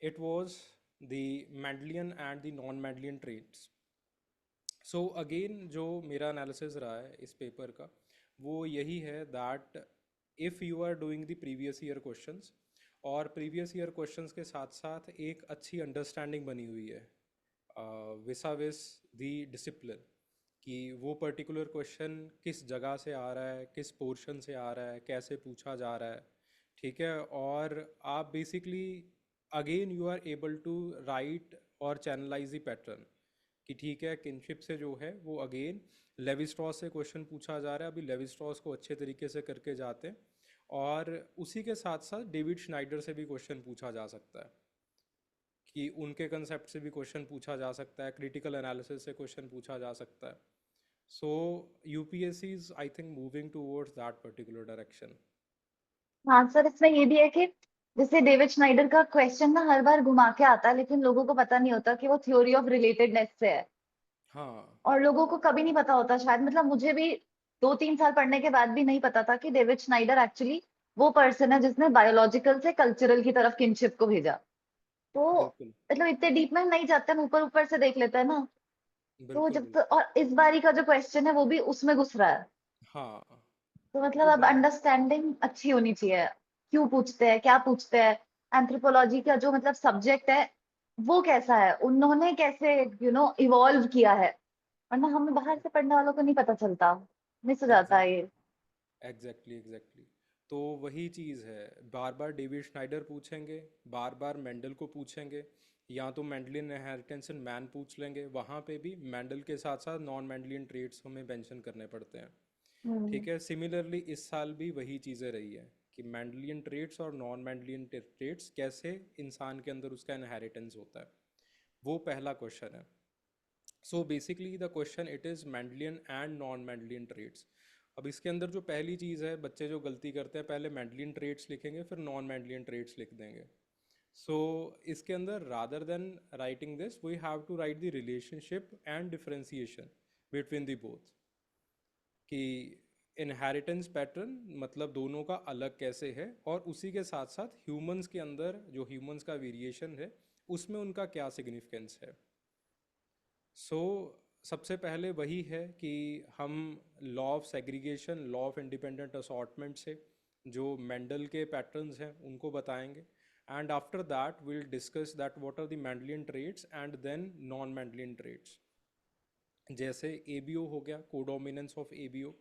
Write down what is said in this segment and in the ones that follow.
it was the Mendelian and the non-Mendelian traits. So again जो मेरा analysis रहा है इस पेपर का वो यही है that if you are doing the previous year questions और प्रीवियस ईयर क्वेश्चंस के साथ साथ एक अच्छी अंडरस्टैंडिंग बनी हुई है विसा विस दी डिसिप्लिन कि वो पर्टिकुलर क्वेश्चन किस जगह से आ रहा है, किस पोर्शन से आ रहा है, कैसे पूछा जा रहा है, ठीक है। और आप basically again you are able to write और चैनलाइज द पैटर्न कि ठीक है किनशिप से जो है वो अगेन लेवी स्ट्रॉस से क्वेश्चन पूछा जा रहा है, अभी लेवी स्ट्रॉस को अच्छे तरीके से करके जाते हैं। और उसी के साथ साथ डेविड श्नाइडर से भी क्वेश्चन पूछा जा सकता है कि उनके कंसेप्ट से भी क्वेश्चन पूछा जा सकता है, क्रिटिकल एनालिसिस से क्वेश्चन पूछा जा सकता है। So UPSC is I think moving towards that particular direction. हाँ सर, इसमें ये भी है कि जैसे डेविड स्नाइडर का क्वेश्चन ना हर बार घुमा के आता है, लेकिन लोगों को पता नहीं होता कि वो थ्योरी ऑफ रिलेटेडनेस से है। हाँ और लोगों को कभी नहीं पता होता शायद, मतलब मुझे भी 2-3 साल पढ़ने के बाद भी नहीं पता था कि डेविड स्नाइडर एक्चुअली वो पर्सन है जिसने बायोलॉजिकल से कल्चरल की तरफ किनशिप को भेजा। तो बिल्कुल मतलब इतने डीप में हम नहीं जाते, हम ऊपर ऊपर से देख लेते हैं ना। तो बिल्कुल जब बिल्कुल। तो, और इस बारी का जो क्वेश्चन है वो भी उसमें घुस रहा है। हाँ तो मतलब वो अब अंडरस्टैंडिंग अच्छी होनी चाहिए, क्यों पूछते हैं, क्या पूछते हैं, एंथ्रोपोलॉजी का जो मतलब सब्जेक्ट है वो कैसा है, उन्होंने कैसे इवॉल्व किया है। वरना हमें बाहर से पढ़ने वालों को नहीं पता चलता, मिस हो जाता है ये। Exactly exactly. तो वही चीज़ है, बार बार डेविड श्नाइडर पूछेंगे, बार बार मेंडल को पूछेंगे, या तो मेंडलियन इनहेरिटेंस इन मैन पूछ लेंगे, वहाँ पे भी मेंडल के साथ साथ नॉन मेंडलियन ट्रेट्स हमें मेंशन करने पड़ते हैं। हम्म। ठीक है, सिमिलरली इस साल भी वही चीज़ें रही है कि मेंडलियन ट्रेट्स और नॉन मेंडलियन ट्रेट्स कैसे इंसान के अंदर उसका इनहेरिटेंस होता है, वो पहला क्वेश्चन है। So basically the question it is Mendelian and non Mendelian traits. अब इसके अंदर जो पहली चीज़ है, बच्चे जो गलती करते हैं पहले मेंडलियन ट्रेट्स लिखेंगे फिर नॉन मेंडलियन ट्रेट्स लिख देंगे। सो इसके अंदर rather than writing this we have to write the relationship and differentiation between the both कि इनहेरिटेंस पैटर्न मतलब दोनों का अलग कैसे है, और उसी के साथ साथ ह्यूमंस के अंदर जो ह्यूमंस का वेरिएशन है उसमें उनका क्या सिग्निफिकेंस है। सो सबसे पहले वही है कि हम law of segregation, law of independent assortment से जो मेंडल के पैटर्न्स हैं उनको बताएंगे। And after that will discuss that what are the Mendelian traits and then non Mendelian traits. जैसे एबीओ हो गया, codominance of ABO,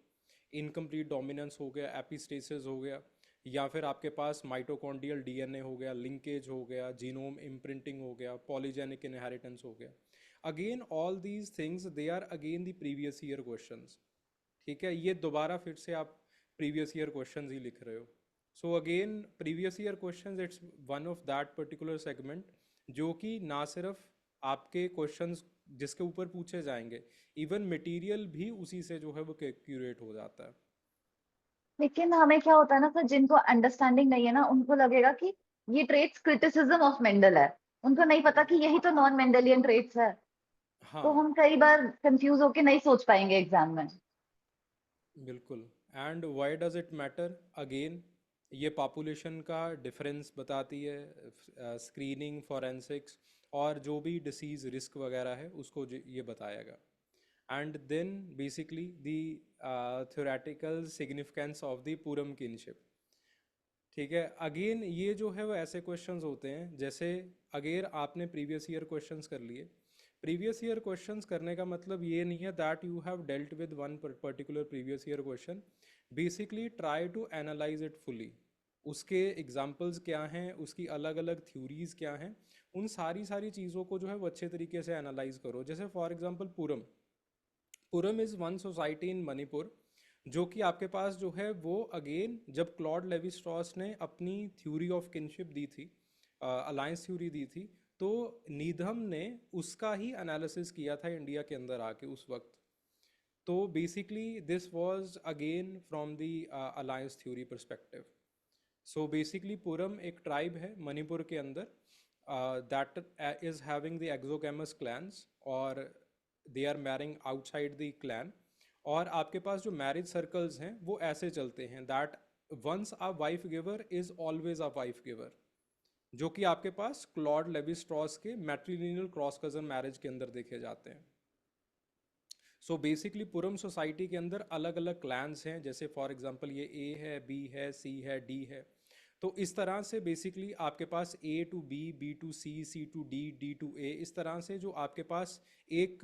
incomplete dominance हो गया, एपिस्टेसिस हो गया, या फिर आपके पास माइटोकॉन्ड्रियल डीएनए हो गया, लिंकेज हो गया, जीनोम इम्प्रिंटिंग हो गया, पॉलीजेनिक इनहेरिटेंस हो गया। Again all these things they are again the previous year questions. ठीक है, ये दोबारा फिर से आप प्रीवियस ईयर क्वेश्चंस ही लिख रहे हो। So again previous year questions it's one of that particular segment जो कि ना सिर्फ आपके क्वेश्चंस जिसके ऊपर पूछे जाएंगे, इवन मटेरियल भी उसी से जो है वो क्यूरेट हो जाता है। लेकिन हमें क्या होता है ना सर, जिनको अंडरस्टैंडिंग नहीं है ना, उनको लगेगा कि ये ट्रेट्स क्रिटिसिज्म ऑफ मेंडल है। उनको नहीं पता कि यही तो नॉन मेंडलियन ट्रेट्स है। तो हाँ हम कई बार कंफ्यूज होके नहीं सोच पाएंगे एग्जाम में। बिल्कुल। And why does it matter again, ये पॉपुलेशन का डिफरेंस बताती है, स्क्रीनिंग फॉरेंसिक्स और जो भी डिसीज़ रिस्क वगैरह है उसको ये बताएगा। And then basically the theoretical significance of the Purum kinship. ठीक है, अगेन ये जो है वो ऐसे क्वेश्चंस होते हैं जैसे अगर आपने प्रीवियस ईयर क्वेश्चंस कर लिए, प्रीवियस ईयर क्वेश्चंस करने का मतलब ये नहीं है that you have dealt with one particular previous year question. Basically try to analyse it fully, उसके एग्जाम्पल्स क्या हैं, उसकी अलग अलग थ्योरीज क्या हैं, उन सारी सारी चीज़ों को जो है वो अच्छे तरीके से एनालाइज करो। जैसे for example Puram, Puram is one society in Manipur जो कि आपके पास जो है वो अगेन जब क्लॉड लेवी स्ट्रॉस ने अपनी थ्योरी ऑफ किनशिप दी थी, अलायंस थ्योरी दी थी, तो नीधम ने उसका ही एनालिसिस किया था इंडिया के अंदर आके उस वक्त। तो basically this was again from the alliance theory perspective. So basically Purum एक ट्राइब है मणिपुर के अंदर that is having the exogamous clans, और they are marrying outside the clan. और आपके पास जो मैरिज सर्कल्स हैं वो ऐसे चलते हैं that once a wife giver is always a wife giver. जो कि आपके पास क्लॉड लेवी स्ट्रॉस के मैट्रिलिनियल क्रॉस कजन मैरिज के अंदर देखे जाते हैं। सो बेसिकली पुरम सोसाइटी के अंदर अलग अलग क्लैंस हैं, जैसे फॉर एग्जांपल ये ए है, बी है, सी है, डी है। तो इस तरह से बेसिकली आपके पास A to B, B to C, C to D, D to A, इस तरह से जो आपके पास एक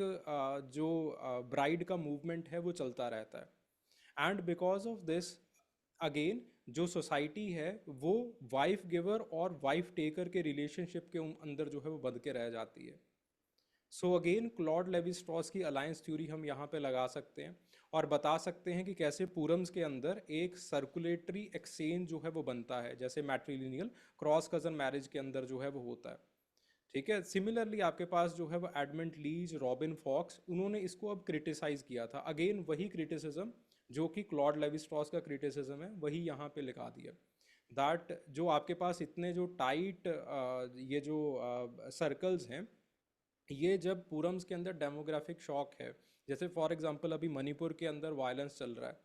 जो ब्राइड का मूवमेंट है वो चलता रहता है। And because of this again जो सोसाइटी है वो वाइफ गिवर और वाइफ टेकर के रिलेशनशिप के अंदर जो है वो बंध के रह जाती है। So again Claude Levi Strauss की अलायंस थ्योरी हम यहाँ पे लगा सकते हैं और बता सकते हैं कि कैसे पूरम्स के अंदर एक सर्कुलेटरी एक्सचेंज जो है वो बनता है, जैसे मैट्रिलिनियल क्रॉस कजन मैरिज के अंदर जो है वो होता है। ठीक है, सिमिलरली आपके पास जो है वो एडमंड लीज, रॉबिन फॉक्स, उन्होंने इसको अब क्रिटिसाइज किया था। अगेन वही क्रिटिसिज्म जो कि क्लॉड लेवी स्ट्रॉस का क्रिटिसिज्म है वही यहाँ पे लिखा दिया, दैट जो आपके पास इतने जो टाइट ये जो सर्कल्स हैं, ये जब पूरम्स के अंदर डेमोग्राफिक शॉक है, जैसे फॉर एग्जांपल अभी मणिपुर के अंदर वायलेंस चल रहा है,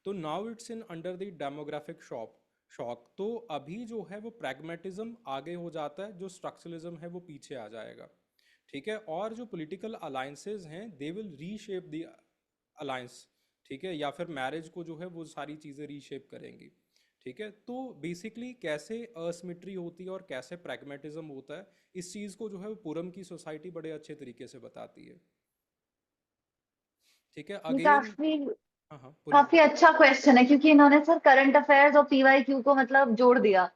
तो now it's in under the demographic shock, तो अभी जो है वो प्रैग्मेटिज्म आगे हो जाता है, जो स्ट्रक्चरलिज्म है वो पीछे आ जाएगा। ठीक है, और जो पॉलिटिकल अलायंसेज हैं they will reshape the alliance. ठीक है, या फिर मैरिज को जो है वो सारी चीज़ें रीशेप करेंगी। ठीक है, तो बेसिकली कैसे असिमेट्री होती है और कैसे प्रैग्मेटिज्म होता है, इस चीज़ को जो है वो पूरम की सोसाइटी बड़े अच्छे तरीके से बताती है। ठीक है, ये अगेन। काफी हाँ हाँ, बोलिए काफी बोलिए। अच्छा क्वेश्चन है, क्योंकि इन्होंने सर करंट अफेयर्स और पीवाईक्यू को मतलब जोड़ दिया।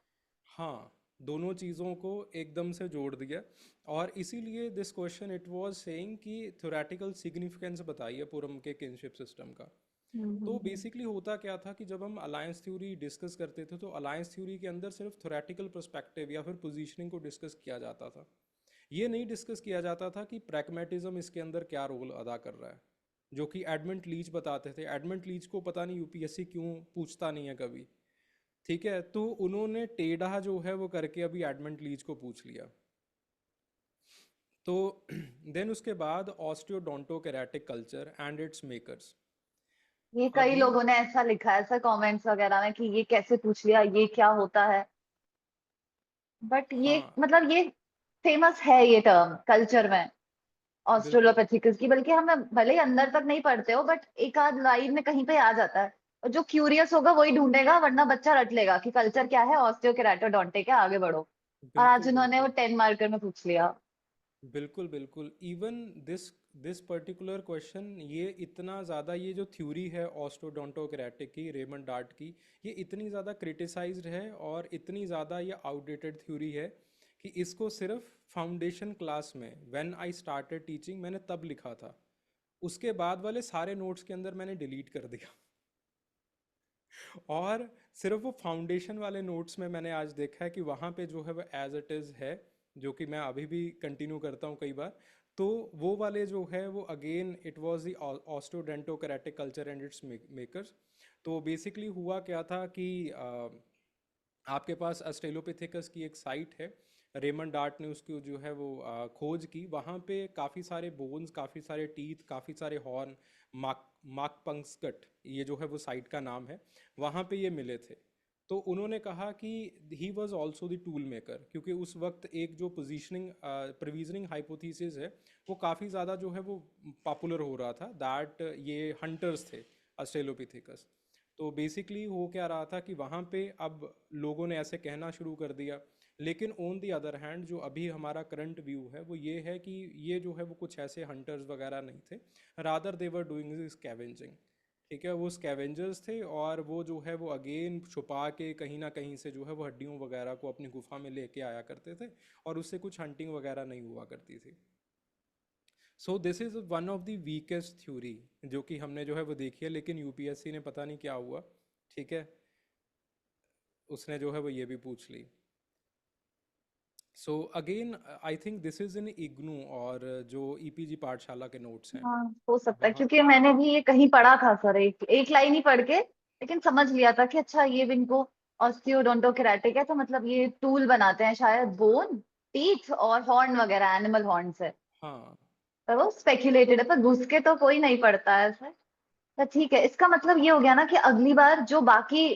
हाँ, दोनों चीज़ों को एकदम से जोड़ दिया, और इसीलिए this question it was saying कि थ्योरेटिकल सिग्निफिकेंस बताइए पूरम के किनशिप सिस्टम का। तो हम्म। बेसिकली होता क्या था कि जब हम अलायंस थ्योरी डिस्कस करते थे तो अलायंस थ्योरी के अंदर सिर्फ थ्योरेटिकल पर्सपेक्टिव या फिर पोजीशनिंग को डिस्कस किया जाता था। ये नहीं डिस्कस किया जाता था कि प्रैग्मेटिज्म इसके अंदर क्या रोल अदा कर रहा है, जो कि एडमंड लीच बताते थे। एडमंड लीच को पता नहीं यूपीएससी क्यों पूछता नहीं है कभी। ठीक है, तो उन्होंने टेढ़ा जो है वो करके अभी एडमंड लीच को पूछ लिया। तो देन उसके बाद ऑस्टियोडोंटोकेरेटिक कल्चर एंड इट्स मेकर्स। ये कई अभी लोगों ने ऐसा लिखा है सर कमेंट्स वगैरह में कि ये कैसे पूछ लिया, ये क्या होता है। बट ये हाँ, मतलब ये फेमस है ये टर्म कल्चर में बिल्कुल ऑस्ट्रेलोपैथिकस की, बल्कि हमें भले ही अंदर तक नहीं पढ़ते हो बट एक आध लाइन में कहीं पे आ जाता है। और जो क्यूरियस होगा वही ढूंढेगा, वरना बच्चा रट लेगा कि कल्चर क्या है, ऑस्टियोकेराटोडोंटिक है, आगे बढ़ो। और आज बिल्कुल उन्होंने वो बिल्कुल 10 मार्कर में पूछ लिया। बिल्कुल बिल्कुल, इवन दिस पर्टिकुलर क्वेश्चन, ये इतना ज़्यादा, ये जो थ्योरी है ऑस्टोडोंटोक्रेटिक की, रेमंड डार्ट की, ये इतनी ज़्यादा क्रिटिसाइज्ड है और इतनी ज़्यादा ये आउटडेटेड थ्योरी है कि इसको सिर्फ फाउंडेशन क्लास में व्हेन आई स्टार्टेड टीचिंग मैंने तब लिखा था। उसके बाद वाले सारे नोट्स के अंदर मैंने डिलीट कर दिया। और सिर्फ वो फाउंडेशन वाले नोट्स में मैंने आज देखा है कि वहाँ पे जो है वो एज इट इज़ है, जो कि मैं अभी भी कंटिन्यू करता हूँ कई बार। तो वो वाले जो है वो again it was the ostodentocratic culture and its makers. तो बेसिकली हुआ क्या था कि आपके पास अस्ट्रेलोपिथेकस की एक साइट है, रेमंड डार्ट ने उसकी जो है वो खोज की। वहाँ पे काफ़ी सारे बोन्स, काफ़ी सारे टीथ, काफ़ी सारे हॉर्न, माक माकपंगस्कट, ये जो है वो साइट का नाम है, वहाँ पे ये मिले थे। तो उन्होंने कहा कि he was also the tool maker, क्योंकि उस वक्त एक जो पोजीशनिंग प्रोविजनिंग हाइपोथेसिस है वो काफ़ी ज़्यादा जो है वो पॉपुलर हो रहा था, दैट ये हंटर्स थे ऑस्ट्रेलोपिथेकस। तो बेसिकली हो क्या रहा था कि वहाँ पे अब लोगों ने ऐसे कहना शुरू कर दिया। लेकिन ऑन दी अदर हैंड जो अभी हमारा करंट व्यू है वो ये है कि ये जो है वो कुछ ऐसे हंटर्स वगैरह नहीं थे, rather they were doing scavenging. ठीक है, वो स्कैवेंजर्स थे, और वो जो है वो अगेन छुपा के कहीं ना कहीं से जो है वो हड्डियों वगैरह को अपनी गुफा में लेके आया करते थे, और उससे कुछ हंटिंग वगैरह नहीं हुआ करती थी। So this is one of the weakest theory जो कि हमने जो है वो देखी है, लेकिन यूपीएससी ने पता नहीं क्या हुआ, ठीक है, उसने जो है वो ये भी पूछ ली। So again I think this is in IGNOU, और जो ईपीजी पाठशाला के नोट्स हैं हाँ हो सकता है, वहाँ। क्योंकि मैंने भी ये कहीं पढ़ा था सर, एक एक लाइन ही पढ़ के, लेकिन समझ लिया था कि अच्छा ये इनको ऑस्टियोडोंटोकेराटिक है तो मतलब ये टूल बनाते हैं शायद बोन, टीथ और हॉर्न वगैरह, एनिमल हॉर्न से। हाँ पर वो स्पेक्युलेटेड है, पर घुस के तो कोई नहीं पढ़ता है सर। तो ठीक है, इसका मतलब ये हो गया ना कि अगली बार जो बाकी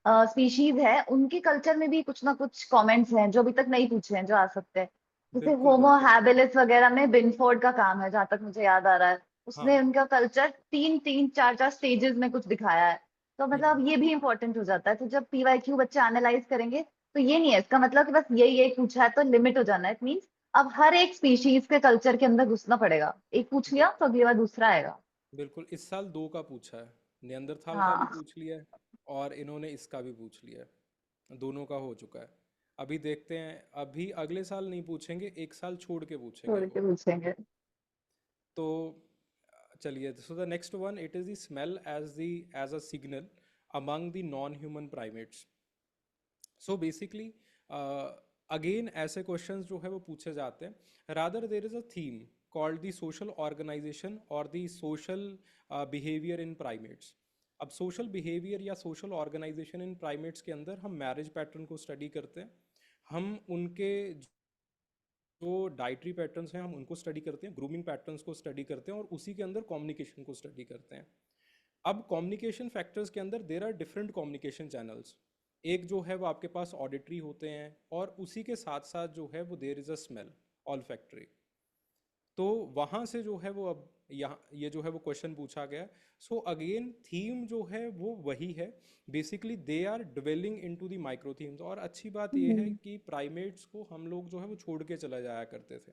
स्पीशीज है, उनके कल्चर में भी कुछ ना कुछ कमेंट्स हैं जो अभी तक नहीं पूछे हैं, जो आ सकते हैं। जैसे बिल्कुल होमो बिल्कुल। हैबिलिस वगैरह में बिनफोर्ड का काम है, जहां तक मुझे याद आ रहा है। उसने हाँ। उनका कल्चर तीन तीन चार चार स्टेजेस में कुछ दिखाया है। तो हम्म। मतलब ये भी इंपॉर्टेंट हो जाता है। तो जब पीवाईक्यू बच्चे एनालाइज करेंगे, तो ये नहीं है इसका मतलब कि बस यही यही पूछा है तो लिमिट हो जाना है। इट मीन्स अब हर एक स्पीशीज के कल्चर के अंदर घुसना पड़ेगा। एक पूछ लिया तो अगली बार दूसरा आएगा। बिल्कुल, इस साल दो का पूछा है। नियंदरथाल का भी हाँ, पूछ लिया है और इन्होंने इसका भी पूछ लिया है। दोनों का हो चुका है। अभी देखते हैं, अभी अगले साल नहीं पूछेंगे, एक साल छोड़ के पूछेंगे छोड़ के वो। पूछेंगे। तो चलिए, so the next one, it is the smell as a signal among the non human primates. So basically again ऐसे क्वेश्चंस जो है वो पूछे जाते हैं। Rather there is a theme called the social organisation और the social behaviour in primates. अब social behaviour या सोशल ऑर्गेनाइजेशन इन प्राइमेट्स के अंदर हम मैरिज पैटर्न को स्टडी करते हैं। हम उनके जो डाइटरी पैटर्न्स हैं हम उनको स्टडी करते हैं, ग्रूमिंग पैटर्न्स को स्टडी करते हैं और उसी के अंदर कम्युनिकेशन को स्टडी करते हैं। अब कम्युनिकेशन फैक्टर्स के अंदर there are different communication channels. एक जो है वो आपके पास ऑडिटरी होते हैं और उसी के साथ साथ जो है वो देर is a smell, all factory. तो वहाँ से जो है वो अब यहाँ ये जो है वो क्वेश्चन पूछा गया। सो अगेन थीम जो है वो वही है। Basically they are delving into the micro themes. और अच्छी बात ये है हम्म। कि प्राइमेट्स को हम लोग जो है वो छोड़ के चला जाया करते थे,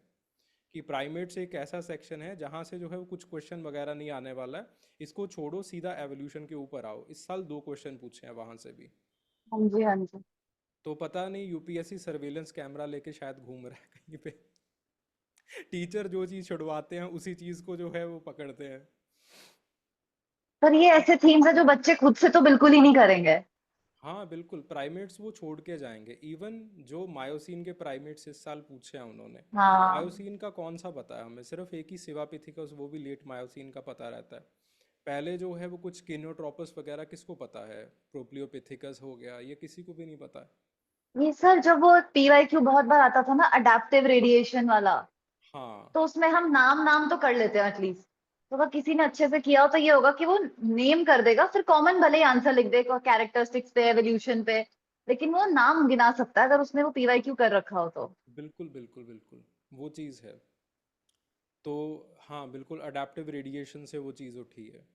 कि प्राइमेट्स एक ऐसा सेक्शन है जहाँ से जो है वो कुछ क्वेश्चन वगैरह नहीं आने वाला है, इसको छोड़ो सीधा एवोल्यूशन के ऊपर आओ। इस साल दो क्वेश्चन पूछे हैं वहाँ से भी। हाँ जी, हाँ जी। तो पता नहीं यूपीएससी सर्वेलेंस कैमरा लेके शायद घूम रहा है कहीं पे। टीचर जो चीज़ छुड़वाते हैं उसी चीज़ को जो है वो पकड़ते हैं। पर ये ऐसे थीम्स है जो बच्चे खुद से तो बिल्कुल ही नहीं करेंगे। हाँ बिल्कुल, प्राइमेट्स वो छोड़ के जाएंगे। इवन जो मायोसिन के प्राइमेट्स इस साल पूछे हैं उन्होंने, हाँ, मायोसिन का कौन सा पता है हमें? सिर्फ एक ही सिवापिथिकस, वो भी लेट मायोसिन का पता रहता है। पहले जो है वो कुछ किनोट्रोपस वगैरह किसको पता है? प्रोप्लियोपिथिकस हो गया, ये किसी को भी नहीं पता है। ये सर जब वो पीवाईक्यू बहुत बार आता था ना, अडेप्टिव रेडिएशन वाला, हाँ तो उसमें हम नाम नाम तो कर लेते हैं एटलीस्ट। तो अगर किसी ने अच्छे से किया हो तो ये होगा कि वो नेम कर देगा, फिर कॉमन भले ही आंसर लिख देगा कैरेक्टरिस्टिक्स पे, एवोल्यूशन पे, लेकिन वो नाम गिना सकता है अगर उसने वो पीवाईक्यू कर रखा हो तो। बिल्कुल बिल्कुल बिल्कुल, वो चीज़ है। तो हाँ बिल्कुल, अडेप्टिव रेडिएशन से वो चीज़ उठी है।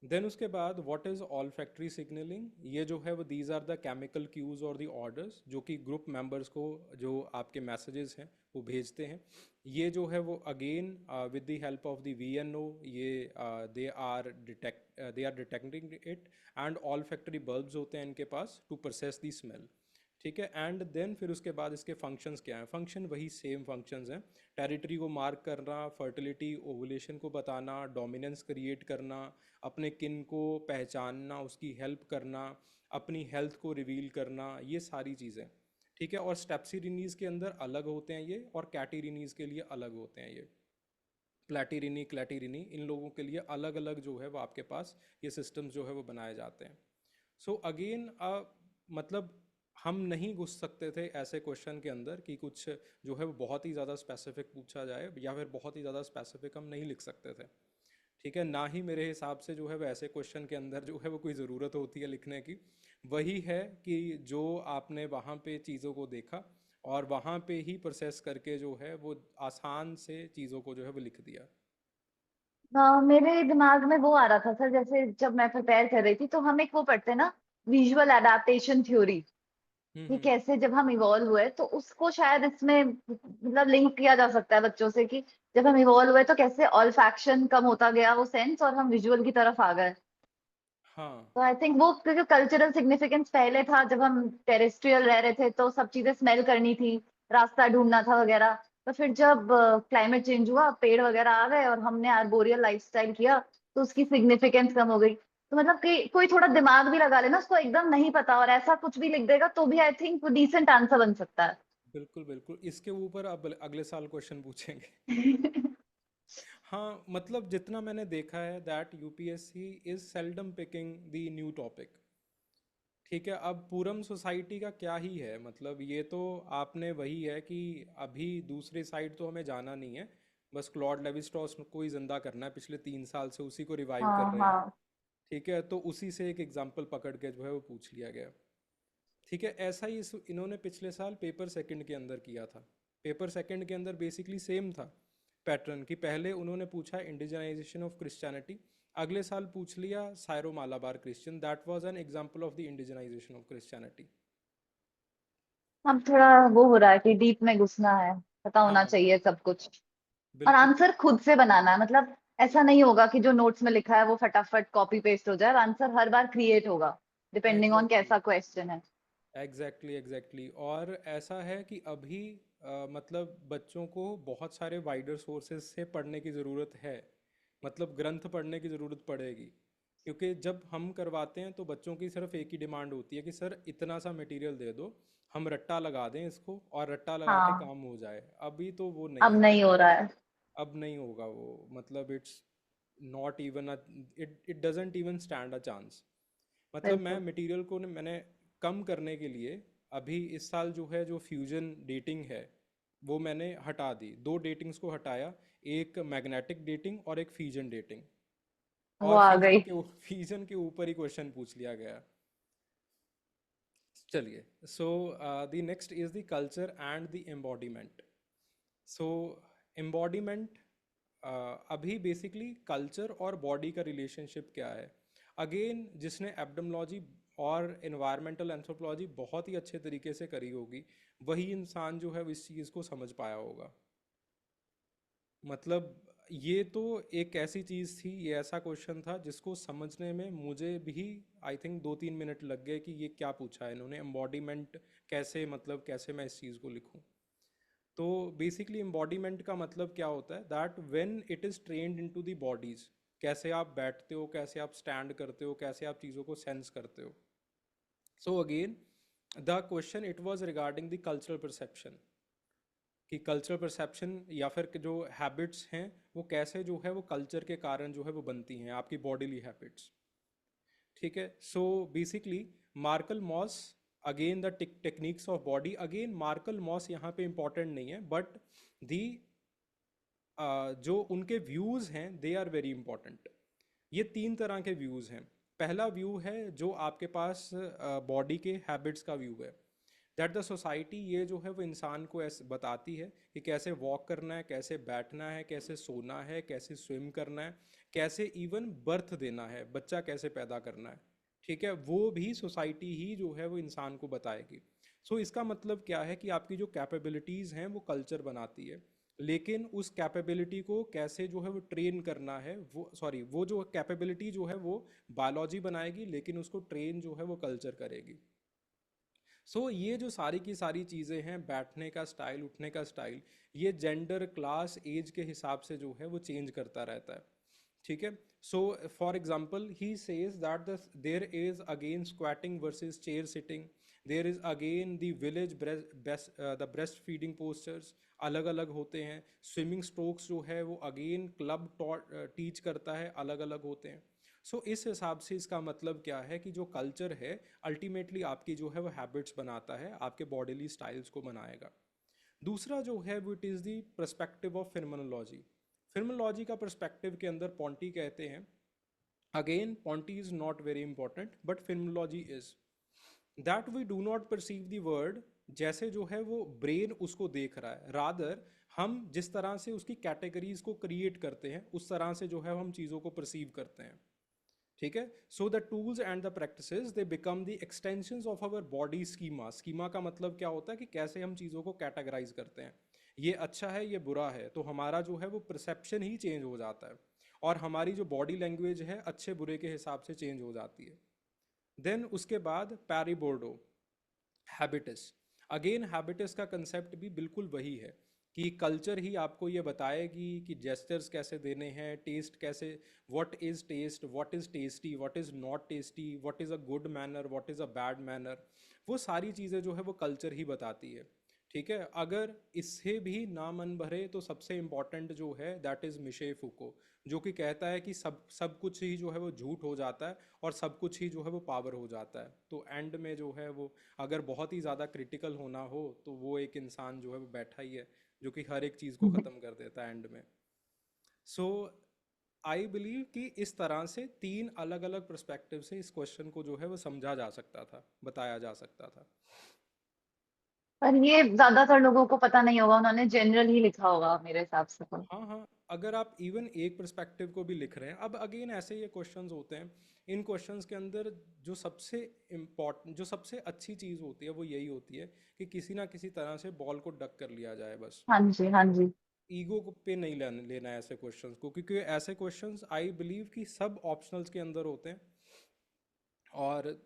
देन उसके बाद what is olfactory signalling? ये जो है वो these are the chemical cues और द ऑर्डर्स जो कि ग्रुप मेंबर्स को, जो आपके मैसेजेस हैं वो भेजते हैं। ये जो है वो again with the help of the VNO, ये they are detecting it. And olfactory bulbs होते हैं इनके पास टू प्रोसेस द स्मेल। ठीक है। एंड देन फिर उसके बाद इसके फंक्शंस क्या हैं? फंक्शन वही सेम फंक्शंस हैं। टेरिटरी को मार्क करना, फर्टिलिटी ओवुलेशन को बताना, डोमिनेंस क्रिएट करना, अपने किन को पहचानना, उसकी हेल्प करना, अपनी हेल्थ को रिवील करना, ये सारी चीज़ें। ठीक है। और स्टेप्सिरिनीज के अंदर अलग होते हैं ये, और कैटिरिनीज के लिए अलग होते हैं ये। प्लेटिरिनी, क्लैटिरिनी, इन लोगों के लिए अलग अलग जो है वो आपके पास ये सिस्टम्स जो है वो बनाए जाते हैं। सो अगेन मतलब हम नहीं घुस सकते थे ऐसे क्वेश्चन के अंदर कि कुछ जो है वो बहुत ही ज़्यादा स्पेसिफिक पूछा जाए, या फिर बहुत ही ज़्यादा स्पेसिफिक हम नहीं लिख सकते थे। ठीक है। ना ही मेरे हिसाब से जो है वो ऐसे क्वेश्चन के अंदर जो है वो कोई ज़रूरत होती है लिखने की। वही है कि जो आपने वहाँ पे चीज़ों को देखा और वहाँ पे ही प्रोसेस करके जो है वो आसान से चीज़ों को जो है वो लिख दिया। मेरे दिमाग में वो आ रहा था सर, जैसे जब मैं प्रिपेयर कर रही थी तो हम एक वो पढ़ते हैं ना, विजुअल एडाप्टेशन थ्योरी, कि हम्म। कैसे जब हम इवॉल्व हुए तो उसको शायद इसमें मतलब लिंक किया जा सकता है बच्चों से, कि जब हम इवॉल्व हुए तो कैसे ऑल्फैक्शन कम होता गया वो सेंस, और हम विजुअल की तरफ आ गए। हाँ तो आई थिंक वो क्योंकि कल्चरल सिग्निफिकेंस पहले था जब हम टेरेस्ट्रियल रह रहे थे तो सब चीजें स्मेल करनी थी, रास्ता ढूंढना था वगैरह। तो फिर जब क्लाइमेट चेंज हुआ, पेड़ वगैरह आ गए और हमने आर्बोरियल लाइफस्टाइल किया, तो उसकी सिग्निफिकेंस कम हो गई। तो मतलब कि कोई थोड़ा दिमाग भी लगा लेना, उसको एकदम नहीं पता और ऐसा कुछ भी लिख देगा तो भी आई थिंक वो डिसेंट आंसर बन सकता है। बिल्कुल बिल्कुल, इसके ऊपर अब अगले साल क्वेश्चन पूछेंगे। हाँ मतलब जितना मैंने देखा है that UPSC is seldom picking the new topic. ठीक है। अब पूरम सोसाइटी का क्या ही है, मतलब ये तो आपने वही है कि अभी दूसरे साइड तो हमें जाना नहीं है, बस क्लॉड लेवी स्ट्रॉस को ही जिंदा करना है। पिछले 3 साल से उसी को रिवाइव कर हाँ रहे हैं। हाँ। ठीक है, तो उसी से एक एग्जांपल पकड़ के जो है वो पूछ लिया गया। ठीक है, ऐसा ही इन्होंने पिछले साल पेपर सेकंड के अंदर किया था। पेपर सेकंड के अंदर बेसिकली सेम था पैटर्न, कि पहले उन्होंने पूछा इंडिजनाइजेशन ऑफ क्रिश्चियनिटी, अगले साल पूछ लिया Syro Malabar Christian, that was an example of the indigenisation of Christianity. अब थोड़ा वो हो रहा है कि डीप में घुसना है, पता होना हाँ, चाहिए सब कुछ। और बिल्कुल। आंसर खुद से बनाना है, मतलब ऐसा नहीं होगा कि जो नोट्स में लिखा है वो फटाफट कॉपी पेस्ट हो जाए, आंसर हर बार क्रिएट होगा डिपेंडिंग ऑन एग्जैक्टली, कैसा क्वेश्चन है। एग्जैक्टली। और ऐसा है कि अभी मतलब बच्चों को बहुत सारे वाइडर सोर्सेज से पढ़ने की ज़रूरत है, मतलब ग्रंथ पढ़ने की ज़रूरत पड़ेगी। क्योंकि जब हम करवाते हैं तो बच्चों की सिर्फ एक ही डिमांड होती है कि सर इतना सा मटेरियल दे दो, हम रट्टा लगा दें इसको और रट्टा लगा के हाँ, काम हो जाए। अभी तो वो नहीं अब है। नहीं हो रहा है। अब नहीं होगा वो, मतलब it's not even it it doesn't even stand a chance. मतलब मैं बिल्कुल। मटेरियल को मैंने कम करने के लिए अभी इस साल जो है जो फ्यूजन डेटिंग है वो मैंने हटा दी, दो डेटिंग्स को हटाया, एक मैग्नेटिक डेटिंग और एक फ्यूजन डेटिंग। वो और आ फ्यूजन गई। के फ्यूजन के ऊपर ही क्वेश्चन पूछ लिया गया। चलिए, so the next is the culture and the embodiment. So embodiment, अभी बेसिकली कल्चर और बॉडी का रिलेशनशिप क्या है। अगेन जिसने एब्डोमोलॉजी और इन्वायरमेंटल एंथ्रोपोलॉजी बहुत ही अच्छे तरीके से करी होगी, वही इंसान जो है वो इस चीज़ को समझ पाया होगा। मतलब ये तो एक ऐसी चीज़ थी, ये ऐसा क्वेश्चन था जिसको समझने में मुझे भी आई थिंक 2-3 मिनट लग गए कि ये क्या पूछा है इन्होंने, एम्बॉडीमेंट कैसे, मतलब कैसे मैं इस चीज़ को लिखूं। तो बेसिकली एम्बॉडीमेंट का मतलब क्या होता है, that when it is trained into the bodies, कैसे आप बैठते हो, कैसे आप स्टैंड करते हो, कैसे आप चीज़ों को सेंस करते हो। So again the question it was regarding the cultural perception, कि कल्चरल परसेप्शन या फिर जो हैबिट्स हैं वो कैसे जो है वो कल्चर के कारण जो है वो बनती हैं, आपकी बॉडीली हैबिट्स। ठीक है, so basically Marcel Mauss, again the techniques of body, again Marcel Mauss यहाँ पे इंपॉर्टेंट नहीं है, बट दी जो उनके व्यूज़ हैं दे आर वेरी इंपॉर्टेंट। ये तीन तरह के व्यूज़ हैं। पहला व्यू है जो आपके पास बॉडी के हैबिट्स का व्यू है, दैट द सोसाइटी ये जो है वो इंसान को ऐसे बताती है कि कैसे वॉक करना है, कैसे बैठना है, कैसे सोना है, कैसे स्विम करना है, कैसे इवन बर्थ देना है, बच्चा कैसे पैदा करना है। ठीक है, वो भी सोसाइटी ही जो है वो इंसान को बताएगी। सो इसका मतलब क्या है कि आपकी जो कैपेबिलिटीज़ हैं वो कल्चर बनाती है, लेकिन उस कैपेबिलिटी को कैसे जो है वो ट्रेन करना है, वो सॉरी वो जो कैपेबिलिटी जो है वो बायोलॉजी बनाएगी, लेकिन उसको ट्रेन जो है वो कल्चर करेगी। सो ये जो सारी की सारी चीज़ें हैं, बैठने का स्टाइल, उठने का स्टाइल, ये जेंडर, क्लास, एज के हिसाब से जो है वो चेंज करता रहता है। ठीक है, so for example he says that the there is again squatting versus chair sitting, there is again the village the breast feeding postures अलग अलग होते हैं, स्विमिंग स्ट्रोक्स जो है वो अगेन क्लब टीच करता है, अलग अलग होते हैं। सो इस हिसाब से इसका मतलब क्या है कि जो कल्चर है अल्टीमेटली आपकी जो है वो हैबिट्स बनाता है, आपके बॉडीली स्टाइल्स को बनाएगा। दूसरा जो है वो it is the perspective of phenomenology. Phenomenology का परस्पेक्टिव के अंदर पॉन्टी कहते हैं, again Ponty is not very important but phenomenology is that we do not perceive the word जैसे जो है वो ब्रेन उसको देख रहा है, रादर हम जिस तरह से उसकी कैटेगरीज को क्रिएट करते हैं उस तरह से जो है हम चीज़ों को परसीव करते हैं। ठीक है, so the tools and the practices they become the extensions of our body schema. Schema का मतलब क्या होता है कि कैसे हम चीज़ों को कैटेगराइज करते हैं, ये अच्छा है ये बुरा है, तो हमारा जो है वो परसेप्शन ही चेंज हो जाता है, और हमारी जो बॉडी लैंग्वेज है अच्छे बुरे के हिसाब से चेंज हो जाती है। देन उसके बाद पैरीबोर्डो, हैबिटस। अगेन हैबिटस का कंसेप्ट भी बिल्कुल वही है कि कल्चर ही आपको ये बताएगी कि जेस्चर्स कैसे देने हैं, टेस्ट कैसे, what is taste, what is tasty, what is not tasty, what is a good manner, what is a bad manner, वो सारी चीज़ें जो है वो कल्चर ही बताती है। ठीक है, अगर इससे भी ना मन भरे तो सबसे इम्पॉर्टेंट जो है दैट इज़ मिशेल फूको, जो कि कहता है कि सब सब कुछ ही जो है वो झूठ हो जाता है और सब कुछ ही जो है वो पावर हो जाता है। तो एंड में जो है वो अगर बहुत ही ज़्यादा क्रिटिकल होना हो तो वो एक इंसान जो है वो बैठा ही है जो कि हर एक चीज़ को ख़त्म कर देता है एंड में। सो आई बिलीव कि इस तरह से तीन अलग अलग पर्सपेक्टिव से इस क्वेश्चन को जो है वो समझा जा सकता था, बताया जा सकता था। पर ये ज्यादातर लोगों को पता नहीं होगा, उन्होंने जनरल ही लिखा होगा मेरे हिसाब से तो। हाँ हाँ, अगर आप इवन एक पर्सपेक्टिव को भी लिख रहे हैं, अब अगेन ऐसे ये क्वेश्चंस होते हैं, इन क्वेश्चंस के अंदर जो सबसे इम्पोर्टेंट, जो सबसे अच्छी चीज़ होती है वो यही होती है कि किसी ना किसी तरह से बॉल को डक कर लिया जाए बस। हाँ जी, हाँ जी। ईगो को पे नहीं लेना है ऐसे क्वेश्चंस को, क्योंकि ऐसे क्वेश्चंस आई बिलीव कि सब ऑप्शनल्स के अंदर होते हैं, और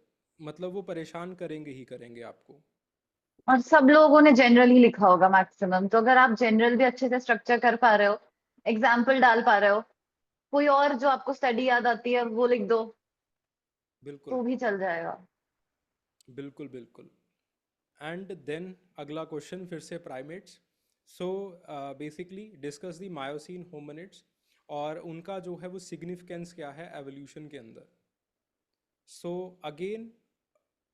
मतलब वो परेशान करेंगे ही करेंगे आपको। और सब लोगों ने जनरल ही लिखा होगा मैक्सिमम, तो अगर आप जनरल भी अच्छे से स्ट्रक्चर कर पा रहे हो, एग्जाम्पल डाल पा रहे हो, कोई और जो आपको स्टडी याद आती है वो लिख दो, बिल्कुल तो भी चल जाएगा। बिल्कुल बिल्कुल। एंड देन अगला क्वेश्चन फिर से primates. So basically discuss the myosin hominids और उनका जो है वो सिग्निफिकेंस क्या है एवोल्यूशन के अंदर। सो अगेन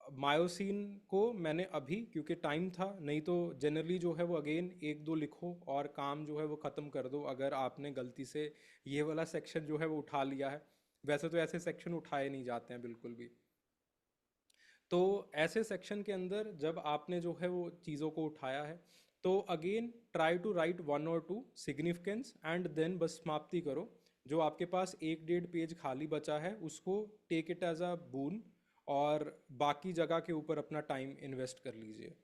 मायोसिन को मैंने अभी, क्योंकि टाइम था, नहीं तो जनरली जो है वो अगेन एक दो लिखो और काम जो है वो ख़त्म कर दो, अगर आपने गलती से ये वाला सेक्शन जो है वो उठा लिया है। वैसे तो ऐसे सेक्शन उठाए नहीं जाते हैं बिल्कुल भी। तो ऐसे सेक्शन के अंदर जब आपने जो है वो चीज़ों को उठाया है, तो again try to write one और टू सिग्निफिकेंस एंड देन बस समाप्ति करो। जो आपके पास एक डेढ़ पेज खाली बचा है उसको टेक इट एज अ बून, और बाकी जगह के ऊपर अपना टाइम इन्वेस्ट कर लीजिए।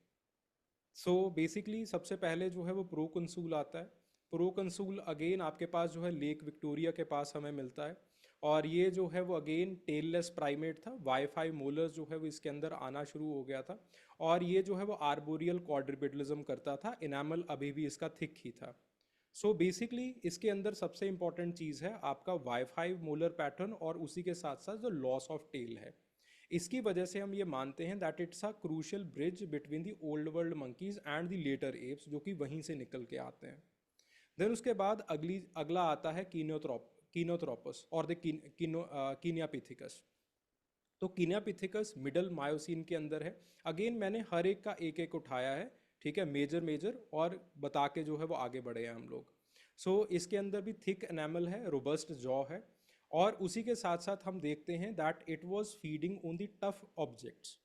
सो बेसिकली सबसे पहले जो है वो प्रो कंसूल आता है। प्रो कंसूल अगेन आपके पास जो है लेक विक्टोरिया के पास हमें मिलता है, और ये जो है वो अगेन टेललेस प्राइमेट था। वाईफाई मोलर्स जो है वो इसके अंदर आना शुरू हो गया था, और ये जो है वो आर्बोरियल क्वाड्रिपिडलिज्म करता था। इनामल अभी भी इसका थिक ही था। सो बेसिकली इसके अंदर सबसे इंपॉर्टेंट चीज़ है आपका वाईफाई मोलर पैटर्न, और उसी के साथ साथ जो लॉस ऑफ टेल है। इसकी वजह से हम ये मानते हैं that it's a crucial bridge between the old world monkeys and the later apes, जो कि वहीं से निकल के आते हैं। देन उसके बाद अगला आता है कीनोथ्रोपस और द कीनियापिथिकस। तो कीनियापिथिकस मिडल मायोसिन के अंदर है। अगेन मैंने हर एक का एक एक उठाया है, ठीक है, मेजर मेजर, और बता के जो है वो आगे बढ़े हैं हम लोग। सो इसके अंदर भी थिक एनामल है, रोबस्ट जॉ है, और उसी के साथ साथ हम देखते हैं that it was feeding on the tough objects.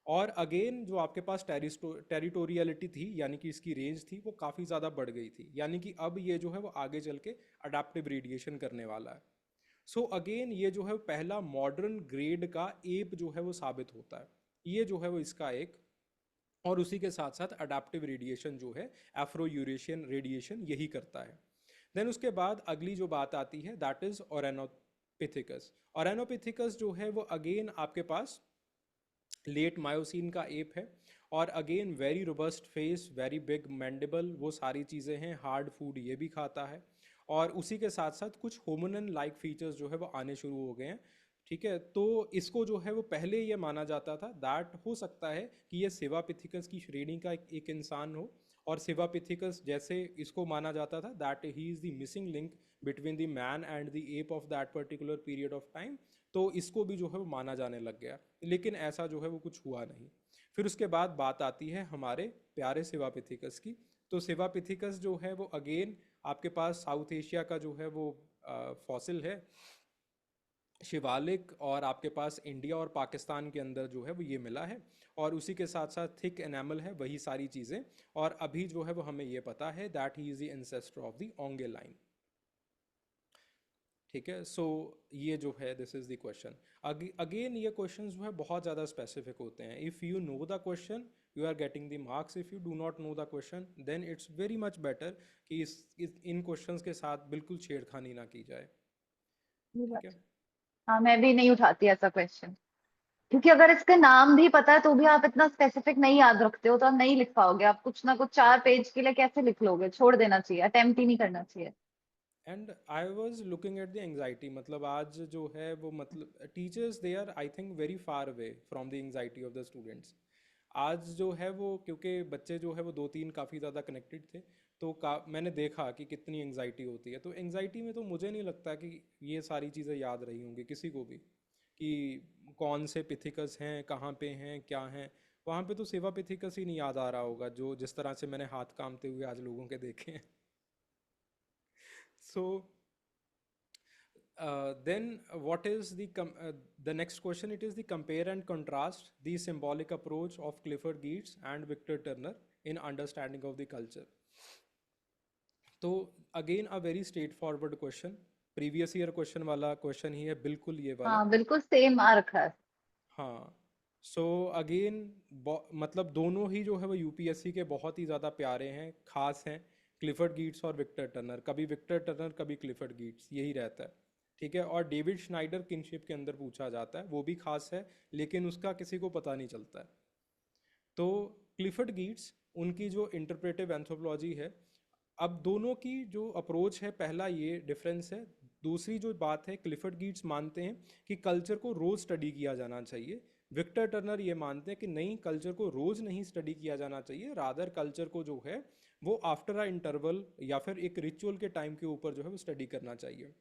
और अगेन जो आपके पास टेरिटोरियलिटी थी, यानी कि इसकी रेंज थी, वो काफ़ी ज़्यादा बढ़ गई थी, यानी कि अब ये जो है वो आगे चल के अडाप्टिव रेडिएशन करने वाला है। सो अगेन ये जो है पहला मॉडर्न ग्रेड का एप जो है वो साबित होता है। ये जो है वो इसका एक, और उसी के साथ साथ अडाप्टिव रेडिएशन जो है एफ्रो यूरेशियन रेडिएशन यही करता है। देन उसके बाद अगली जो बात आती है दैट इज ओरेनोपिथिकस। ओरेनोपिथिकस जो है वो अगेन आपके पास लेट मायोसिन का एप है, और again very robust face, very big mandible, वो सारी चीज़ें हैं। हार्ड फूड ये भी खाता है, और उसी के साथ साथ कुछ होमिनन लाइक फीचर्स जो है वो आने शुरू हो गए हैं। ठीक है, तो इसको जो है वो पहले ये माना जाता था दैट हो सकता है कि ये सिवापिथिकस की श्रेणी का एक इंसान हो, और सिवापिथिकस जैसे इसको माना जाता था that he is the missing link between the man and the app of that particular period of time. तो इसको भी जो है वो माना जाने लग गया, लेकिन ऐसा जो है वो कुछ हुआ नहीं। फिर उसके बाद बात आती है हमारे प्यारे सिवापिथिकस की। तो सिवापिथिकस जो है वो अगेन आपके पास साउथ एशिया का जो है वो फॉसिल है, शिवालिक, और आपके पास इंडिया और पाकिस्तान के अंदर जो है वो ये मिला है, और उसी के साथ साथ थिक एनामल है, वही सारी चीज़ें। और अभी जो है वो हमें ये पता है that he is the ancestor of the Onge line. ठीक है, सो ये जो है this is the question. Again ये क्वेश्चन जो है बहुत ज़्यादा स्पेसिफिक होते हैं। If you know the question you are getting the marks, if you do not know the question then it's very much better कि इन क्वेश्चंस के साथ बिल्कुल छेड़खानी ना की जाए। ये ठीक बात है। है। हाँ, मैं भी नहीं उठाती ऐसा क्वेश्चन, क्योंकि अगर इसका नाम भी पता है तो भी आप इतना स्पेसिफिक नहीं याद रखते हो, तो आप नहीं लिख पाओगे। आप कुछ ना कुछ 4 पेज के लिए कैसे लिख लोगे? छोड़ देना चाहिए, अटेम्प्ट ही नहीं करना चाहिए। And I was looking at the anxiety, मतलब आज जो है वो, मतलब teachers they are I think very far away from the anxiety of the students. आज जो है वो, क्योंकि बच्चे जो है वो दो तीन काफ़ी ज़्यादा कनेक्टेड थे, तो मैंने देखा कि कितनी एंगजाइटी होती है। तो एंगजाइटी में तो मुझे नहीं लगता कि ये सारी चीज़ें याद रही होंगी किसी को भी, कि कौन से पिथिकस हैं, कहाँ पे हैं, क्या हैं। वहाँ पे तो सिवा पिथिकस ही नहीं याद आ रहा होगा, जो जिस तरह से मैंने हाथ कामते हुए आज लोगों के देखे हैं। सो Then what is the next question? It is the compare and contrast the symbolic approach of Clifford Geertz and Victor Turner in understanding of the culture. तो again a very straight forward question, previous year question वाला question ही है बिल्कुल ये वाला। हाँ बिल्कुल same आ रखा है। हाँ, सो अगेन मतलब दोनों ही जो है वो यूपीएससी के बहुत ही ज़्यादा प्यारे हैं, खास हैं, क्लिफर्ड गीट्स और विक्टर टर्नर। कभी विक्टर टर्नर कभी क्लिफर्ड गीट्स, यही रहता है, ठीक है। और डेविड श्नाइडर किनशिप के अंदर पूछा जाता है, वो भी खास है लेकिन उसका किसी को पता नहीं चलता है। तो क्लिफर्ड गीट्स, उनकी जो इंटरप्रेटिव एंथ्रोपोलॉजी है, अब दोनों की जो अप्रोच है, पहला ये डिफरेंस है। दूसरी जो बात है, क्लिफर्ड गीट्स मानते हैं कि कल्चर को रोज स्टडी किया जाना चाहिए। विक्टर टर्नर ये मानते हैं कि नहीं, कल्चर को रोज नहीं स्टडी किया जाना चाहिए, रादर कल्चर को जो है वो आफ्टर अ इंटरवल या फिर एक रिचुअल के टाइम के ऊपर जो है वो स्टडी करना चाहिए।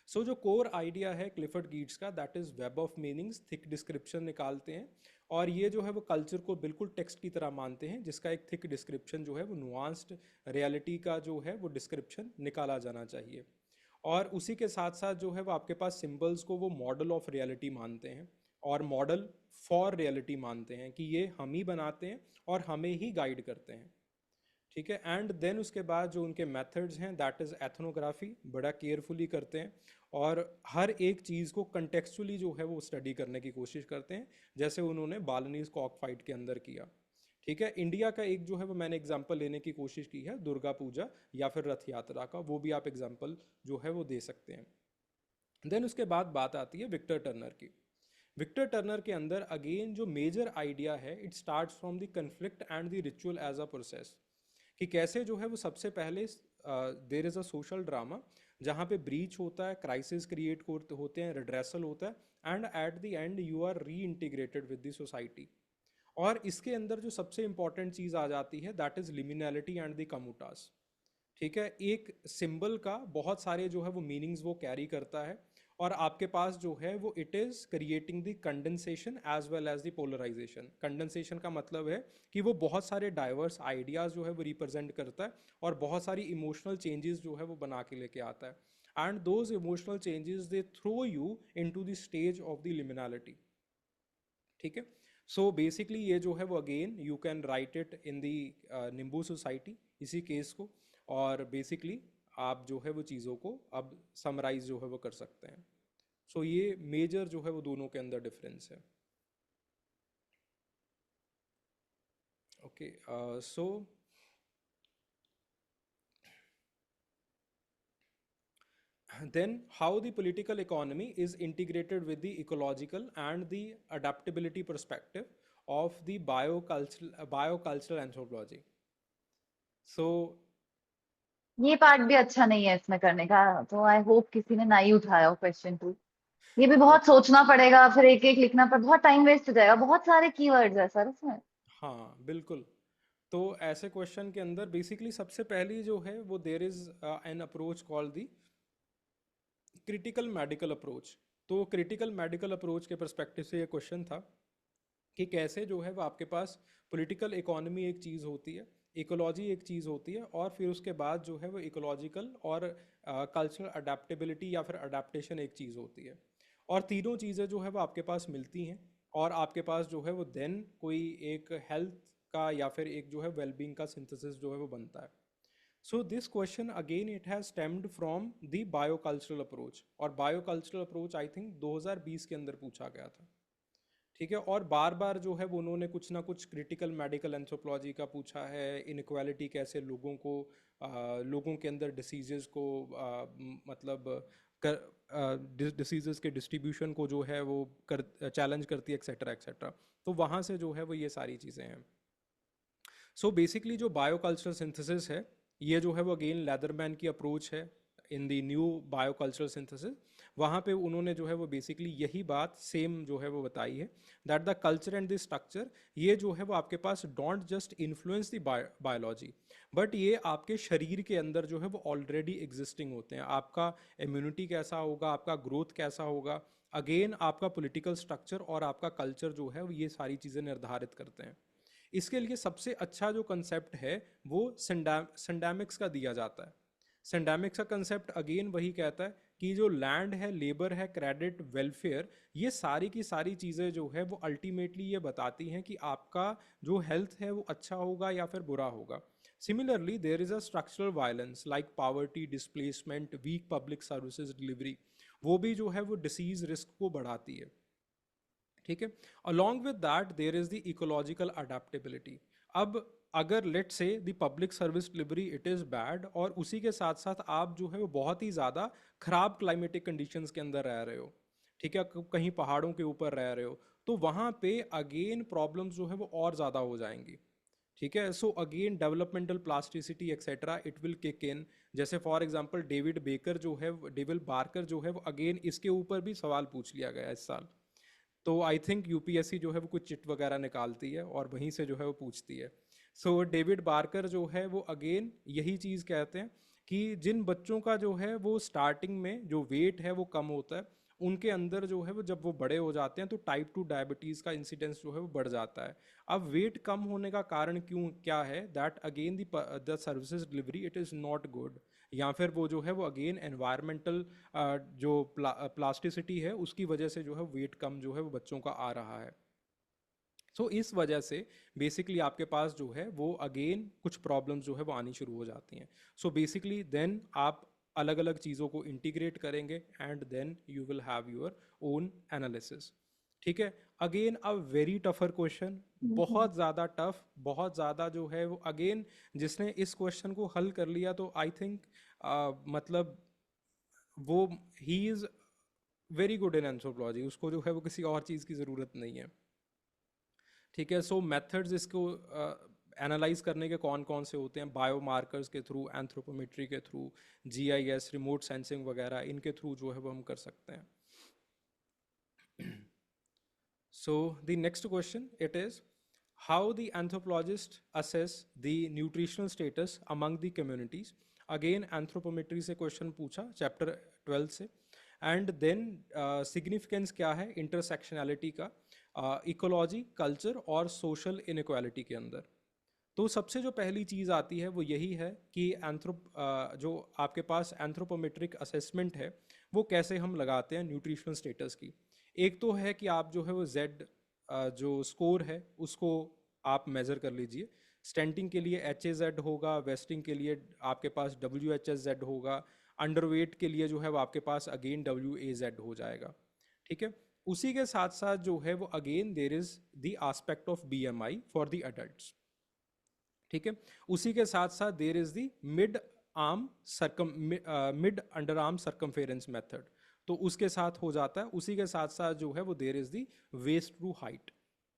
सो जो कोर आइडिया है क्लिफर्ड गीट्स का, that is web of meanings, thick description निकालते हैं। और ये जो है वो कल्चर को बिल्कुल टेक्स्ट की तरह मानते हैं, जिसका एक थिक डिस्क्रिप्शन जो है वो नुआंस्ड रियलिटी का जो है वो डिस्क्रिप्शन निकाला जाना चाहिए। और उसी के साथ साथ जो है वो आपके पास सिंबल्स को वो मॉडल ऑफ रियलिटी मानते हैं और मॉडल फॉर रियलिटी मानते हैं, कि ये हम ही बनाते हैं और हमें ही गाइड करते हैं, ठीक है। एंड देन उसके बाद जो उनके मेथड्स हैं, दैट इज़ एथनोग्राफी, बड़ा केयरफुली करते हैं और हर एक चीज़ को कंटेक्चुअली जो है वो स्टडी करने की कोशिश करते हैं, जैसे उन्होंने बालनीज कॉक फाइट के अंदर किया, ठीक है। इंडिया का एक जो है वो मैंने एग्जाम्पल लेने की कोशिश की है, दुर्गा पूजा या फिर रथ यात्रा का, वो भी आप एग्जाम्पल जो है वो दे सकते हैं। देन उसके बाद बात आती है विक्टर टर्नर की। विक्टर टर्नर के अंदर अगेन जो मेजर आइडिया है, it starts from the conflict and the ritual as a process, कि कैसे जो है वो सबसे पहले there is a social drama जहाँ पे ब्रीच होता है, क्राइसिस क्रिएट होते हैं, रिड्रेसल होता है, and at the end you are reintegrated with the society. और इसके अंदर जो सबसे इंपॉर्टेंट चीज़ आ जाती है, दैट इज़ लिमिनैलिटी एंड द कम्यूटास, ठीक है। एक सिंबल का बहुत सारे जो है वो मीनिंग्स वो कैरी करता है, और आपके पास जो है वो it is creating the condensation as well as the polarisation. Condensation का मतलब है कि वो बहुत सारे डाइवर्स आइडियाज़ जो है वो रिप्रेजेंट करता है और बहुत सारी इमोशनल चेंजेस जो है वो बना के लेके आता है, and those emotional changes they throw you into the stage of the liminality, ठीक है। सो बेसिकली ये जो है वो again you can write it in the Ndembu society, इसी केस को, और बेसिकली आप जो है वो चीज़ों को अब समराइज जो है वो कर सकते हैं। सो ये मेजर जो है वो दोनों के अंदर डिफरेंस है। Okay, so then how the political economy is integrated with the ecological and the adaptability perspective of the biocultural anthropology. So ये पार्ट भी अच्छा नहीं है इसमें करने का, तो आई होप किसी ने नहीं उठाया हो क्वेश्चन 2। ये भी बहुत सोचना पड़ेगा, फिर एक एक लिखना पर बहुत टाइम वेस्ट हो जाएगा, बहुत सारे कीवर्ड्स है सर इसमें। हाँ बिल्कुल। तो ऐसे क्वेश्चन के अंदर बेसिकली सबसे पहली जो है वो there is an approach called the critical medical approach. तो क्रिटिकल मेडिकल अप्रोच के परस्पेक्टिव से ये क्वेश्चन था कि कैसे जो है वो आपके पास पॉलिटिकल इकोनॉमी एक चीज़ होती है, इकोलॉजी एक चीज़ होती है, और फिर उसके बाद जो है वो इकोलॉजिकल और कल्चरल अडेप्टेबिलिटी या फिर अडेप्टेशन एक चीज़ होती है, और तीनों चीज़ें जो है वो आपके पास मिलती हैं, और आपके पास जो है वो देन कोई एक हेल्थ का या फिर एक जो है वेलबींग का सिंथेसिस जो है वो बनता है। So this question again it has stemmed from the biocultural approach, और बायोकल्चरल अप्रोच आई थिंक 2020 के अंदर पूछा गया था, ठीक है। और बार बार जो है वो उन्होंने कुछ ना कुछ क्रिटिकल मेडिकल एंथ्रोपोलॉजी का पूछा है, इनक्वालिटी कैसे लोगों को लोगों के अंदर डिसीजेस को मतलब डिसीजेस के डिस्ट्रीब्यूशन को जो है वो कर चैलेंज करती है, एक्सेट्रा एक्सेट्रा। तो वहाँ से जो है वो ये सारी चीज़ें हैं। सो बेसिकली जो बायोकल्चरल सिंथेसिस है, ये जो है वो अगेन लेदरमैन की अप्रोच है in the new biocultural synthesis. वहाँ पे उन्होंने जो है वो बेसिकली यही बात सेम जो है वो बताई है, that the culture and the structure, ये जो है वो आपके पास don't just influence the biology, but ये आपके शरीर के अंदर जो है वो ऑलरेडी एग्जिस्टिंग होते हैं। आपका इम्यूनिटी कैसा होगा, आपका ग्रोथ कैसा होगा, अगेन आपका पॉलिटिकल स्ट्रक्चर और आपका कल्चर जो है ये सारी चीज़ें निर्धारित करते हैं। इसके लिए सबसे अच्छा जो कंसेप्ट है वो सिंडैमिक्स का दिया जाता है। सिंडेमिक्स का कंसेप्ट अगेन वही कहता है कि जो लैंड है, लेबर है, क्रेडिट, वेलफेयर, ये सारी की सारी चीज़ें जो है वो अल्टीमेटली ये बताती हैं कि आपका जो हेल्थ है वो अच्छा होगा या फिर बुरा होगा. Similarly there is a structural violence like poverty, displacement, weak public services delivery, वो भी जो है वो डिसीज रिस्क को बढ़ाती है. ठीक है. Along with that there is the ecological adaptability. अब अगर let say the public service delivery it is bad, और उसी के साथ साथ आप जो है वो बहुत ही ज़्यादा खराब क्लाइमेटिक कंडीशंस के अंदर रह रहे हो, ठीक है, कहीं पहाड़ों के ऊपर रह रहे हो, तो वहाँ पे अगेन प्रॉब्लम्स जो है वो और ज़्यादा हो जाएंगी. ठीक है. So again developmental plasticity etcetera it will kick in. जैसे फॉर एग्जांपल डेविड बेकर जो है, डेविड बार्कर जो है वो अगेन इसके ऊपर भी सवाल पूछ लिया गया इस साल. तो आई थिंक यूपीएससी जो है वो कुछ चिट वगैरह निकालती है और वहीं से जो है वो पूछती है. सो डेविड बार्कर जो है वो अगेन यही चीज़ कहते हैं कि जिन बच्चों का जो है वो स्टार्टिंग में जो वेट है वो कम होता है, उनके अंदर जो है वो जब वो बड़े हो जाते हैं तो टाइप 2 डायबिटीज़ का इंसिडेंस जो है वो बढ़ जाता है. अब वेट कम होने का कारण क्यों क्या है, that again the services delivery it is not good, या फिर वो जो है वो अगेन एनवायरमेंटल जो प्लास्टिसिटी है उसकी वजह से जो है वेट कम जो है वो बच्चों का आ रहा है. सो इस वजह से बेसिकली आपके पास जो है वो अगेन कुछ प्रॉब्लम्स जो है वो आनी शुरू हो जाती हैं. सो बेसिकली देन आप अलग अलग चीज़ों को इंटीग्रेट करेंगे and then you will have your own analysis. ठीक है. Again a very tougher question, hmm. बहुत ज़्यादा टफ, बहुत ज़्यादा जो है वो अगेन जिसने इस क्वेश्चन को हल कर लिया तो आई थिंक मतलब वो he is very good in anthropology, उसको जो है वो किसी और चीज़ की ज़रूरत नहीं है. ठीक है. सो मेथड्स इसको एनालाइज करने के कौन कौन से होते हैं, बायोमार्कर्स के थ्रू, एंथ्रोपोमेट्री के थ्रू, जीआईएस, रिमोट सेंसिंग वगैरह, इनके थ्रू जो है वो हम कर सकते हैं. So the next question it is how the anthropologists assess the nutritional status among the communities. Again anthropometry से question पूछा chapter 12 से. And then significance क्या है intersectionality का इकोलॉजी, कल्चर और सोशल इनक्वालिटी के अंदर. तो सबसे जो पहली चीज़ आती है वो यही है कि जो आपके पास एंथ्रोपोमेट्रिक असेसमेंट है वो कैसे हम लगाते हैं न्यूट्रिशनल स्टेटस की. एक तो है कि आप जो है वो जेड जो स्कोर है उसको आप मेज़र कर लीजिए. स्टेंटिंग के लिए एच ए जेड होगा, वेस्टिंग के लिए आपके पास डब्ल्यू एच एस जेड होगा, अंडरवेट के लिए जो है वो आपके पास अगेन डब्ल्यू ए जेड हो जाएगा. ठीक है. उसी के साथ साथ जो है वो again there is the aspect of B M I for the adult. ठीक है. उसी के साथ साथ there is the mid under arm circumference method, तो उसके साथ हो जाता है. उसी के साथ साथ जो है वो there is the waist to height.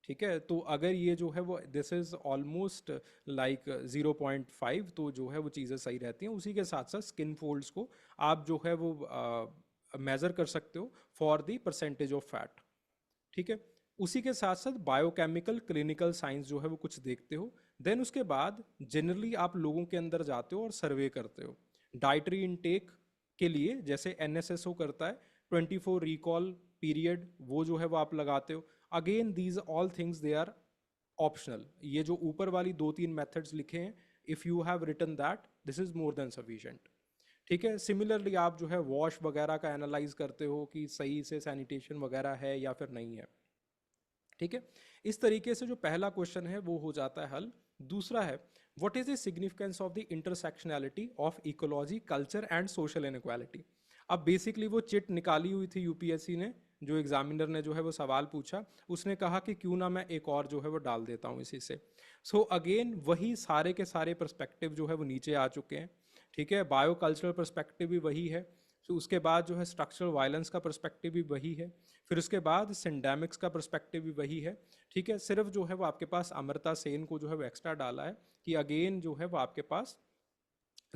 ठीक है. तो अगर ये जो है वो दिस इज ऑलमोस्ट लाइक 0.5, तो जो है वो चीज़ें सही रहती हैं. उसी के साथ साथ स्किन फोल्ड्स को आप जो है वो मेज़र कर सकते हो for the percentage of fat. ठीक है. उसी के साथ साथ बायोकेमिकल क्लिनिकल साइंस जो है वो कुछ देखते हो. देन उसके बाद जनरली आप लोगों के अंदर जाते हो और सर्वे करते हो. डाइटरी इनटेक के लिए जैसे एनएसएसओ करता है 24 रिकॉल पीरियड, वो जो है वो आप लगाते हो. Again these all things they are optional. ये जो ऊपर वाली 2-3 मेथड्स लिखे हैं, if you have written that this is more than sufficient. ठीक है. सिमिलरली आप जो है वॉश वगैरह का एनालाइज करते हो कि सही से सैनिटेशन वगैरह है या फिर नहीं है. ठीक है. इस तरीके से जो पहला क्वेश्चन है वो हो जाता है हल. दूसरा है what is the significance of the intersectionality of ecology, culture and social inequality. अब बेसिकली वो चिट निकाली हुई थी यूपीएससी ने, जो एग्जामिनर ने जो है वो सवाल पूछा, उसने कहा कि क्यों ना मैं एक और जो है वो डाल देता हूँ इसी से. सो अगेन वही सारे के सारे पर्सपेक्टिव जो है वो नीचे आ चुके हैं. ठीक है. बायो कल्चरल पर्सपेक्टिव भी वही है. तो उसके बाद जो है स्ट्रक्चरल वायलेंस का पर्सपेक्टिव भी वही है. फिर उसके बाद सिंडेमिक्स का पर्सपेक्टिव भी वही है. ठीक है. सिर्फ जो है वो आपके पास अमृता सेन को जो है वो एक्स्ट्रा डाला है कि अगेन जो है वो आपके पास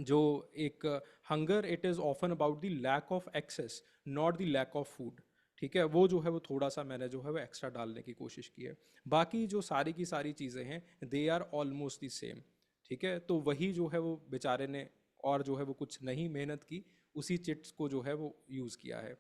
जो एक hunger it is often about the lack of access, not the lack of food. ठीक है. वो जो है वो थोड़ा सा मैंने जो है वो एक्स्ट्रा डालने की कोशिश की है. बाकी जो सारी की सारी चीज़ें हैं they are almost the same. ठीक है. तो वही जो है वो बेचारे ने और जो है वो कुछ नहीं मेहनत की, उसी चिट्स को जो है वो यूज़ किया है.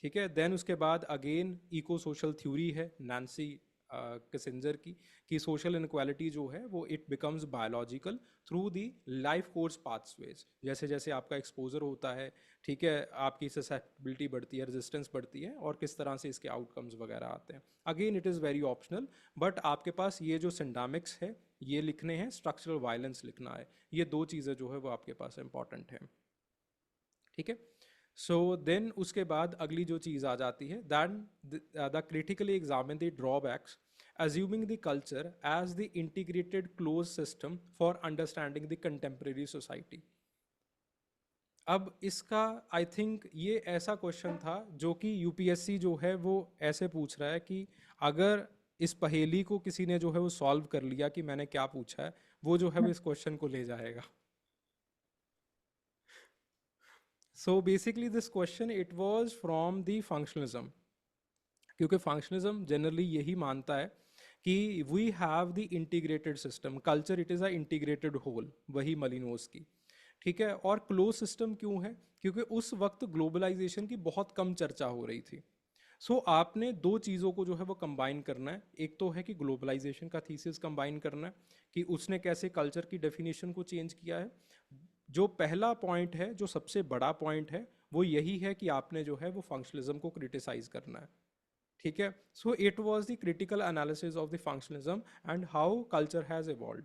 ठीक है. देन उसके बाद अगेन इको सोशल थ्योरी है, नैन्सी किसिंजर की, कि सोशल इनक्वालिटी जो है वो it becomes biological through the life course pathways. जैसे जैसे आपका एक्सपोजर होता है, ठीक है, आपकी ससेप्टिबिलिटी बढ़ती है, रेजिस्टेंस बढ़ती है, और किस तरह से इसके आउटकम्स वगैरह आते हैं। Again it is very optional, but आपके पास ये जो सिंडामिक्स है ये लिखने हैं, स्ट्रक्चरल वायलेंस लिखना है, ये दो चीज़ें जो है वो आपके पास इंपॉर्टेंट हैं, ठीक है। सो देन उसके बाद अगली जो चीज़ आ जाती है, then the critically examine the drawbacks assuming the culture as the integrated closed system for understanding the contemporary society। अब इसका आई थिंक ये ऐसा क्वेश्चन था जो कि यूपीएससी जो है वो ऐसे पूछ रहा है कि अगर इस पहेली को किसी ने जो है वो सॉल्व कर लिया कि मैंने क्या पूछा है, वो जो है वो इस क्वेश्चन को ले जाएगा। So basically this question it was from the functionalism, क्योंकि फंक्शनलिज्म जनरली यही मानता है कि we have the integrated system, culture it is a integrated whole, वही मलिनोस की, ठीक है। और क्लोज सिस्टम क्यों है, क्योंकि उस वक्त ग्लोबलाइजेशन की बहुत कम चर्चा हो रही थी। सो आपने दो चीज़ों को जो है वो कंबाइन करना है, एक तो है कि ग्लोबलाइजेशन का थीसिस कंबाइन करना है कि उसने कैसे कल्चर की डेफिनेशन को चेंज किया है। जो पहला पॉइंट है, जो सबसे बड़ा पॉइंट है, वो यही है कि आपने जो है वो फंक्शनलिज्म को क्रिटिसाइज करना है, ठीक है। So it was the critical analysis of the functionalism and how culture has evolved.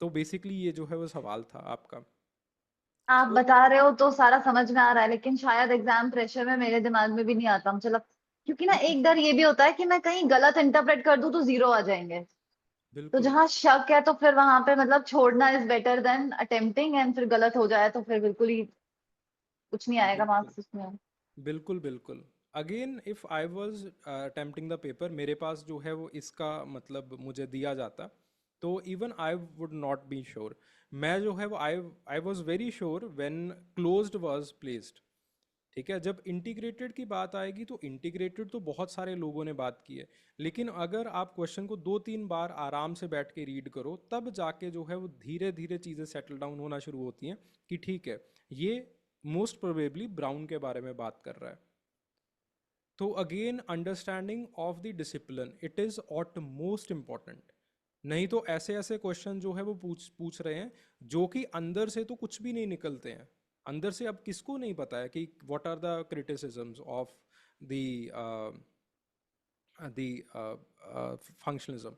तो बेसिकली ये जो है वो सवाल था आपका। आप सो बता रहे हो तो सारा समझ में आ रहा है, लेकिन शायद एग्जाम प्रेशर में मेरे दिमाग में भी नहीं आता, मुझे लग, क्योंकि ना एक डर ये भी होता है कि मैं कहीं गलत इंटरप्रेट कर दूं तो जीरो आ जाएंगे। तो बिल्कुल जहां शक है तो फिर वहां पे मतलब छोड़ना is better than attempting, and फिर गलत हो जाए तो फिर बिल्कुल ही कुछ नहीं आएगा बिल्कुल मार्क्स उसमें। बिल्कुल बिल्कुल। Again if I was attempting the paper, मेरे पास जो है वो इसका मतलब मुझे दिया जाता, तो even I would not be sure. मैं जो है वो I was very sure when closed was placed, ठीक है। जब इंटीग्रेटेड की बात आएगी तो इंटीग्रेटेड तो बहुत सारे लोगों ने बात की है, लेकिन अगर आप क्वेश्चन को 2-3 बार आराम से बैठ के रीड करो, तब जाके जो है वो धीरे धीरे चीज़ें सेटल डाउन होना शुरू होती हैं कि ठीक है, ये मोस्ट प्रोबेबली ब्राउन के बारे में बात कर रहा है। तो again understanding of the discipline it is utmost important. नहीं तो ऐसे ऐसे क्वेश्चन जो है वो पूछ रहे हैं जो कि अंदर से तो कुछ भी नहीं निकलते हैं। अंदर से अब किसको नहीं पता है कि what are the criticisms of the functionalism,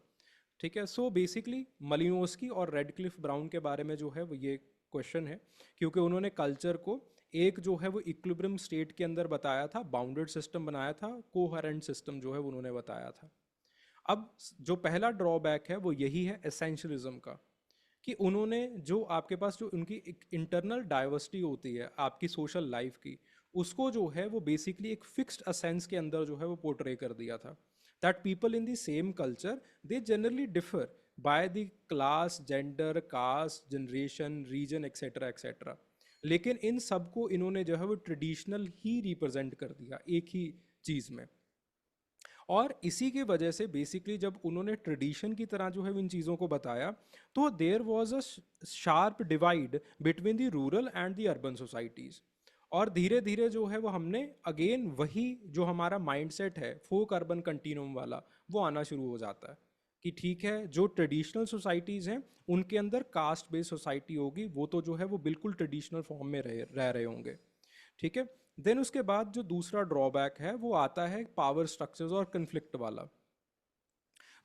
ठीक है। सो बेसिकली मलिनोस्की और रेडक्लिफ ब्राउन के बारे में जो है वो ये क्वेश्चन है, क्योंकि उन्होंने कल्चर को एक जो है वो इक्विलिब्रियम स्टेट के अंदर बताया था, बाउंडेड सिस्टम बनाया था, कोहेरेंट सिस्टम जो है वो उन्होंने बताया था। अब जो पहला ड्रॉबैक है वो यही है एसेंशियलिज्म का, कि उन्होंने जो आपके पास जो उनकी एक इंटरनल डाइवर्सिटी होती है आपकी सोशल लाइफ की, उसको जो है वो बेसिकली एक फिक्स्ड असेंस के अंदर जो है वो पोर्ट्रे कर दिया था, that people in the same culture they generally differ by the class, gender, caste, generation, region, etcetera etcetera. लेकिन इन सब को इन्होंने जो है वो ट्रेडिशनल ही रिप्रेजेंट कर दिया एक ही चीज़ में। और इसी की वजह से बेसिकली जब उन्होंने ट्रेडिशन की तरह जो है इन चीज़ों को बताया, तो there was a sharp divide between the rural and the urban societies. और धीरे धीरे जो है वो हमने अगेन वही जो हमारा माइंडसेट है फोक अर्बन कंटिन्यूम वाला, वो आना शुरू हो जाता है कि ठीक है, जो ट्रेडिशनल सोसाइटीज़ हैं उनके अंदर कास्ट बेस्ड सोसाइटी होगी, वो तो जो है वो बिल्कुल ट्रेडिशनल फॉर्म में रह रहे होंगे, ठीक है। देन उसके बाद जो दूसरा ड्रॉबैक है वो आता है पावर स्ट्रक्चर्स और कन्फ्लिक्ट वाला।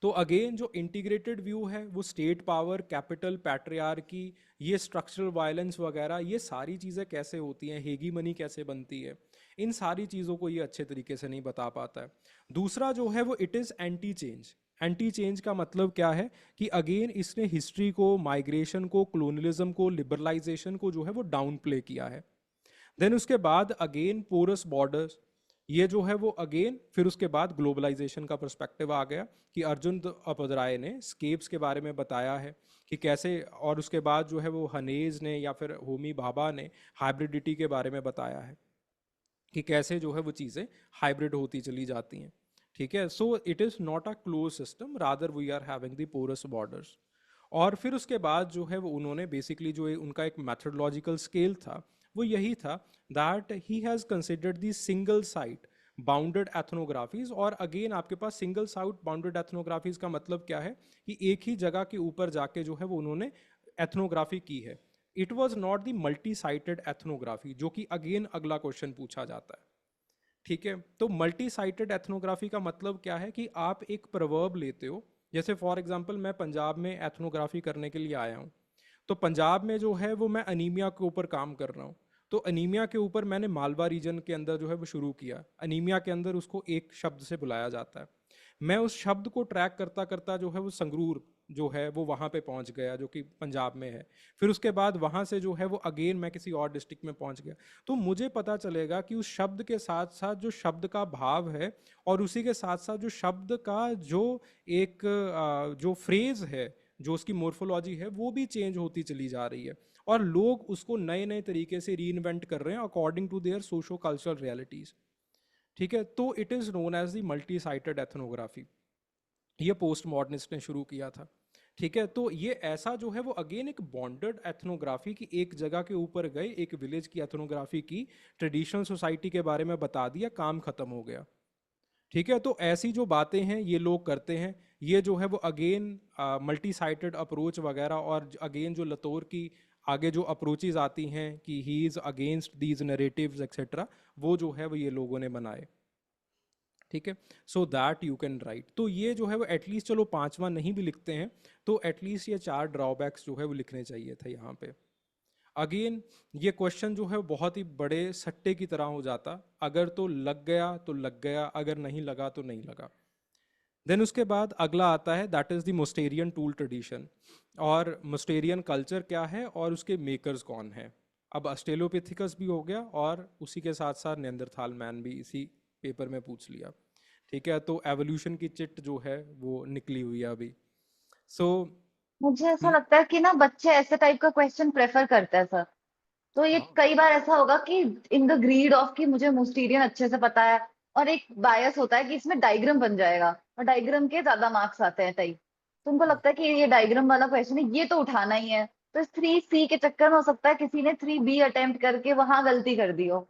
तो अगेन जो इंटीग्रेटेड व्यू है वो स्टेट पावर, कैपिटल, पैट्रियार्की, ये स्ट्रक्चरल वायलेंस वगैरह, ये सारी चीज़ें कैसे होती हैं, हेगी मनी कैसे बनती है, इन सारी चीज़ों को ये अच्छे तरीके से नहीं बता पाता है। दूसरा जो है वो it is anti change. Anti change का मतलब क्या है कि अगेन इसने हिस्ट्री को, माइग्रेशन को, क्लोनलिज्म को, लिबरलाइजेशन को जो है वो डाउन प्ले किया है। देन उसके बाद अगेन पोरस बॉर्डर्स, ये जो है वो अगेन फिर उसके बाद ग्लोबलाइजेशन का पर्सपेक्टिव आ गया कि अर्जुन अपदराय ने स्केप्स के बारे में बताया है कि कैसे, और उसके बाद जो है वो हनेज ने या फिर होमी भाभा ने हाइब्रिडिटी के बारे में बताया है कि कैसे जो है वो चीज़ें हाइब्रिड होती चली जाती हैं, ठीक है। So it is not a close system, rather we are having the porous borders. और फिर उसके बाद जो है वो उन्होंने बेसिकली जो उनका एक मैथडोलॉजिकल स्केल था वो यही था that he has considered the single site bounded ethnographies. और अगेन आपके पास सिंगल साइट बाउंडेड एथनोग्राफीज का मतलब क्या है कि एक ही जगह के ऊपर जाके जो है वो उन्होंने एथनोग्राफी की है। It was not the multi sited ethnography, जो कि अगेन अगला क्वेश्चन पूछा जाता है। ठीक है, तो मल्टी साइटेड एथनोग्राफी का मतलब क्या है कि आप एक प्रवर्ब लेते हो, जैसे फॉर एग्जांपल मैं पंजाब में एथनोग्राफी करने के लिए आया हूँ, तो पंजाब में जो है वो मैं अनीमिया के ऊपर काम कर रहा हूँ। तो अनीमिया के ऊपर मैंने मालवा रीजन के अंदर जो है वो शुरू किया। अनीमिया के अंदर उसको एक शब्द से बुलाया जाता है। मैं उस शब्द को ट्रैक करता करता जो है वो संगरूर जो है वो वहाँ पे पहुँच गया, जो कि पंजाब में है। फिर उसके बाद वहाँ से जो है वो अगेन मैं किसी और डिस्ट्रिक्ट में पहुँच गया। तो मुझे पता चलेगा कि उस शब्द के साथ साथ जो शब्द का भाव है, और उसी के साथ साथ जो शब्द का जो एक जो फ्रेज है, जो उसकी मोर्फोलॉजी है, वो भी चेंज होती चली जा रही है। और लोग उसको नए नए तरीके से री इन्वेंट कर रहे हैं according to their socio cultural realities. ठीक है, तो it is known as the multi sited ethnography. ये पोस्ट मॉडर्निस्ट ने शुरू किया था। ठीक है, तो ये ऐसा जो है वो अगेन एक बॉन्डेड एथनोग्राफी की, एक जगह के ऊपर गए, एक विलेज की एथनोग्राफी की, ट्रेडिशनल सोसाइटी के बारे में बता दिया, काम खत्म हो गया। ठीक है, तो ऐसी जो बातें हैं ये लोग करते हैं। ये जो है वो अगेन मल्टी साइटेड अप्रोच वगैरह, और अगेन जो लतोर की आगे जो अप्रोचेज आती हैं कि he is against these narratives etcetera, वो जो है वो ये लोगों ने बनाए। ठीक है, so that you can right. तो ये जो है वो एटलीस्ट, चलो पांचवा नहीं भी लिखते हैं तो एटलीस्ट ये चार ड्रॉबैक्स जो है वो लिखने चाहिए थे यहाँ पे। अगेन ये क्वेश्चन जो है बहुत ही बड़े सट्टे की तरह हो जाता, अगर तो लग गया तो लग गया, अगर नहीं लगा तो नहीं लगा। देन उसके बाद अगला आता है, that is the Mousterian tool tradition, और मोस्टेरियन कल्चर क्या है और उसके मेकर्स कौन है। अब अस्ट्रेलोपिथिकस भी हो गया, और उसी के साथ साथ नेंदरथाल मैन भी इसी पेपर में पूछ लिया। ठीक है, तो एवोल्यूशन की चिट जो है वो निकली हुई है अभी। सो मुझे ऐसा लगता है कि ना बच्चे ऐसे टाइप का क्वेश्चन प्रेफर करते हैं सर। तो ये हाँ कई बार ऐसा होगा कि इन द ग्रीड ऑफ कि मुझे मोस्टेरियन अच्छे से पता है, और एक बायस होता है कि इसमें डायग्राम बन जाएगा और डायग्राम के ज्यादा मार्क्स आते हैं टाइप। तो उनको लगता है कि ये डायग्राम वाला क्वेश्चन है, ये तो उठाना ही है। तो इस 3C के चक्कर में हो सकता है किसी ने 3B अटेम्प्ट करके वहां गलती कर दी हो।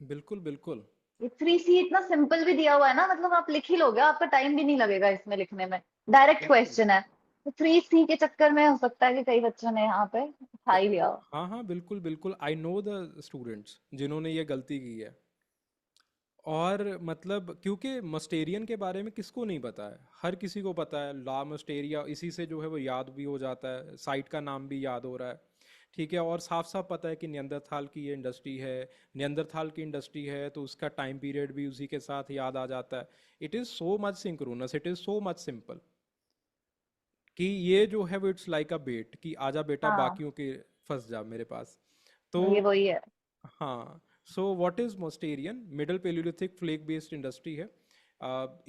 बिल्कुल बिल्कुल। ये 3C इतना सिंपल भी दिया हुआ है ना, मतलब आप लिख ही लोगे, आपका टाइम भी नहीं लगेगा इसमें लिखने में। डायरेक्ट बिल्कुल। क्वेश्चन है। तो 3C के चक्कर में हो सकता है कि कई बच्चों ने यहाँ पे उठा ही लिया हो। हाँ हाँ बिल्कुल बिल्कुल, आई नो द स्टूडेंट्स जिन्होंने ये गलती की है। और मतलब क्योंकि मस्टेरियन के बारे में किसको नहीं पता है, हर किसी को पता है ला मस्टेरिया, इसी से जो है वो याद भी हो जाता है, साइट का नाम भी याद हो रहा है। ठीक है, और साफ साफ पता है कि नियंदरथाल की ये इंडस्ट्री है, नियंदरथाल की इंडस्ट्री है तो उसका टाइम पीरियड भी उसी के साथ याद आ जाता है। It is so much synchronous, it is so much simple कि ये जो है वो इट्स लाइक अ बेट, कि आजा बेटा हाँ, बाकियों के फंस जा मेरे पास। तो ये वही है। हाँ, so what is Mousterian, middle palaeolithic flake based industry है।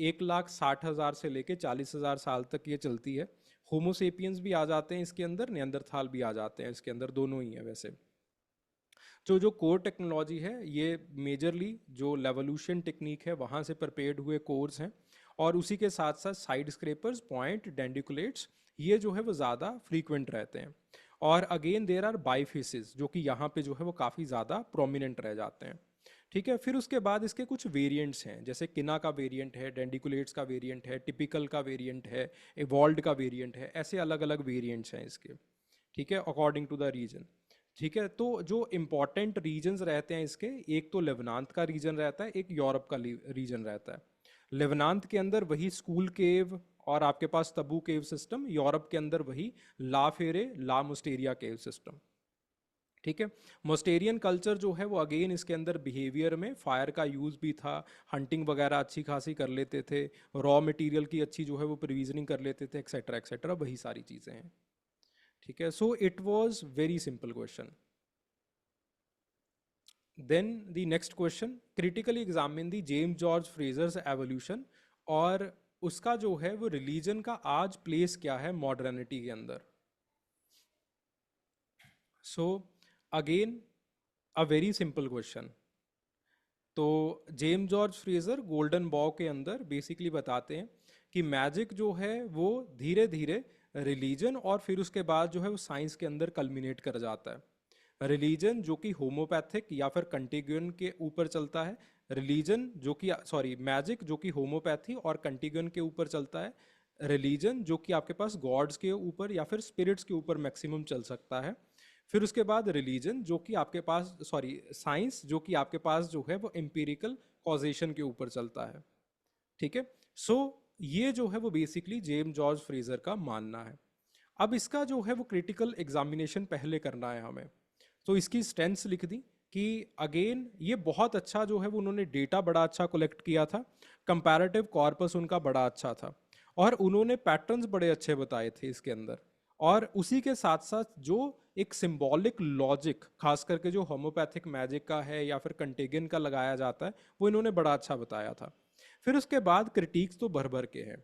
1,60,000 से लेके 40,000 साल तक ये चलती है। होमोसेपियंस भी आ जाते हैं इसके अंदर, नियंदरथाल भी आ जाते हैं इसके अंदर, दोनों ही है वैसे। जो जो कोर टेक्नोलॉजी है ये मेजरली जो लेवोल्यूशन टेक्निक है वहाँ से प्रिपेयर्ड हुए कोर्स हैं, और उसी के साथ साथ साइड स्क्रेपर्स, पॉइंट डेंडिकुलेट्स, ये जो है वो ज़्यादा फ्रीक्वेंट रहते हैं। और अगेन देर आर बाईफेसिस, जो कि यहाँ पे जो है वो काफ़ी ज़्यादा प्रोमिनेंट रह जाते हैं। ठीक है, फिर उसके बाद इसके कुछ वेरिएंट्स हैं, जैसे किना का वेरिएंट है, डेंडिकुलेट्स का वेरिएंट है, टिपिकल का वेरिएंट है, एवॉल्ड का वेरिएंट है, ऐसे अलग अलग वेरिएंट्स हैं इसके। ठीक है, अकॉर्डिंग टू द रीजन। ठीक है, तो जो इम्पॉर्टेंट रीजन्स रहते हैं इसके, एक तो लेबनान का रीजन रहता है, एक यूरोप का रीजन रहता है। लेबनान के अंदर वही स्कूल केव और आपके पास तबू केव सिस्टम, यूरोप के अंदर वही ला फेरे ला मुस्टेरिया केव सिस्टम। ठीक है, मोस्टेरियन कल्चर जो है वो अगेन इसके अंदर बिहेवियर में फायर का यूज़ भी था, हंटिंग वगैरह अच्छी खासी कर लेते थे, रॉ मटेरियल की अच्छी जो है वो प्रोविजनिंग कर लेते थे, एक्सेट्रा एक्सेट्रा, वही सारी चीज़ें हैं। ठीक है, so it was very simple question. Then the next question, critically examine the James George Frazer's evolution, और उसका जो है वो रिलीजन का आज प्लेस क्या है मॉडर्निटी के अंदर। So again a very simple question. तो जेम्स जॉर्ज फ्रेजर गोल्डन बॉ के अंदर बेसिकली बताते हैं कि मैजिक जो है वो धीरे धीरे रिलीजन और फिर उसके बाद जो है वो साइंस के अंदर कल्मिनेट कर जाता है। रिलीजन जो कि होम्योपैथिक या फिर कंटिग्यून के ऊपर चलता है, रिलीजन जो कि मैजिक जो कि होम्योपैथी और कंटिगन के ऊपर चलता है, रिलीजन जो कि आपके पास गॉड्स के ऊपर या फिर स्पिरिट्स के ऊपर मैक्सिमम चल सकता है। फिर उसके बाद रिलीजन जो कि आपके पास साइंस जो कि आपके पास जो है वो एम्पिरिकल कॉजेशन के ऊपर चलता है। ठीक है, सो ये जो है वो बेसिकली जेम्स जॉर्ज फ्रेजर का मानना है। अब इसका जो है वो क्रिटिकल एग्जामिनेशन पहले करना है हमें, तो इसकी स्ट्रेंथ्स लिख दी कि अगेन ये बहुत अच्छा जो है वो उन्होंने डेटा बड़ा अच्छा कलेक्ट किया था, कंपैरेटिव कॉर्पस उनका बड़ा अच्छा था, और उन्होंने पैटर्न्स बड़े अच्छे बताए थे इसके अंदर। और उसी के साथ साथ जो एक सिंबॉलिक लॉजिक खास करके जो होम्योपैथिक मैजिक का है या फिर कंटेगिन का लगाया जाता है वो इन्होंने बड़ा अच्छा बताया था। फिर उसके बाद क्रिटिक्स तो भर भर के हैं।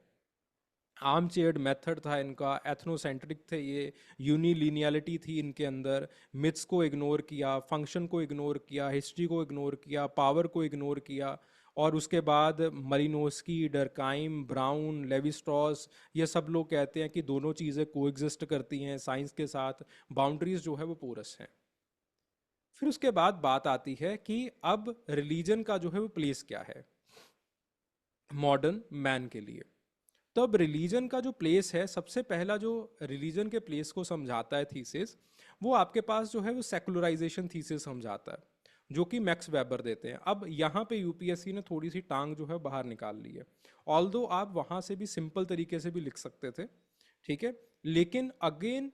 आर्म चेयर्ड मेथड था इनका, एथनोसेंट्रिक थे ये, यूनिलीनियलिटी थी इनके अंदर, मिथ्स को इग्नोर किया, फंक्शन को इग्नोर किया, हिस्ट्री को इग्नोर किया, पावर को इग्नोर किया। और उसके बाद मलिनोस्की, डरकाइम, ब्राउन, लेवी-स्ट्रॉस, ये सब लोग कहते हैं कि दोनों चीज़ें कोएग्जिस्ट करती हैं साइंस के साथ, बाउंड्रीज जो है वो पोरस हैं। फिर उसके बाद बात आती है कि अब रिलीजन का जो है वो प्लेस क्या है मॉडर्न मैन के लिए। तो अब रिलीजन का जो प्लेस है, सबसे पहला जो रिलीजन के प्लेस को समझाता है थीसिस, वो आपके पास जो है वो सेकुलराइजेशन थीसिस समझाता है, जो कि मैक्स वेबर देते हैं। अब यहाँ पे यूपीएससी ने थोड़ी सी टांग जो है बाहर निकाल ली है, ऑल्दो आप वहाँ से भी सिंपल तरीके से भी लिख सकते थे, ठीक है। लेकिन अगेन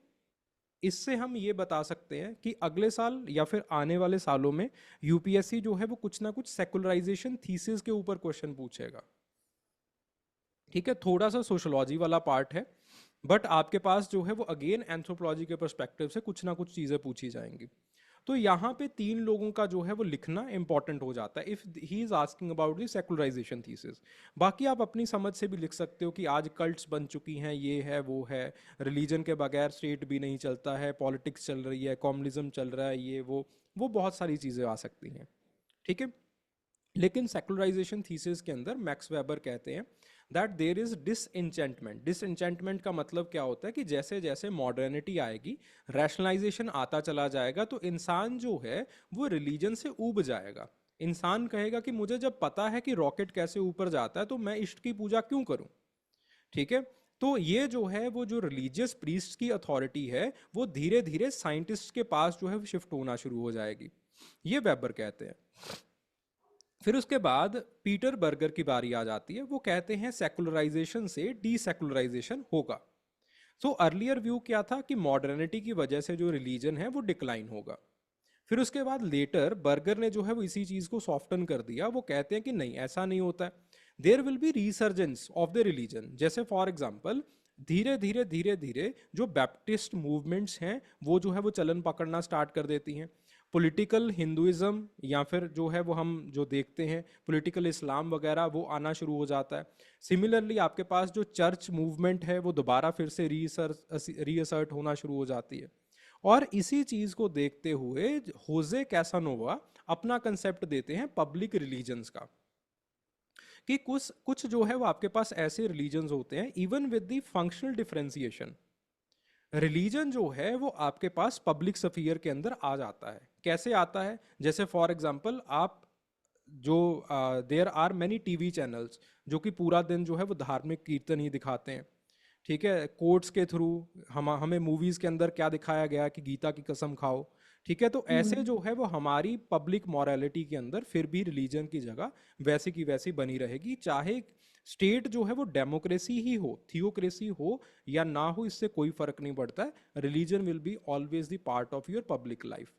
इससे हम ये बता सकते हैं कि अगले साल या फिर आने वाले सालों में यूपीएससी जो है वो कुछ ना कुछ सेकुलराइजेशन थीसिस के ऊपर क्वेश्चन पूछेगा, ठीक है। थोड़ा सा सोशोलॉजी वाला पार्ट है, बट आपके पास जो है वो अगेन एंथ्रोपोलॉजी के पर्सपेक्टिव से कुछ ना कुछ चीज़ें पूछी जाएंगी। तो यहाँ पे तीन लोगों का जो है वो लिखना इंपॉर्टेंट हो जाता है if he is asking about the secularisation thesis. बाकी आप अपनी समझ से भी लिख सकते हो कि आज कल्ट्स बन चुकी हैं, ये है वो है, रिलीजन के बगैर स्टेट भी नहीं चलता है, पॉलिटिक्स चल रही है, कॉम्युनिज्म चल रहा है, ये वो बहुत सारी चीज़ें आ सकती हैं, ठीक है। लेकिन सेकुलराइजेशन थीसिस के अंदर मैक्स वेबर कहते हैं that there is disenchantment. Disenchantment का मतलब क्या होता है कि जैसे जैसे मॉडर्निटी आएगी, रैशनलाइजेशन आता चला जाएगा, तो इंसान जो है वो रिलीजन से ऊब जाएगा। इंसान कहेगा कि मुझे जब पता है कि रॉकेट कैसे ऊपर जाता है तो मैं इष्ट की पूजा क्यों करूं, ठीक है। तो ये जो है वो जो रिलीजियस प्रीस्ट की अथॉरिटी है वो धीरे धीरे साइंटिस्ट के पास जो है वो शिफ्ट होना शुरू हो जाएगी, ये वेबर कहते हैं। फिर उसके बाद पीटर बर्गर की बारी आ जाती है, वो कहते हैं सेकुलराइजेशन से डीसेकुलराइजेशन होगा। सो अर्लियर व्यू क्या था कि मॉडर्निटी की वजह से जो रिलीजन है वो डिक्लाइन होगा। फिर उसके बाद लेटर बर्गर ने जो है वो इसी चीज को सॉफ्टन कर दिया, वो कहते हैं कि नहीं ऐसा नहीं होता है, there will be resurgence of the religion. जैसे फॉर एग्जांपल धीरे धीरे जो बैप्टिस्ट मूवमेंट्स हैं वो जो है वो चलन पकड़ना स्टार्ट कर देती हैं। पॉलिटिकल हिंदुइज्म या फिर जो है वो हम जो देखते हैं पॉलिटिकल इस्लाम वगैरह वो आना शुरू हो जाता है। सिमिलरली आपके पास जो चर्च मूवमेंट है वो दोबारा फिर से रीअसर्ट होना शुरू हो जाती है। और इसी चीज को देखते हुए होजे कैसानोवा अपना कंसेप्ट देते हैं पब्लिक रिलीजन्स का, कि कुछ कुछ जो है वो आपके पास ऐसे रिलीजन्स होते हैं even with the functional differentiation, religion जो है वो आपके पास पब्लिक स्फीयर के अंदर आ जाता है। कैसे आता है, जैसे फॉर एग्जांपल आप जो there are many TV channels जो कि पूरा दिन जो है वो धार्मिक कीर्तन ही दिखाते हैं, ठीक है। कोर्ट्स के थ्रू हमें मूवीज के अंदर क्या दिखाया गया कि गीता की कसम खाओ, ठीक है। तो ऐसे हम्म। जो है वो हमारी पब्लिक मॉरलिटी के अंदर फिर भी रिलीजन की जगह वैसी की वैसी बनी रहेगी, चाहे स्टेट जो है वो डेमोक्रेसी ही हो, थियोक्रेसी हो या ना हो, इससे कोई फर्क नहीं पड़ता है। Religion will be always the part of your public life,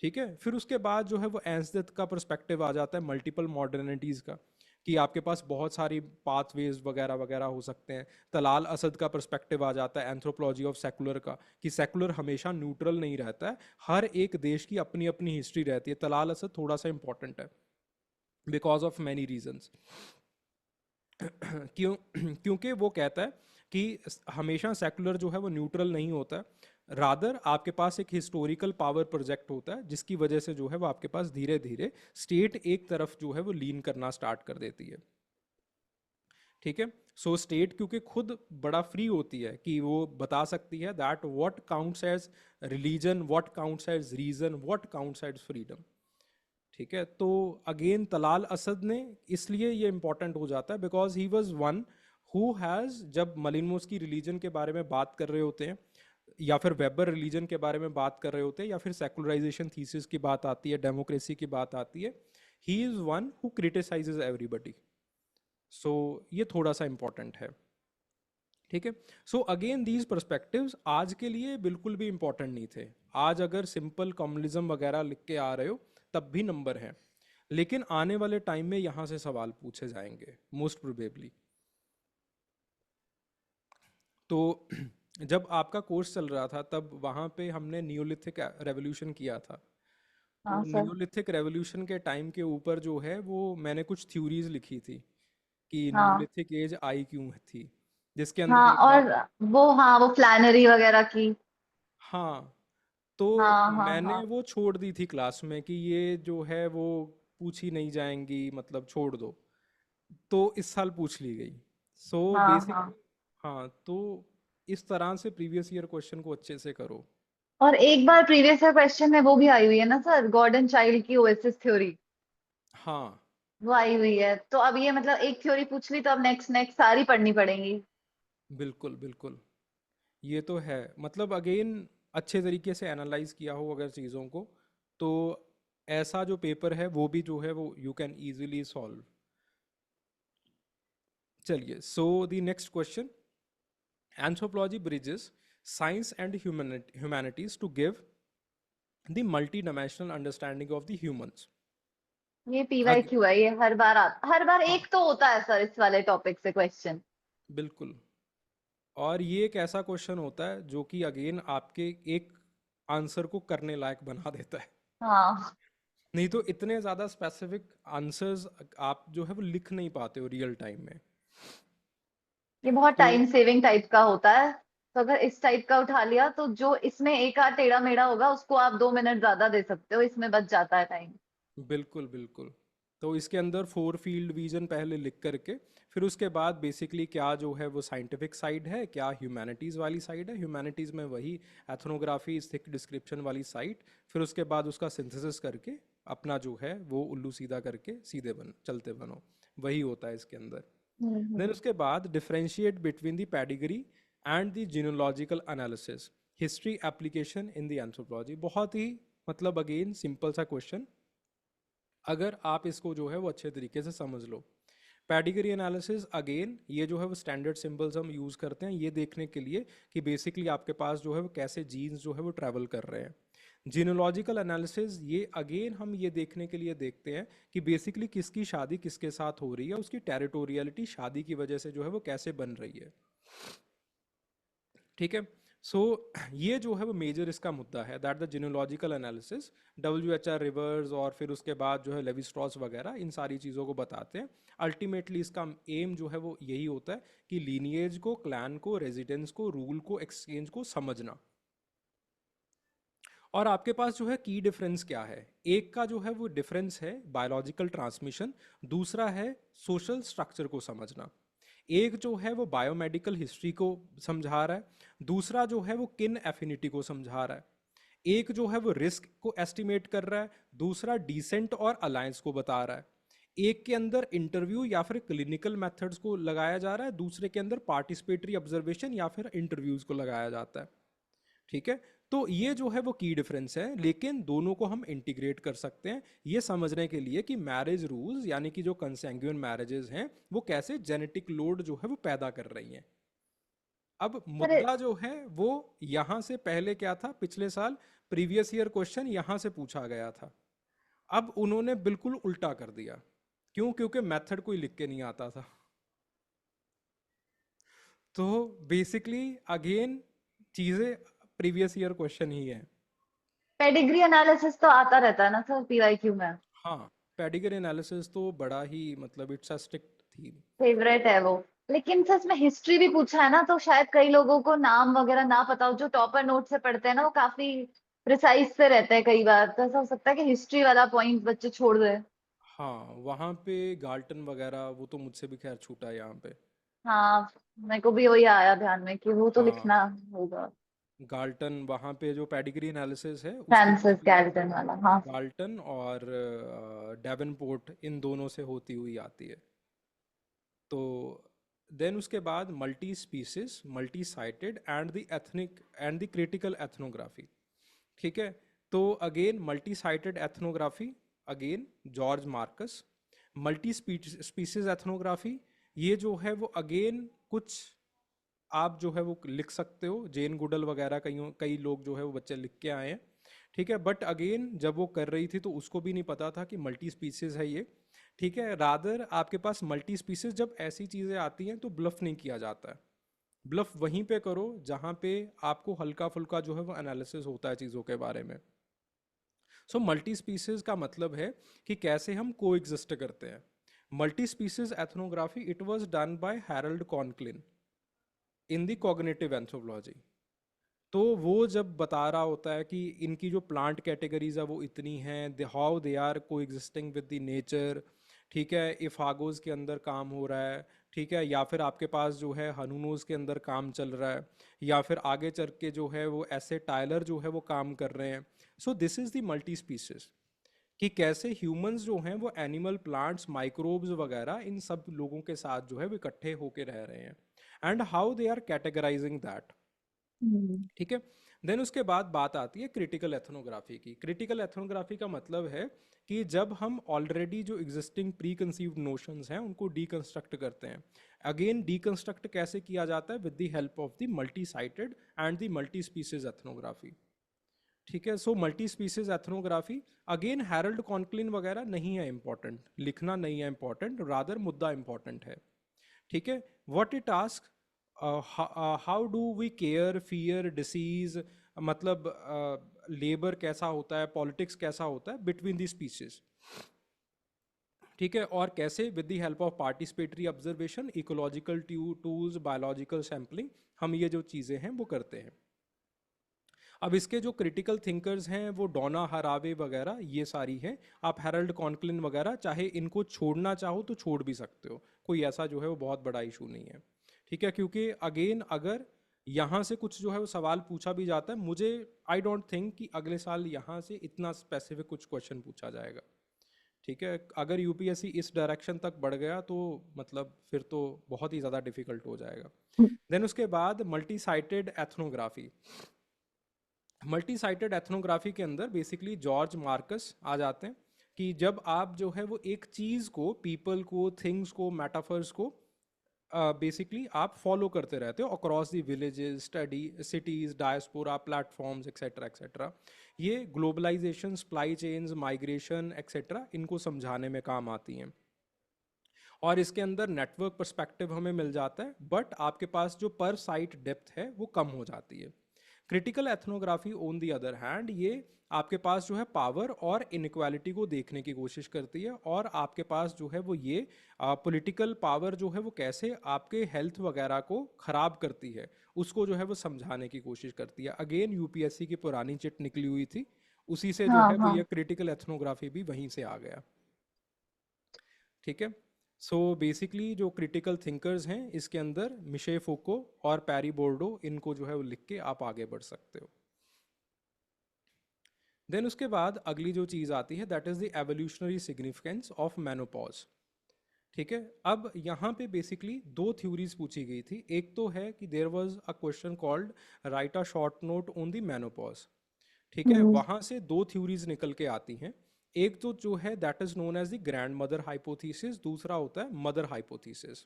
ठीक है। फिर उसके बाद जो है वो एंसदत का पर्सपेक्टिव आ जाता है मल्टीपल मॉडर्निटीज का, कि आपके पास बहुत सारी पाथवेज वगैरह वगैरह हो सकते हैं। तलाल असद का पर्सपेक्टिव आ जाता है एंथ्रोपोलॉजी ऑफ सेकुलर का, कि सेकुलर हमेशा न्यूट्रल नहीं रहता है, हर एक देश की अपनी अपनी हिस्ट्री रहती है। तलाल असद थोड़ा सा इंपॉर्टेंट है बिकॉज ऑफ मैनी रीजंस। क्यों? क्योंकि वो कहता है कि हमेशा सेकुलर जो है वो न्यूट्रल नहीं होता है, रादर आपके पास एक हिस्टोरिकल पावर प्रोजेक्ट होता है जिसकी वजह से जो है वो आपके पास धीरे धीरे स्टेट एक तरफ जो है वो लीन करना स्टार्ट कर देती है, ठीक है। सो स्टेट क्योंकि खुद बड़ा फ्री होती है कि वो बता सकती है that what counts as religion, what counts as reason, what counts as freedom, ठीक है, तो अगेन तलाल असद ने, इसलिए ये इंपॉर्टेंट हो जाता है because he was one who has, जब मलिनोस्की रिलीजन के बारे में बात कर रहे होते हैं या फिर वेबर रिलीजन के बारे में बात कर रहे होते हैं या फिर सेकुलराइजेशन थीसिस की बात आती है, डेमोक्रेसी की बात आती है, he is one who criticises everybody. So ये थोड़ा सा इंपॉर्टेंट है। ठीक है, सो अगेन दीज परस्पेक्टिव्स आज के लिए बिल्कुल भी इंपॉर्टेंट नहीं थे। आज अगर सिंपल कम्युनलिज्म वगैरह लिख के आ रहे हो तब भी नंबर है, लेकिन आने वाले टाइम में यहाँ से सवाल पूछे जाएंगे मोस्ट प्रोबेबली। तो जब आपका कोर्स चल रहा था तब वहाँ पे हमने नियोलिथिक रेवोल्यूशन किया था। हाँ तो सर। नियोलिथिक रेवोल्यूशन के टाइम के ऊपर जो है वो मैंने कुछ थ्योरीज लिखी थी कि हाँ नियोलिथिक एज आई क्यों थी, जिसके अंदर हाँ, एक बात। और वो, हाँ, वो फ्लैनरी वगैरह की। हाँ, तो हाँ हाँ मैंने हाँ वो छोड़ दी थी क्लास में कि ये जो है वो पूछी नहीं जाएंगी, मतलब छोड़ दो। तो इस साल पूछ ली गई। सो हाँ बेसिक, हाँ। हाँ, तो इस तरह से प्रीवियस ईयर क्वेश्चन को अच्छे से करो। और एक बार प्रीवियस ईयर क्वेश्चन में वो भी आई हुई है ना सर, गॉड एंड चाइल्ड की ओएसिस थ्योरी, हाँ, वो आई हुई है। तो अब ये मतलब एक थ्योरी पूछ ली तो अब नेक्स्ट नेक्स्ट सारी पढ़नी पड़ेंगी। बिल्कुल बिल्कुल, ये तो है। मतलब अगेन अच्छे तरीके से एनालाइज किया हो अगर चीज़ों को, तो ऐसा जो पेपर है वो भी जो है वो यू कैन इजीली सॉल्व। चलिए, so the next question, anthropology bridges science and humanities to give the multi-dimensional understanding of the humans। ये पीवाई क्यू है, ये हर बार आता, हर बार हाँ, एक तो होता है सर इस वाले टॉपिक से क्वेश्चन। बिल्कुल। और ये एक ऐसा क्वेश्चन होता है जो कि अगेन आपके एक आंसर को करने लायक बना देता है। हाँ, नहीं तो इतने ज़्यादा स्पेसिफिक आंसर्स आप जो है वो लिख नहीं पाते हो रियल टाइम में। ये बहुत तो टाइम सेविंग टाइप का होता है। तो अगर इस टाइप का उठा लिया तो जो इसमें एक आध टेढ़ा मेढ़ा होगा उसको आप 2 मिनट ज्यादा दे सकते हो, इसमें बच जाता है टाइम। बिल्कुल बिल्कुल, तो इसके अंदर 4 फील्ड विजन पहले लिख करके फिर उसके बाद बेसिकली क्या जो है वो साइंटिफिक साइड है, क्या ह्यूमैनिटीज़ वाली साइड है, ह्यूमैनिटीज़ में वही एथनोग्राफी थिक डिस्क्रिप्शन वाली साइड, फिर उसके बाद उसका सिंथेसिस करके अपना जो है वो उल्लू सीधा करके सीधे बन चलते बनो, वही होता है इसके अंदर। Then hmm. उसके बाद differentiate between the pedigree and the genealogical analysis, history application in the anthropology. बहुत ही मतलब अगेन सिंपल सा क्वेश्चन, अगर आप इसको जो है वो अच्छे तरीके से समझ लो। पैडिग्री एनालिसिस अगेन ये जो है वो स्टैंडर्ड सिंबल्स हम यूज़ करते हैं ये देखने के लिए कि बेसिकली आपके पास जो है वो कैसे जीन्स जो है वो ट्रैवल कर रहे हैं। जीनोलॉजिकल एनालिसिस ये अगेन हम ये देखने के लिए देखते हैं कि बेसिकली किसकी शादी किसके साथ हो रही है, उसकी टेरिटोरियलिटी शादी की वजह से जो है वो कैसे बन रही है। ठीक है, सो ये जो है वो मेजर इसका मुद्दा है, that the genealogical analysis, WHR reverse और फिर उसके बाद जो है लेवी स्ट्रॉस वगैरह इन सारी चीज़ों को बताते हैं। अल्टीमेटली इसका एम जो है वो यही होता है कि लीनिएज को, क्लैन को, रेजिडेंस को, रूल को, एक्सचेंज को समझना। और आपके पास जो है की डिफरेंस क्या है, एक का जो है वो डिफरेंस है बायोलॉजिकल ट्रांसमिशन, दूसरा है सोशल स्ट्रक्चर को समझना। एक जो है वो बायोमेडिकल हिस्ट्री को समझा रहा है, दूसरा जो है वो किन एफिनिटी को समझा रहा है। एक जो है वो रिस्क को एस्टिमेट कर रहा है, दूसरा डिसेंट और अलायंस को बता रहा है। एक के अंदर इंटरव्यू या फिर क्लिनिकल मेथड्स को लगाया जा रहा है, दूसरे के अंदर पार्टिसिपेटरी ऑब्जर्वेशन या फिर इंटरव्यूज को लगाया जाता है। ठीक है, तो ये जो है वो की डिफरेंस है, लेकिन दोनों को हम इंटीग्रेट कर सकते हैं ये समझने के लिए कि मैरिज रूल्स यानी कि जो कंसेंगुइन मैरिजेस हैं वो कैसे जेनेटिक लोड जो है वो पैदा कर रही हैं। अब अरे, मुद्दा जो है वो यहां से पहले क्या था, पिछले साल प्रीवियस ईयर क्वेश्चन यहां से पूछा गया था, अब उन्होंने बिल्कुल उल्टा कर दिया। क्यों? क्योंकि मेथड कोई लिख के नहीं आता था। तो बेसिकली अगेन चीजें प्रीवियस ईयर क्वेश्चन ही है। पेडिग्री एनालिसिस तो आता रहता है ना सर पीवाई क्यू में। हाँ, पेडिग्री एनालिसिस तो बड़ा ही मतलब it's a strict theme. Favourite है वो। लेकिन सर इसमें हिस्ट्री भी पूछा है ना, तो शायद कई लोगों को नाम वगैरह ना पता हो, जो टॉपर नोट से पढ़ते हैं ना वो काफी प्रिसाइज से रहते हैं, कई बार तो ऐसा हो सकता है कि हिस्ट्री वाला पॉइंट बच्चे छोड़ दे। हाँ, वहाँ पे गाल्टन वगैरह वो तो मुझसे भी खैर छूटा है यहाँ पे। हाँ, मेरे को भी वही आया ध्यान में कि वो तो हाँ, लिखना होगा। गाल्टन, वहाँ पे जो पेडिग्री एनालिसिस है उसकी फ्रांसिस हिस्ट्री गैल्टन वाला, हाँ। गाल्टन और डेवनपोर्ट इन दोनों से होती हुई आती है। तो देन उसके बाद multi species, multi sited and the ethnic and the critical ethnography. ठीक है, तो again multi sited ethnography, again George Marcus. Multi species ethnography, ये जो है वो अगेन कुछ आप जो है वो लिख सकते हो, जेन गुडल वगैरह कई कई लोग जो है वो बच्चे लिख के आए हैं। ठीक है, बट अगेन जब वो कर रही थी तो उसको भी नहीं पता था कि मल्टी स्पीसीज है ये। ठीक है, रादर आपके पास मल्टी स्पीसीज जब ऐसी चीज़ें आती हैं तो ब्लफ नहीं किया जाता है। ब्लफ वहीं पे करो जहाँ पे आपको हल्का फुल्का जो है वो एनालिसिस होता है चीज़ों के बारे में। सो मल्टी स्पीसीज का मतलब है कि कैसे हम को एग्जिस्ट करते हैं। Multi species ethnography it was done by Harold Conklin in the cognitive anthropology. तो वो जब बता रहा होता है कि इनकी जो प्लांट कैटेगरीज है वो इतनी हैं, हाउ दे आर को एग्जिस्टिंग विद द नेचर। ठीक है, इफागोज के अंदर काम हो रहा है। ठीक है, या फिर आपके पास जो है हनूनोज के अंदर काम चल रहा है, या फिर आगे चल के जो है वो ऐसे टाइलर जो है वो काम कर रहे हैं। So this is the multi species, कि कैसे ह्यूमंस जो हैं वो एनिमल, प्लांट्स, माइक्रोब्स वगैरह इन सब लोगों के साथ जो है वो इकट्ठे होके रह रहे हैं, and how they are categorising that. Hmm. ठीक है, देन उसके बाद बात आती है क्रिटिकल एथनोग्राफी की। क्रिटिकल एथनोग्राफी का मतलब है कि जब हम ऑलरेडी जो एग्जिस्टिंग प्री कंसीव्ड नोशंस हैं उनको डीकंस्ट्रक्ट करते हैं। अगेन डीकंस्ट्रक्ट कैसे किया जाता है? With the help of the multi sited and the multi species ethnography. ठीक है, so multi species ethnography, again Harold Conklin वगैरह नहीं है इंपॉर्टेंट, लिखना नहीं है इंपॉर्टेंट, रादर मुद्दा इंपॉर्टेंट है। ठीक है, what it ask, how do we care for disease, मतलब लेबर कैसा होता है, पॉलिटिक्स कैसा होता है बिटवीन दी स्पीसीज। ठीक है, और कैसे with the help of participatory observation, ecological tools, biological sampling, हम ये जो चीज़ें हैं वो करते हैं। अब इसके जो क्रिटिकल थिंकर्स हैं वो डोना हरावे वगैरह ये सारी हैं। आप हैरल्ड कॉन्क्लिन वगैरह चाहे इनको छोड़ना चाहो तो छोड़ भी सकते हो, कोई ऐसा जो है वो बहुत बड़ा इशू नहीं है। ठीक है, क्योंकि अगेन अगर यहाँ से कुछ जो है वो सवाल पूछा भी जाता है, मुझे आई डोंट थिंक कि अगले साल यहाँ से इतना स्पेसिफिक कुछ क्वेश्चन पूछा जाएगा। ठीक है, अगर यूपीएससी इस डायरेक्शन तक बढ़ गया तो मतलब फिर तो बहुत ही ज़्यादा डिफिकल्ट हो जाएगा। देन उसके बाद multi sited ethnography. Multi sited ethnography के अंदर बेसिकली जॉर्ज मार्कस आ जाते हैं, कि जब आप जो है वो एक चीज़ को, पीपल को, थिंग्स को, मेटाफर्स को बेसिकली आप फॉलो करते रहते हो across the villages, study, cities, diaspora, platforms etcetera etcetera. ये globalisation, supply chains, migration etcetera इनको समझाने में काम आती हैं। और इसके अंदर नेटवर्क पर्सपेक्टिव हमें मिल जाता है, बट आपके पास जो पर साइट डेप्थ है वो कम हो जाती है। Critical ethnography on the other hand, ये आपके पास जो है पावर और इनक्वालिटी को देखने की कोशिश करती है, और आपके पास जो है वो ये पॉलिटिकल पावर जो है वो कैसे आपके हेल्थ वगैरह को ख़राब करती है उसको जो है वो समझाने की कोशिश करती है। अगेन यूपीएससी की पुरानी चिट निकली हुई थी, उसी से जो हाँ है वो ये हाँ। क्रिटिकल एथनोग्राफी भी वहीं से आ गया। ठीक है, सो बेसिकली जो क्रिटिकल थिंकर्स हैं इसके अंदर मिशे फोको और पैरी बोर्डो, इनको जो है वो लिख के आप आगे बढ़ सकते हो। देन उसके बाद अगली जो चीज़ आती है that is the evolutionary significance of menopause. ठीक है, अब यहाँ पे बेसिकली दो थ्योरीज पूछी गई थी। एक तो है कि there was a question called write a short note on the menopause. ठीक है, हम्म। वहाँ से दो थ्योरीज निकल के आती हैं। एक तो जो है that is known as the grandmother hypothesis, दूसरा होता है मदर हाइपोथीसिस।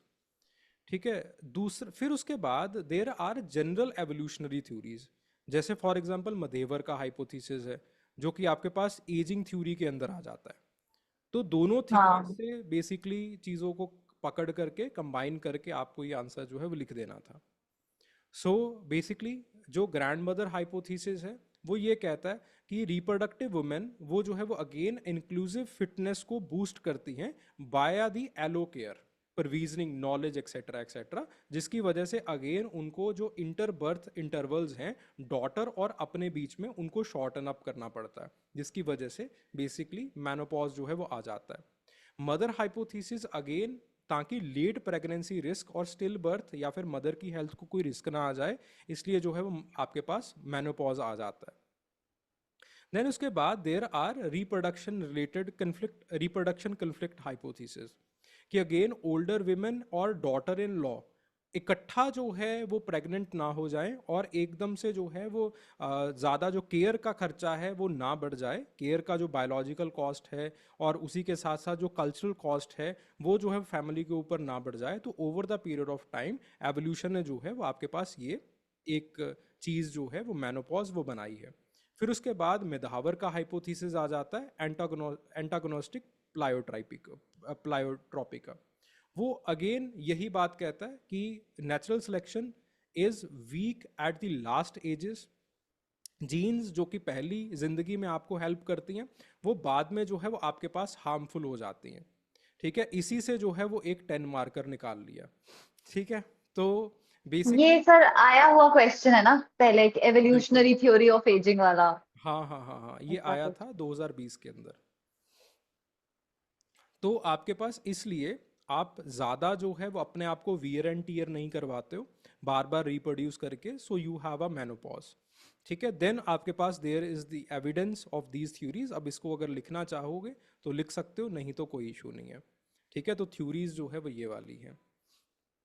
ठीक है, दूसरा फिर उसके बाद there are general evolutionary theories, जैसे फॉर एग्जांपल मदेवर का हाइपोथीसिस है जो कि आपके पास एजिंग थ्योरी के अंदर आ जाता है। तो दोनों थ्योरीज हाँ। से बेसिकली चीज़ों को पकड़ करके कंबाइन करके आपको ये आंसर जो है वो लिख देना था। सो बेसिकली जो ग्रैंड मदर हाइपोथीसिस है वो ये कहता है कि रिप्रोडक्टिव वुमेन वो जो है वो अगेन इंक्लूसिव फिटनेस को बूस्ट करती हैं by the allo care, provisioning knowledge etcetera etcetera, जिसकी वजह से अगेन उनको जो इंटर बर्थ इंटरवल्स हैं डॉटर और अपने बीच में उनको शॉर्टन अप करना पड़ता है, जिसकी वजह से बेसिकली मेनोपॉज जो है वो आ जाता है। मदर हाइपोथीसिस अगेन ताकि लेट प्रेगनेंसी रिस्क और स्टिल बर्थ या फिर मदर की हेल्थ को कोई रिस्क ना आ जाए, इसलिए जो है वो आपके पास मेनोपॉज आ जाता है। देन उसके बाद there are reproduction conflict hypothesis, कि अगेन ओल्डर विमेन और डॉटर इन लॉ इकट्ठा जो है वो प्रेग्नेंट ना हो जाए और एकदम से जो है वो ज़्यादा जो केयर का खर्चा है वो ना बढ़ जाए, केयर का जो बायोलॉजिकल कॉस्ट है और उसी के साथ साथ जो कल्चरल कॉस्ट है वो जो है फैमिली के ऊपर ना बढ़ जाए। तो over the period of time evolution ने जो है वो आपके पास ये एक चीज़ जो है वो मेनोपॉज वो बनाई है। फिर उसके बाद मेधावर का हाइपोथेसिस आ जाता है एंटागोनिस्टिक प्लायोट्रॉपी का। वो अगेन यही बात कहता है कि natural selection is weak at the last ages, genes जो कि पहली जिंदगी में आपको हेल्प करती हैं वो बाद में जो है वो आपके पास हार्मफुल हो जाती हैं। ठीक है, इसी से जो है वो एक 10 मार्कर निकाल लिया। ठीक है, तो बेसिकली ये सर आया हुआ क्वेश्चन है ना पहले, बिल्कुल, एवोल्यूशनरी थ्योरी ऑफ एजिंग वाला, हाँ हाँ हाँ हाँ, ये ऐसा आया कुछ। था 2020 के अंदर। तो आपके पास इसलिए आप ज़्यादा जो है वो अपने आप को वियर एंड टीयर नहीं करवाते हो बार बार रिप्रोड्यूस करके, so you have a menopause. ठीक है, देन आपके पास there is the evidence of these theories. अब इसको अगर लिखना चाहोगे तो लिख सकते हो, नहीं तो कोई इशू नहीं है। ठीक है, तो थ्योरीज जो है वो ये वाली है।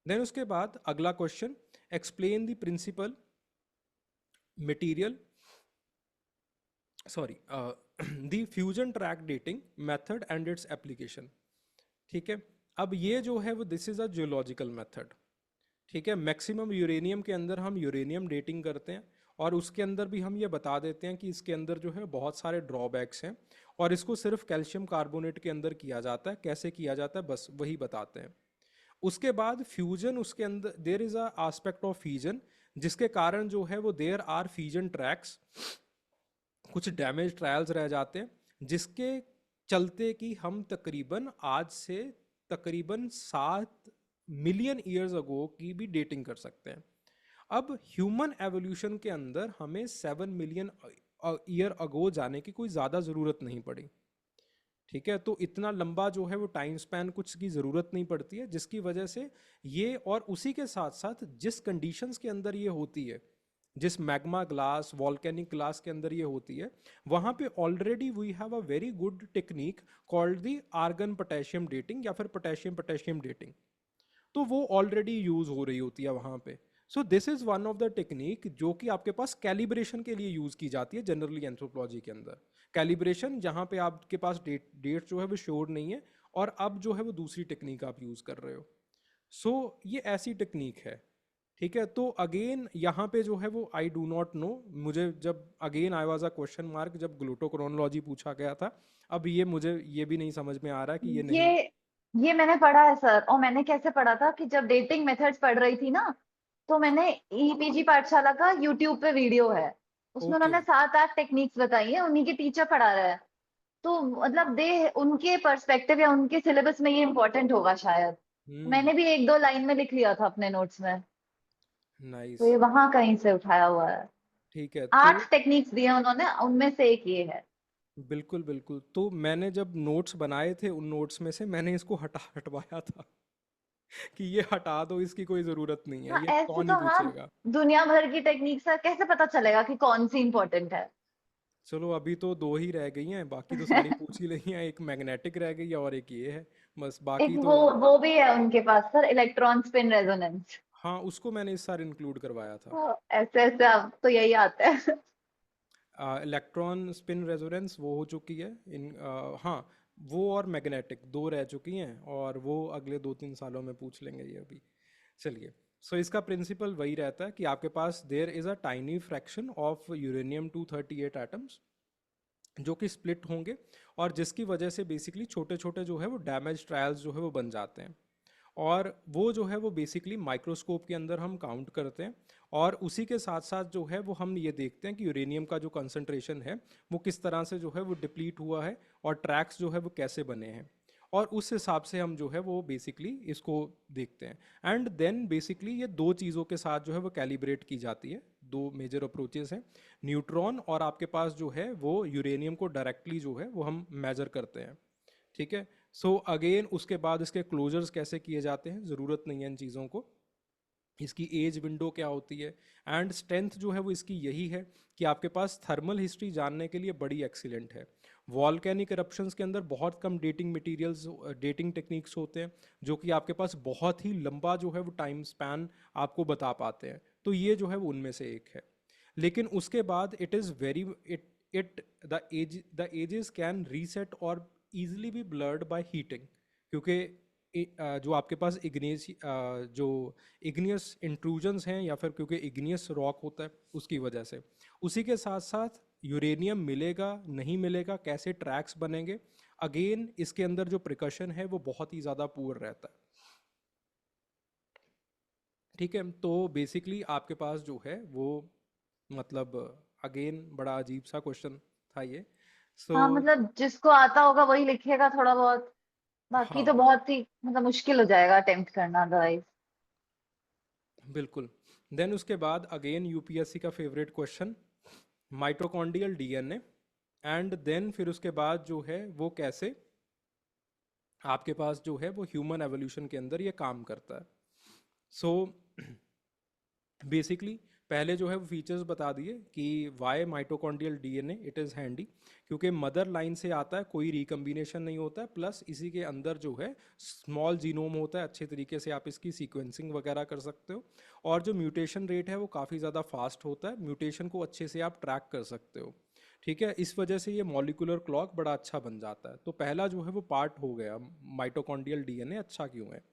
देन उसके बाद अगला question, explain the principle material sorry the fusion track dating method and its application. ठीक है, अब ये जो है वो this is a geological method. ठीक है, मैक्सिमम यूरेनियम के अंदर हम यूरेनियम डेटिंग करते हैं और उसके अंदर भी हम ये बता देते हैं कि इसके अंदर जो है बहुत सारे ड्रॉबैक्स हैं और इसको सिर्फ कैल्शियम कार्बोनेट के अंदर किया जाता है। कैसे किया जाता है बस वही बताते हैं। उसके बाद फ्यूजन, उसके अंदर देर is a aspect of fusion जिसके कारण जो है वो देर आर फ्यूजन ट्रैक्स, कुछ डैमेज ट्रायल्स रह जाते हैं जिसके चलते कि हम तकरीबन आज से तकरीबन 7 मिलियन ईयर्स अगो की भी डेटिंग कर सकते हैं। अब ह्यूमन एवोल्यूशन के अंदर हमें 7 मिलियन ईयर अगो जाने की कोई ज़्यादा ज़रूरत नहीं पड़ी। ठीक है, तो इतना लंबा जो है वो टाइम स्पैन कुछ की ज़रूरत नहीं पड़ती है, जिसकी वजह से ये और उसी के साथ साथ जिस कंडीशंस के अंदर ये होती है, जिस मैग्मा ग्लास वॉल्केनिक ग्लास के अंदर ये होती है, वहाँ पे already we have a very good technique called the argon potassium dating या फिर पोटेशियम पोटेशियम डेटिंग। तो वो ऑलरेडी यूज़ हो रही होती है वहाँ पे। So this is one of the technique जो कि आपके पास कैलिब्रेशन के लिए यूज़ की जाती है जनरली एंथ्रोपोलॉजी के अंदर। कैलिब्रेशन जहाँ पे आपके पास डेट जो है वो श्योर नहीं है और अब जो है वो दूसरी टेक्निक आप यूज़ कर रहे हो। सो ये ऐसी टेक्निक है। ठीक है, तो अगेन यहाँ पे जो है वो आई डू नॉट नो, मुझे जब again I was a question mark जब ग्लूटोक्रोनोलॉजी पूछा गया था। अब ये मुझे ये भी नहीं समझ में आ रहा कि ये नहीं। ये ये मैंने पढ़ा है सर, और मैंने कैसे पढ़ा था कि जब डेटिंग मेथड्स पढ़ रही थी ना, तो मैंने ईपीजी पाठशाला का यूट्यूब पे वीडियो है, उसमें ओके। उन्होंने 7-8 टेक्निक्स बताई है, उन्हीं के टीचर पढ़ा रहे हैं। तो मतलब दे उनके पर्सपेक्टिव या उनके सिलेबस में ये इम्पोर्टेंट होगा शायद। हम्म। मैंने भी 1-2 लाइन में लिख लिया था अपने नोट्स में। तो नाइस। ये वहां कहीं से उठाया हुआ है। ठीक है, तो 8 टेक्निक्स दिए उन्होंने, उनमें से एक ये है। बिल्कुल बिल्कुल, तो मैंने जब नोट्स बनाए थे उन नोट्स में से मैंने इसको हटवाया था कि ये हटा दो, इसकी कोई ज़रूरत नहीं है, हाँ, ये ऐसे कौन ही तो हाँ, पूछेगा। दुनिया भर की टेक्निक्स है, कैसे पता चलेगा कि कौन सी इंपॉर्टेंट है। चलो अभी तो दो ही रह गई हैं, बाकी तो सारी पूछ ही ली हैं। एक मैग्नेटिक रह गई है और एक ये है, बस एक बाकी तो। वो भी है उनके पास सर, इलेक्ट्रॉन स्पिन रेजोनेंस। हाँ, उसको मैंने इस सार इंक्लूड करवाया था। तो ऐसे ऐसे अब तो यही आता है। इलेक्ट्रॉन स्पिन रेजोनेंस वो हो चुकी है इन हाँ, वो और मैग्नेटिक दो रह चुकी हैं और वो अगले 2-3 सालों में पूछ लेंगे ये अभी। चलिए, सो इसका प्रिंसिपल वही रहता है कि आपके पास there is a tiny fraction of uranium 238 atoms जो कि स्प्लिट होंगे और जिसकी वजह से बेसिकली छोटे छोटे जो है वो डैमेज ट्रायल्स जो है वो बन जाते हैं। और वो जो है वो बेसिकली माइक्रोस्कोप के अंदर हम काउंट करते हैं और उसी के साथ साथ जो है वो हम ये देखते हैं कि यूरेनियम का जो कंसंट्रेशन है वो किस तरह से जो है वो डिप्लीट हुआ है और ट्रैक्स जो है वो कैसे बने हैं, और उस हिसाब से हम जो है वो बेसिकली इसको देखते हैं। एंड देन बेसिकली ये दो चीज़ों के साथ जो है वो कैलिब्रेट की जाती है। दो मेजर अप्रोचेस हैं, न्यूट्रॉन और आपके पास जो है वो यूरेनियम को डायरेक्टली जो है वो हम मेजर करते हैं। ठीक है, सो अगेन उसके बाद इसके क्लोजर्स कैसे किए जाते हैं, ज़रूरत नहीं है इन चीज़ों को। इसकी एज विंडो क्या होती है, एंड स्ट्रेंथ जो है वो इसकी यही है कि आपके पास थर्मल हिस्ट्री जानने के लिए बड़ी एक्सीलेंट है। वॉल्केनिक eruptions के अंदर बहुत कम डेटिंग मटेरियल्स, डेटिंग टेक्निक्स होते हैं जो कि आपके पास बहुत ही लंबा जो है वो टाइम स्पैन आपको बता पाते हैं, तो ये जो है वो उनमें से एक है। लेकिन उसके बाद it is very it the ages can reset और easily be blurred by heating, क्योंकि जो आपके पास इग्नियस जो इग्नियस इंट्रूजन्स हैं या फिर क्योंकि इग्नियस रॉक होता है उसकी वजह से। उसी के साथ साथ यूरेनियम मिलेगा नहीं मिलेगा, कैसे ट्रैक्स बनेंगे, अगेन इसके अंदर जो प्रिकॉशन है वो बहुत ही ज़्यादा पुअर रहता है। ठीक है, तो बेसिकली आपके पास जो है वो मतलब अगेन बड़ा अजीब सा क्वेश्चन था ये। सो हाँ मतलब जिसको आता होगा वही लिखेगा थोड़ा बहुत, बाकी तो हाँ बहुत ही मतलब मुश्किल हो जाएगा अटेम्प्ट करना अदरवाइज। बिल्कुल। देन उसके बाद अगेन यूपीएससी का favourite question, mitochondrial DNA, and then फिर उसके बाद जो है वो कैसे आपके पास जो है वो ह्यूमन एवोल्यूशन के अंदर ये काम करता है। सो बेसिकली पहले जो है वो फीचर्स बता दिए कि why mitochondrial DNA it is handy, क्योंकि मदर लाइन से आता है, कोई रिकम्बिनेशन नहीं होता है, प्लस इसी के अंदर जो है स्मॉल जीनोम होता है, अच्छे तरीके से आप इसकी सीक्वेंसिंग वगैरह कर सकते हो, और जो म्यूटेशन रेट है वो काफ़ी ज़्यादा फास्ट होता है, म्यूटेशन को अच्छे से आप ट्रैक कर सकते हो। ठीक है, इस वजह से ये मॉलिकुलर क्लॉक बड़ा अच्छा बन जाता है। तो पहला जो है वो पार्ट हो गया, माइटोकॉन्ड्रियल डीएनए अच्छा क्यों है।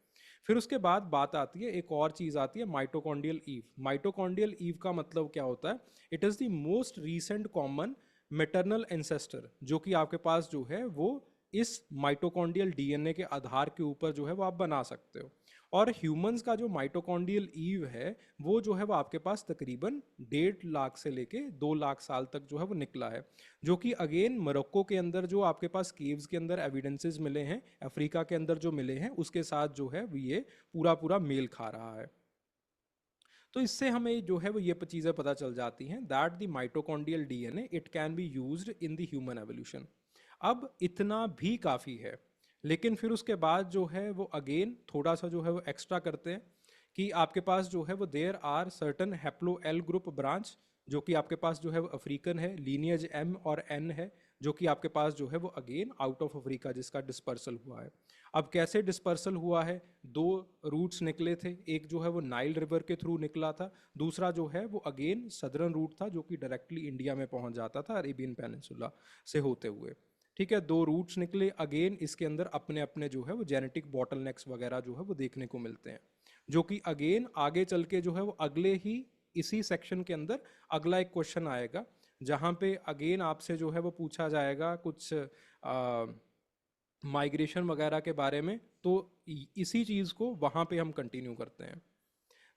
फिर उसके बाद बात आती है, एक और चीज़ आती है, माइटोकॉन्ड्रियल ईव। माइटोकॉन्ड्रियल ईव का मतलब क्या होता है, it is the most recent common maternal ancestor, जो कि आपके पास जो है वो इस माइटोकॉन्ड्रियल डीएनए के आधार के ऊपर जो है वो आप बना सकते हो। और ह्यूमंस का जो माइटोकॉन्ड्रियल ईव है वो जो है वो आपके पास तकरीबन 1.5 लाख से लेके 2 लाख साल तक जो है वो निकला है, जो कि अगेन मोरक्को के अंदर जो आपके पास केव्स के अंदर एविडेंसेस मिले हैं, अफ्रीका के अंदर जो मिले हैं, उसके साथ जो है वो ये पूरा पूरा मेल खा रहा है। तो इससे हमें जो है वो ये चीज़ें पता चल जाती हैं that the mitochondrial DNA it can be used in the human evolution. अब इतना भी काफ़ी है, लेकिन फिर उसके बाद जो है वो अगेन थोड़ा सा जो है वो एक्स्ट्रा करते हैं कि आपके पास जो है वो there are certain haplo L group branch, जो कि आपके पास जो है वो अफ्रीकन है, लीनियज एम और एन है, जो कि आपके पास जो है वो अगेन आउट ऑफ अफ्रीका जिसका डिस्पर्सल हुआ है। अब कैसे डिस्पर्सल हुआ है, दो रूट्स निकले थे, एक जो है वो नाइल रिवर के थ्रू निकला था, दूसरा जो है वो अगेन सदर्न रूट था जो कि डायरेक्टली इंडिया में पहुंच जाता था अरेबियन पेनिनसुला से होते हुए। ठीक है, दो रूट्स निकले, अगेन इसके अंदर अपने अपने जो है वो जेनेटिक बॉटलनेक्स वगैरह जो है वो देखने को मिलते हैं, जो कि अगेन आगे चल के जो है वो अगले ही इसी सेक्शन के अंदर अगला एक क्वेश्चन आएगा, जहाँ पे अगेन आपसे जो है वो पूछा जाएगा कुछ माइग्रेशन वगैरह के बारे में, तो इसी चीज़ को वहाँ पे हम कंटिन्यू करते हैं।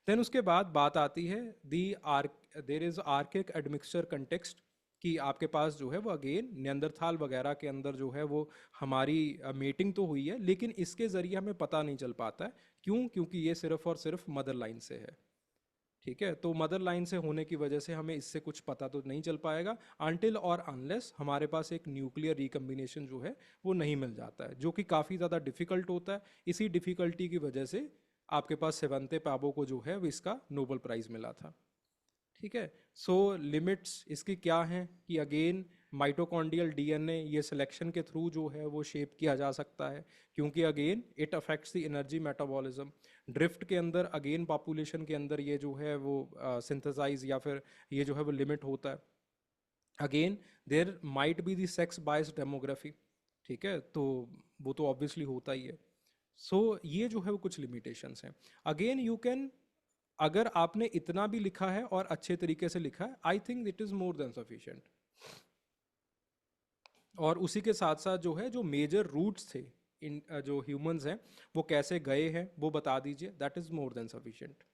देन उसके बाद बात आती है the arc there is archaic admixture context, कि आपके पास जो है वो अगेन नियंदरथाल वगैरह के अंदर जो है वो हमारी मीटिंग तो हुई है, लेकिन इसके ज़रिए हमें पता नहीं चल पाता है। क्यों? क्योंकि ये सिर्फ और सिर्फ मदर लाइन से है। ठीक है, तो मदर लाइन से होने की वजह से हमें इससे कुछ पता तो नहीं चल पाएगा अनटिल और अनलेस हमारे पास एक न्यूक्लियर रिकम्बिनेशन जो है वो नहीं मिल जाता है, जो कि काफ़ी ज़्यादा डिफ़िकल्ट होता है। इसी डिफ़िकल्टी की वजह से आपके पास सेवंते पाबो को जो है वो इसका नोबल प्राइज़ मिला था। ठीक है, सो लिमिट्स इसकी क्या हैं कि अगेन माइटोकॉन्ड्रियल डीएनए ये सिलेक्शन के थ्रू जो है वो शेप किया जा सकता है, क्योंकि again it affects the energy metabolism. Drift के अंदर अगेन पॉपुलेशन के अंदर ये जो है वो सिंथेसाइज या फिर ये जो है वो लिमिट होता है। Again there might be the sex bias demography. ठीक है, तो वो तो ऑब्वियसली होता ही है। सो ये जो है वो कुछ लिमिटेशंस हैं। अगेन यू कैन, अगर आपने इतना भी लिखा है और अच्छे तरीके से लिखा है, I think it is more than sufficient. और उसी के साथ साथ जो है जो मेजर रूट्स थे इन जो ह्यूमंस हैं वो कैसे गए हैं वो बता दीजिए, that is more than sufficient.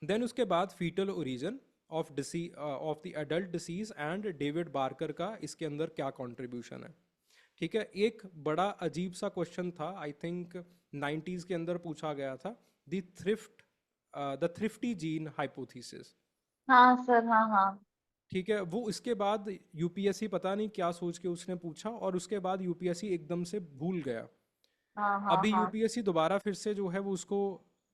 Then उसके बाद fetal origin of of the adult disease and David Barker का इसके अंदर क्या कंट्रीब्यूशन है। ठीक है, एक बड़ा अजीब सा क्वेश्चन था, आई थिंक 90s के अंदर पूछा गया था, द थ्रिफ्टी जीन हाइपोथेसिस। हाँ सर, हाँ हाँ। ठीक है, वो इसके बाद यूपीएससी पता नहीं क्या सोच के उसने पूछा, और उसके बाद यूपीएससी एकदम से भूल गया। हाँ हाँ अभी हाँ। यूपीएससी दोबारा फिर से जो है वो उसको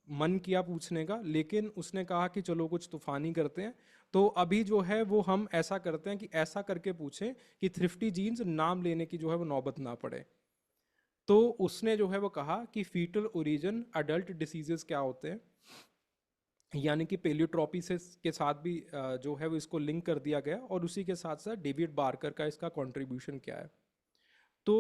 मन किया पूछने का, लेकिन उसने कहा कि चलो कुछ तूफानी करते हैं। तो अभी जो है वो हम ऐसा करते हैं कि ऐसा करके पूछें कि थ्रिफ्टी जीन्स नाम लेने की जो है वो नौबत ना पड़े। तो उसने जो है वो कहा कि फीटल ओरिजिन अडल्ट डिसीजेस क्या होते हैं, यानी कि पेलियोट्रॉपी से के साथ भी जो है वो इसको लिंक कर दिया गया, और उसी के साथ साथ डेविड बार्कर का इसका कंट्रीब्यूशन क्या है। तो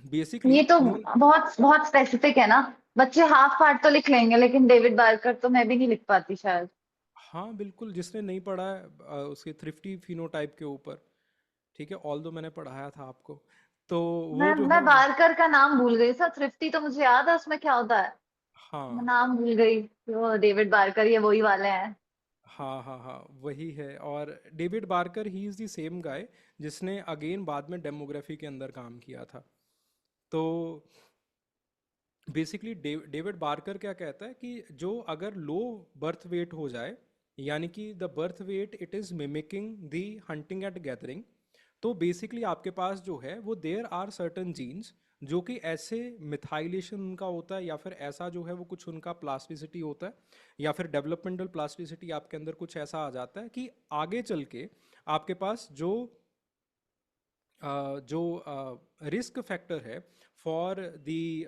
बेसिकली ये तो उन्होंने, बहुत बहुत स्पेसिफिक है ना। बच्चे हाफ पार्ट तो लिख लेंगे, लेकिन डेविड बार्कर तो मैं भी नहीं लिख पाती शायद। हाँ बिल्कुल, जिसने नहीं पढ़ा है उसके थ्रिफ्टी फिनोटाइप के ऊपर, ठीक है, ऑल दो मैंने पढ़ाया था आपको, तो वो जो मैं है बारकर का नाम भूल गई सर। थ्रिफ्टी तो मुझे याद है उसमें क्या होता है। मैं हाँ नाम भूल गई। वो डेविड बारकर ये वही वाले हैं। हाँ हाँ हाँ वही है। और David Barker he is the same guy जिसने अगेन बाद में डेमोग्राफी के अंदर काम किया था। तो बेसिकली डेविड बार्कर क्या कहता है कि जो अगर लो बर्थ वेट हो जाए, यानी कि the birth weight it is mimicking the hunting at gathering, तो बेसिकली आपके पास जो है वो देयर आर सर्टन जीन्स जो कि ऐसे मिथाइलेशन उनका होता है, या फिर ऐसा जो है वो कुछ उनका प्लास्टिसिटी होता है, या फिर डेवलपमेंटल प्लास्टिसिटी आपके अंदर कुछ ऐसा आ जाता है कि आगे चल के आपके पास जो रिस्क फैक्टर है फॉर दी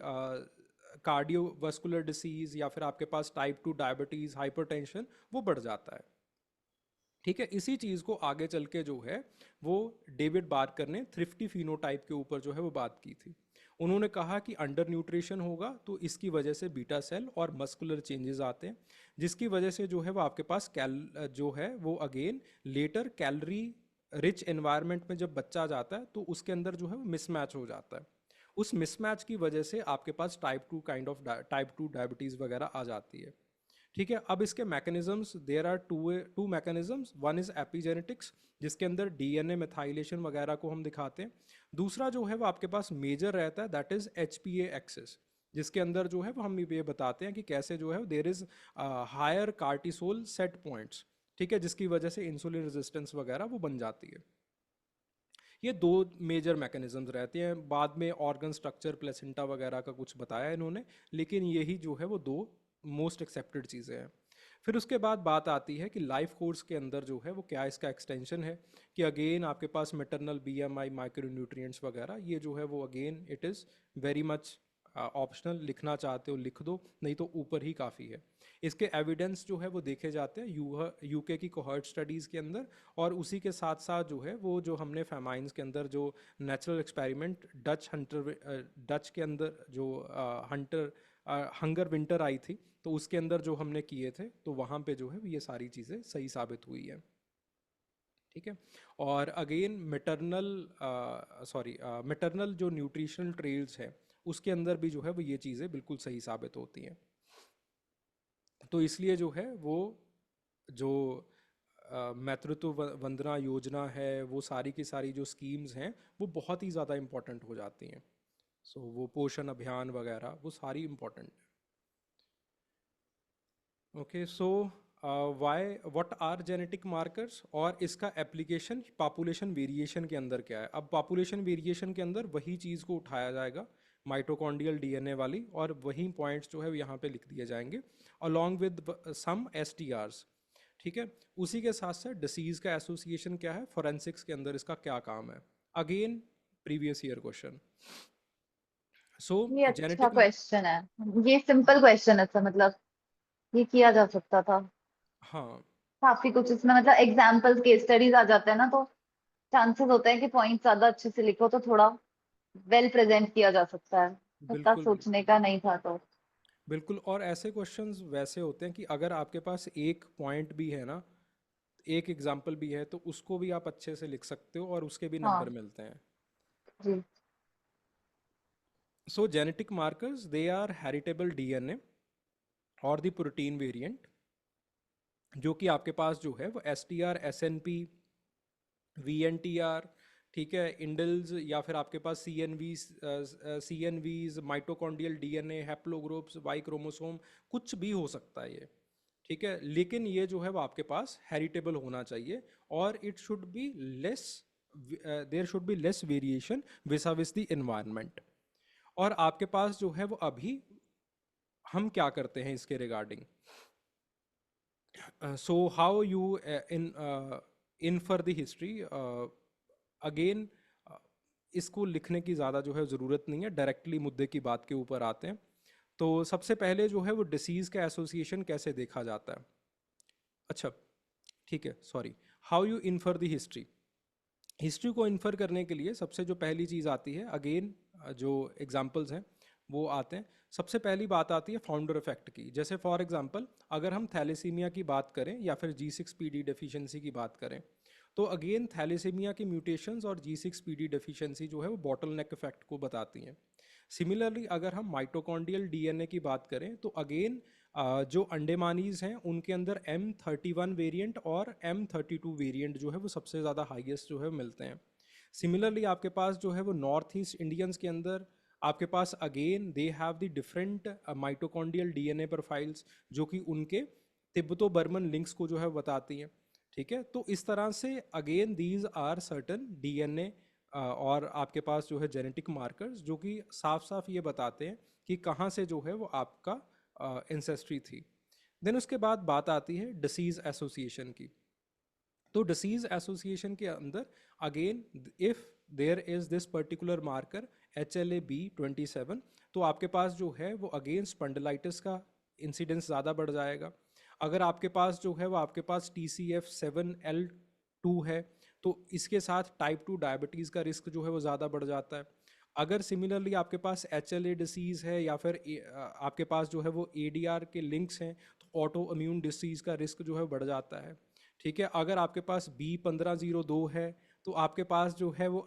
कार्डियोवास्कुलर डिसीज, या फिर आपके पास टाइप 2 डायबिटीज़, हाइपरटेंशन, वो बढ़ जाता है। ठीक है, इसी चीज़ को आगे चल के जो है वो डेविड बार्कर ने थ्रिफ्टी फिनोटाइप के ऊपर जो है वो बात की थी। उन्होंने कहा कि अंडर न्यूट्रिशन होगा तो इसकी वजह से बीटा सेल और मस्कुलर चेंजेस आते हैं, जिसकी वजह से जो है वो आपके पास जो है वो again later calorie rich environment में जब बच्चा जाता है तो उसके अंदर जो है वो मिसमैच हो जाता है। उस मिसमैच की वजह से आपके पास टाइप टू डायबिटीज़ वगैरह आ जाती है। ठीक है, अब इसके mechanisms, there are two mechanisms, one is epigenetics जिसके अंदर डीएनए मेथाइलेशन वगैरह को हम दिखाते हैं। दूसरा जो है वो आपके पास मेजर रहता है, दैट इज एचपीए एक्सेस, जिसके अंदर जो है वो हम ये बताते हैं कि कैसे जो है there is higher cortisol set points, ठीक है, जिसकी वजह से इंसुलिन रेजिस्टेंस वगैरह वो बन जाती है। ये दो मेजर मैकेनिज्म्स रहते हैं, बाद में ऑर्गन स्ट्रक्चर प्लेसेंटा वगैरह का कुछ बताया इन्होंने, लेकिन यही जो है वो दो मोस्ट एक्सेप्टेड चीज़ें हैं। फिर उसके बाद बात आती है कि लाइफ कोर्स के अंदर जो है वो क्या इसका एक्सटेंशन है, कि अगेन आपके पास मेटरनल बीएमआई, माइक्रोन्यूट्रिएंट्स वगैरह, ये जो है वो again it is very much optional, लिखना चाहते हो लिख दो, नहीं तो ऊपर ही काफ़ी है। इसके एविडेंस जो है वो देखे जाते हैं यूके की कोहर्ट स्टडीज़ के अंदर, और उसी के साथ साथ जो है वो जो हमने फेमाइंस के अंदर जो नेचुरल एक्सपेरिमेंट डच के अंदर जो हंटर हंगर विंटर आई थी, तो उसके अंदर जो हमने किए थे, तो वहाँ पे जो है ये सारी चीज़ें सही साबित हुई है। ठीक है, और अगेन मेटरनल जो न्यूट्रिशनल ट्रेल्स है उसके अंदर भी जो है वो ये चीज़ें बिल्कुल सही साबित होती हैं। तो इसलिए जो है वो जो मातृत्व वंदना योजना है, वो सारी की सारी जो स्कीम्स हैं वो बहुत ही ज़्यादा इम्पोर्टेंट हो जाती हैं। सो वो पोषण अभियान वगैरह वो सारी इम्पोर्टेंट है। Okay, so why what are genetic markers, और इसका एप्लीकेशन पॉपुलेशन वेरिएशन के अंदर क्या है। अब पॉपुलेशन वेरिएशन के अंदर वही चीज़ को उठाया जाएगा, माइटोकॉन्ड्रियल डीएनए वाली, और वही पॉइंट्स जो है यहाँ पे लिख दिए जाएंगे अलॉन्ग विद सम एसटीआरस। ठीक है, उसी के साथ साथ डिसीज का एसोसिएशन क्या है, फोरेंसिक्स के अंदर इसका क्या काम है, अगेन प्रीवियस ईयर क्वेश्चन। सो ये अच्छा जेनेटिक, क्वेश्चन है। ये सिंपल क्वेश्चन है सर, मतलब ये किया जा सकता था। हाँ काफी कुछ इसमें मतलब एग्जाम्पल्स, केस स्टडीज आ जाते हैं ना, तो चांसेस होते हैं कि पॉइंट ज्यादा अच्छे से लिखो तो थोड़ा वेल प्रेजेंट किया जा सकता है। इतना बिल्कुल सोचने बिल्कुल का नहीं था तो। बिल्कुल। और ऐसे क्वेश्चंस वैसे होते हैं कि अगर आपके पास एक पॉइंट भी है ना, एक एग्जाम्पल भी है, तो उसको भी आप अच्छे से लिख सकते हो और उसके भी नंबर हाँ मिलते हैं। जी। So genetic markers they are heritable DNA और द प्रोटीन वेरिएंट, जो कि आपके पास जो है वो S T R, S N P, V N T R, ठीक है, इंडल्स, या फिर आपके पास C N Vs, mitochondrial DNA, haplogroups, Y chromosome, कुछ भी हो सकता है ये। ठीक है, लेकिन ये जो है वो आपके पास हेरिटेबल होना चाहिए, और it should be less, there should be less variation vis-a-vis the environment. और आपके पास जो है वो अभी हम क्या करते हैं इसके regarding, so how you in for the history, again इसको लिखने की ज़्यादा जो है ज़रूरत नहीं है, डायरेक्टली मुद्दे की बात के ऊपर आते हैं। तो सबसे पहले जो है वो डिसीज़ का एसोसिएशन कैसे देखा जाता है। अच्छा, ठीक है, sorry, how you infer the history. History को इन्फर करने के लिए सबसे जो पहली चीज़ आती है, अगेन जो एग्जाम्पल्स हैं वो आते हैं। सबसे पहली बात आती है फाउंडर इफेक्ट की। जैसे फॉर एग्जांपल अगर हम थैलेसीमिया की बात करें या फिर G6PD डेफिशिएंसी की बात करें, तो अगेन थैलेसीमिया की म्यूटेशंस और G6PD डेफिशिएंसी जो है वो बॉटलनेक इफेक्ट को बताती हैं। सिमिलरली अगर हम माइटोकॉन्ड्रियल डीएनए की बात करें, तो अगेन जो अंडेमानीज हैं उनके अंदर M31 वेरिएंट और M32 वेरिएंट जो है वो सबसे ज़्यादा हाईएस्ट जो है मिलते हैं। सिमिलरली आपके पास जो है वो नॉर्थ ईस्ट इंडियंस के अंदर आपके पास again they have the different mitochondrial DNA profiles, जो कि उनके तिब्बतो बर्मन लिंक्स को जो है बताती हैं। ठीक है, तो इस तरह से again these are certain DNA और आपके पास जो है जेनेटिक मार्कर्स जो कि साफ साफ ये बताते हैं कि कहाँ से जो है वो आपका एंसेस्ट्री थी। देन उसके बाद बात आती है डिसीज एसोसिएशन की। तो डिसीज एसोसिएशन के अंदर again if there is this particular marker HLA-B27, तो आपके पास जो है वो अगेन स्पंडलाइटिस का इंसिडेंस ज़्यादा बढ़ जाएगा। अगर आपके पास जो है वो आपके पास TCF7L2 है, तो इसके साथ टाइप 2 डायबिटीज़ का रिस्क जो है वो ज़्यादा बढ़ जाता है। अगर सिमिलरली आपके पास HLA डिसीज़ है या फिर आपके पास जो है वो ADR के लिंक्स हैं, तो ऑटो इम्यून डिसीज़ का रिस्क जो है बढ़ जाता है। ठीक है, अगर आपके पास B1502 है, तो आपके पास जो है वो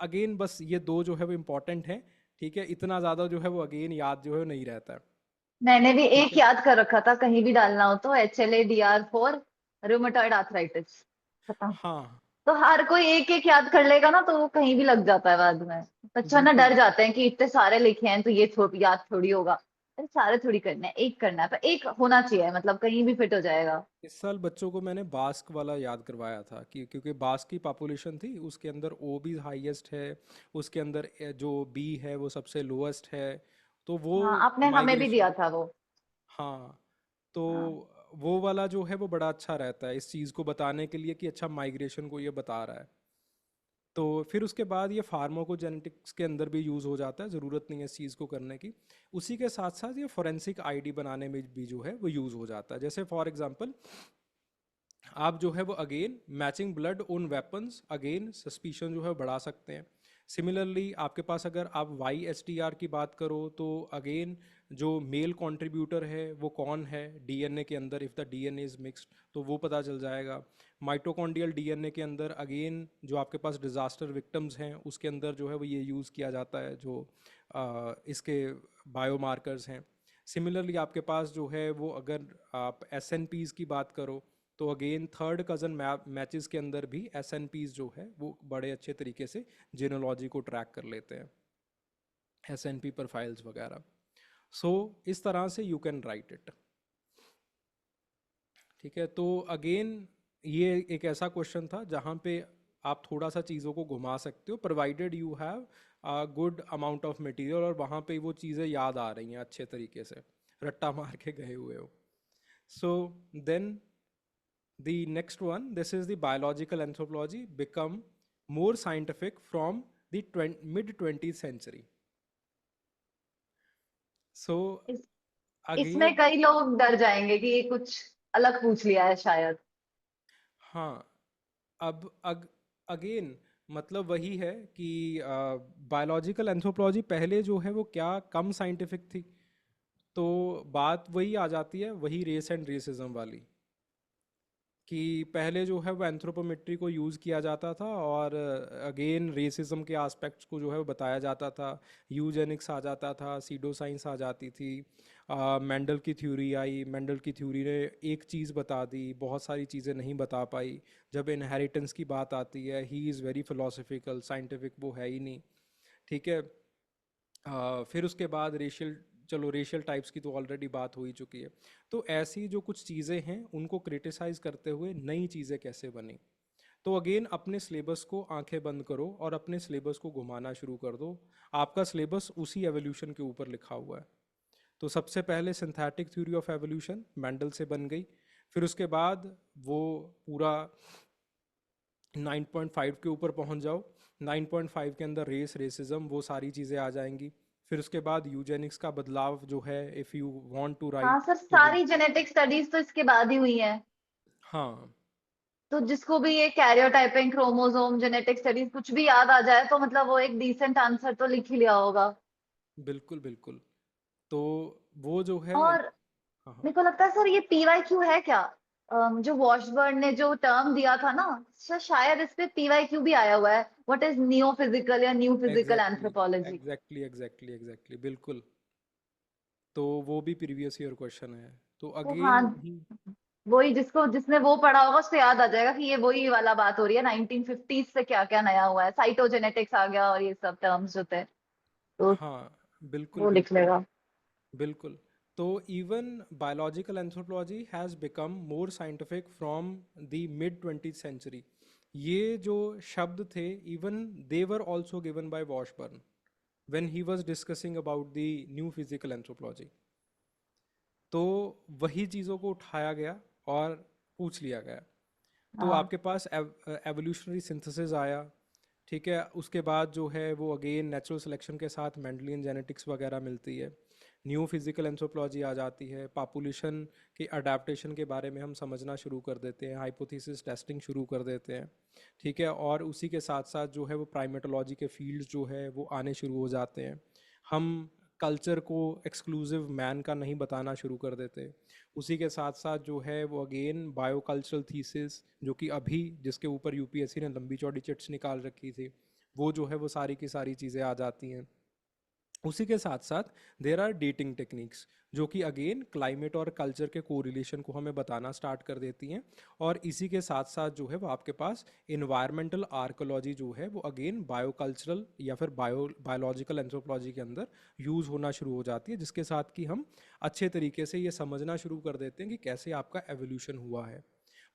अगेन बस ये दो जो है वो इम्पॉर्टेंट है। ठीक है, इतना ज़्यादा जो है वो अगेन याद जो है नहीं रहता है। मैंने भी ठीक एक है, याद कर रखा था, कहीं भी डालना हो तो HLA-DR4 रूमेटॉइड आर्थराइटिस खत्म। हाँ, तो हर कोई एक एक याद कर लेगा ना, तो वो कहीं भी लग जाता है बाद में। बच्चा ना बिल्कुल। डर जाते हैं कि इतने सारे लिखे हैं तो ये याद थोड़ी होगा। अरे सारे थोड़ी करने हैं, एक करना है, पर एक होना चाहिए, मतलब कहीं भी फिट हो जाएगा। इस साल बच्चों को मैंने बास्क वाला याद करवाया था कि क्योंकि बास्क की पॉपुलेशन थी, उसके अंदर ओ भी हाईएस्ट है, उसके अंदर जो बी है वो सबसे लोएस्ट है। तो वो हाँ, आपने हमें भी माइग्रेशन, दिया था वो। हाँ, तो हाँ। वो वाला जो है वो बड़ा अच्छा रहता है इस चीज़ को बताने के लिए कि अच्छा माइग्रेशन को ये बता रहा है। तो फिर उसके बाद ये फार्माकोजेनेटिक्स के अंदर भी यूज़ हो जाता है, ज़रूरत नहीं है इस चीज़ को करने की। उसी के साथ साथ ये फोरेंसिक आईडी बनाने में भी जो है वो यूज़ हो जाता है। जैसे फॉर एग्जांपल आप जो है वो again matching blood on weapons, again suspicion जो है बढ़ा सकते हैं। सिमिलरली आपके पास अगर आप YSTR की बात करो, तो अगेन जो मेल कंट्रीब्यूटर है वो कौन है डीएनए के अंदर, if the DNA is mixed, तो वो पता चल जाएगा। माइटोकॉन्ड्रियल डीएनए के अंदर अगेन जो आपके पास डिजास्टर विक्टिम्स हैं उसके अंदर जो है वो ये यूज़ किया जाता है, जो इसके बायोमार्कर्स हैं। सिमिलरली आपके पास जो है वो अगर आप SNPs की बात करो, तो अगेन थर्ड कज़न मैचेस के अंदर भी SNPs जो है वो बड़े अच्छे तरीके से जीनोलॉजी को ट्रैक कर लेते हैं, SNP प्रोफाइल्स वगैरह। सो इस तरह से यू कैन राइट इट। ठीक है, तो अगेन ये एक ऐसा क्वेश्चन था जहाँ पे आप थोड़ा सा चीज़ों को घुमा सकते हो, provided you have a good amount of material और वहाँ पे वो चीज़ें याद आ रही हैं अच्छे तरीके से, रट्टा मार के गए हुए हो। So then the next one, this is the biological anthropology become more scientific from the mid 20th century. So इस, इसमें again, कई लोग डर जाएंगे कि ये कुछ अलग पूछ लिया है शायद। हाँ, अब अगेन मतलब वही है कि बायोलॉजिकल एंथ्रोपोलॉजी पहले जो है वो क्या कम साइंटिफिक थी, तो बात वही आ जाती है, वही रेस एंड रेसिज्म वाली, कि पहले जो है वो एंथ्रोपोमेट्री को यूज़ किया जाता था और अगेन रेसिज्म के एस्पेक्ट्स को जो है वो बताया जाता था। यूजेनिक्स आ जाता था, सीडो साइंस आ जाती थी, मेंडल की थ्योरी आई, मेंडल की थ्योरी ने एक चीज़ बता दी, बहुत सारी चीज़ें नहीं बता पाई। जब इनहेरिटेंस की बात आती है, he is very philosophical, scientific वो है ही नहीं। ठीक है, फिर उसके बाद रेशियल चलो रेशियल टाइप्स की तो ऑलरेडी बात हो ही चुकी है। तो ऐसी जो कुछ चीज़ें हैं उनको क्रिटिसाइज करते हुए नई चीज़ें कैसे बनी। तो अगेन अपने सिलेबस को आंखें बंद करो और अपने सिलेबस को घुमाना शुरू कर दो। आपका सिलेबस उसी एवोल्यूशन के ऊपर लिखा हुआ है। तो सबसे पहले synthetic theory of evolution Mendel से बन गई। फिर उसके बाद वो पूरा 9.5 के ऊपर पहुंच जाओ। 9.5 के अंदर रेसिज्म वो सारी चीज़ें आ जाएंगी। फिर उसके बाद यूजेनिक्स का बदलाव जो है, इफ़ यू वांट टू हाँ राइट सर, तो वो। सारी जेनेटिक स्टडीज तो इसके बाद ही हुई है। हाँ तो जिसको भी ये कैरियोटाइपिंग, क्रोमोसोम, जेनेटिक स्टडीज कुछ भी याद आ जाए तो मतलब वो एक डिसेंट आंसर तो लिख ही लिया होगा। बिल्कुल बिल्कुल। तो वो जो है। और हाँ हाँ। मेरे को लगता है सर ये पीवाईक्यू है क्या? जो वॉशबर्न ने जो टर्म दिया था ना, शायद इस पे पीवाईक्यू भी आया हुआ है, व्हाट इज न्यू फिजिकल या new physical exactly anthropology. Exactly exactly exactly बिल्कुल। तो वो भी प्रीवियस ईयर क्वेश्चन है। तो तो हाँ, अगेन वही। वही जिसने वो पढ़ा होगा उसको याद आ जाएगा कि ये वही वाला बात हो रही है, 1950 से क्या क्या नया हुआ है, साइटोजेनेटिक्स आ गया और ये सब टर्म्स जो थे, तो हाँ बिल्कुल वो लिख बिल्कुल लेगा। बिल्कुल। तो even biological anthropology has become more scientific from the mid 20th century. ये जो शब्द थे, even they were also given by Washburn when he was discussing about the new physical anthropology. तो वही चीज़ों को उठाया गया और पूछ लिया गया। तो हाँ आपके पास एवोल्यूशनरी सिंथेसिस आया। ठीक है, उसके बाद जो है वो अगेन नेचुरल सिलेक्शन के साथ मेंडलियन जेनेटिक्स वगैरह मिलती है। न्यू फिजिकल एंथ्रोपोलॉजी आ जाती है। पॉपुलेशन के अडेप्टेशन के बारे में हम समझना शुरू कर देते हैं, हाइपोथेसिस टेस्टिंग शुरू कर देते हैं। ठीक है, और उसी के साथ साथ जो है वो प्राइमेटोलॉजी के फील्ड्स जो है वो आने शुरू हो जाते हैं। हम कल्चर को एक्सक्लूसिव मैन का नहीं बताना शुरू कर देते। उसी के साथ साथ जो है वो अगेन बायोकल्चरल थीसिस, जो कि अभी जिसके ऊपर यूपीएससी ने लंबी चौड़ी चिट्स निकाल रखी थी, वो जो है वो सारी की सारी चीज़ें आ जाती हैं। उसी के साथ साथ देर आर डेटिंग टेक्निक्स, जो कि अगेन क्लाइमेट और कल्चर के कोरिलेशन को हमें बताना स्टार्ट कर देती हैं। और इसी के साथ साथ जो है वो आपके पास इन्वायरमेंटल आर्कोलॉजी जो है वो अगेन बायोकल्चरल या फिर बायोलॉजिकल एंथ्रोपोलॉजी के अंदर यूज़ होना शुरू हो जाती है, जिसके साथ कि हम अच्छे तरीके से ये समझना शुरू कर देते हैं कि कैसे आपका एवोल्यूशन हुआ है।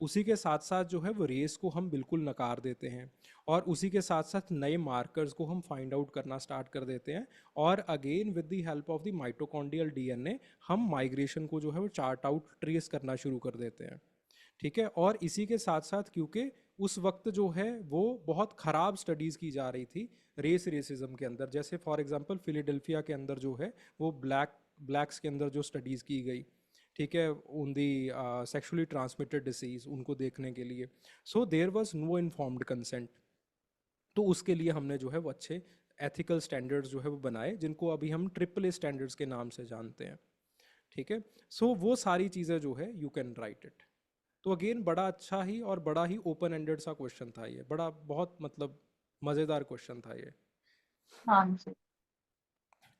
उसी के साथ साथ जो है वो रेस को हम बिल्कुल नकार देते हैं, और उसी के साथ साथ नए मार्कर्स को हम फाइंड आउट करना स्टार्ट कर देते हैं। और again with the help of the mitochondrial DNA हम माइग्रेशन को जो है वो चार्ट आउट ट्रेस करना शुरू कर देते हैं। ठीक है, और इसी के साथ साथ क्योंकि उस वक्त जो है वो बहुत ख़राब स्टडीज़ की जा रही थी रेसिज्म के अंदर, जैसे फॉर एग्जांपल फिलाडेल्फिया के अंदर जो है वो ब्लैक्स के अंदर जो स्टडीज़ की गई। ठीक है, उन दी सेक्सुअली ट्रांसमिटेड डिसीज़ उनको देखने के लिए। So there was no informed consent. तो उसके लिए हमने जो है वो अच्छे एथिकल स्टैंडर्ड्स जो है वो बनाए, जिनको अभी हम ट्रिपल ए स्टैंडर्ड्स के नाम से जानते हैं। ठीक है, सो वो सारी चीज़ें जो है यू कैन राइट इट। तो अगेन बड़ा अच्छा ही और बड़ा ही ओपन एंडेड सा क्वेश्चन था ये, बड़ा बहुत मतलब मज़ेदार क्वेश्चन था ये। हाँ जी।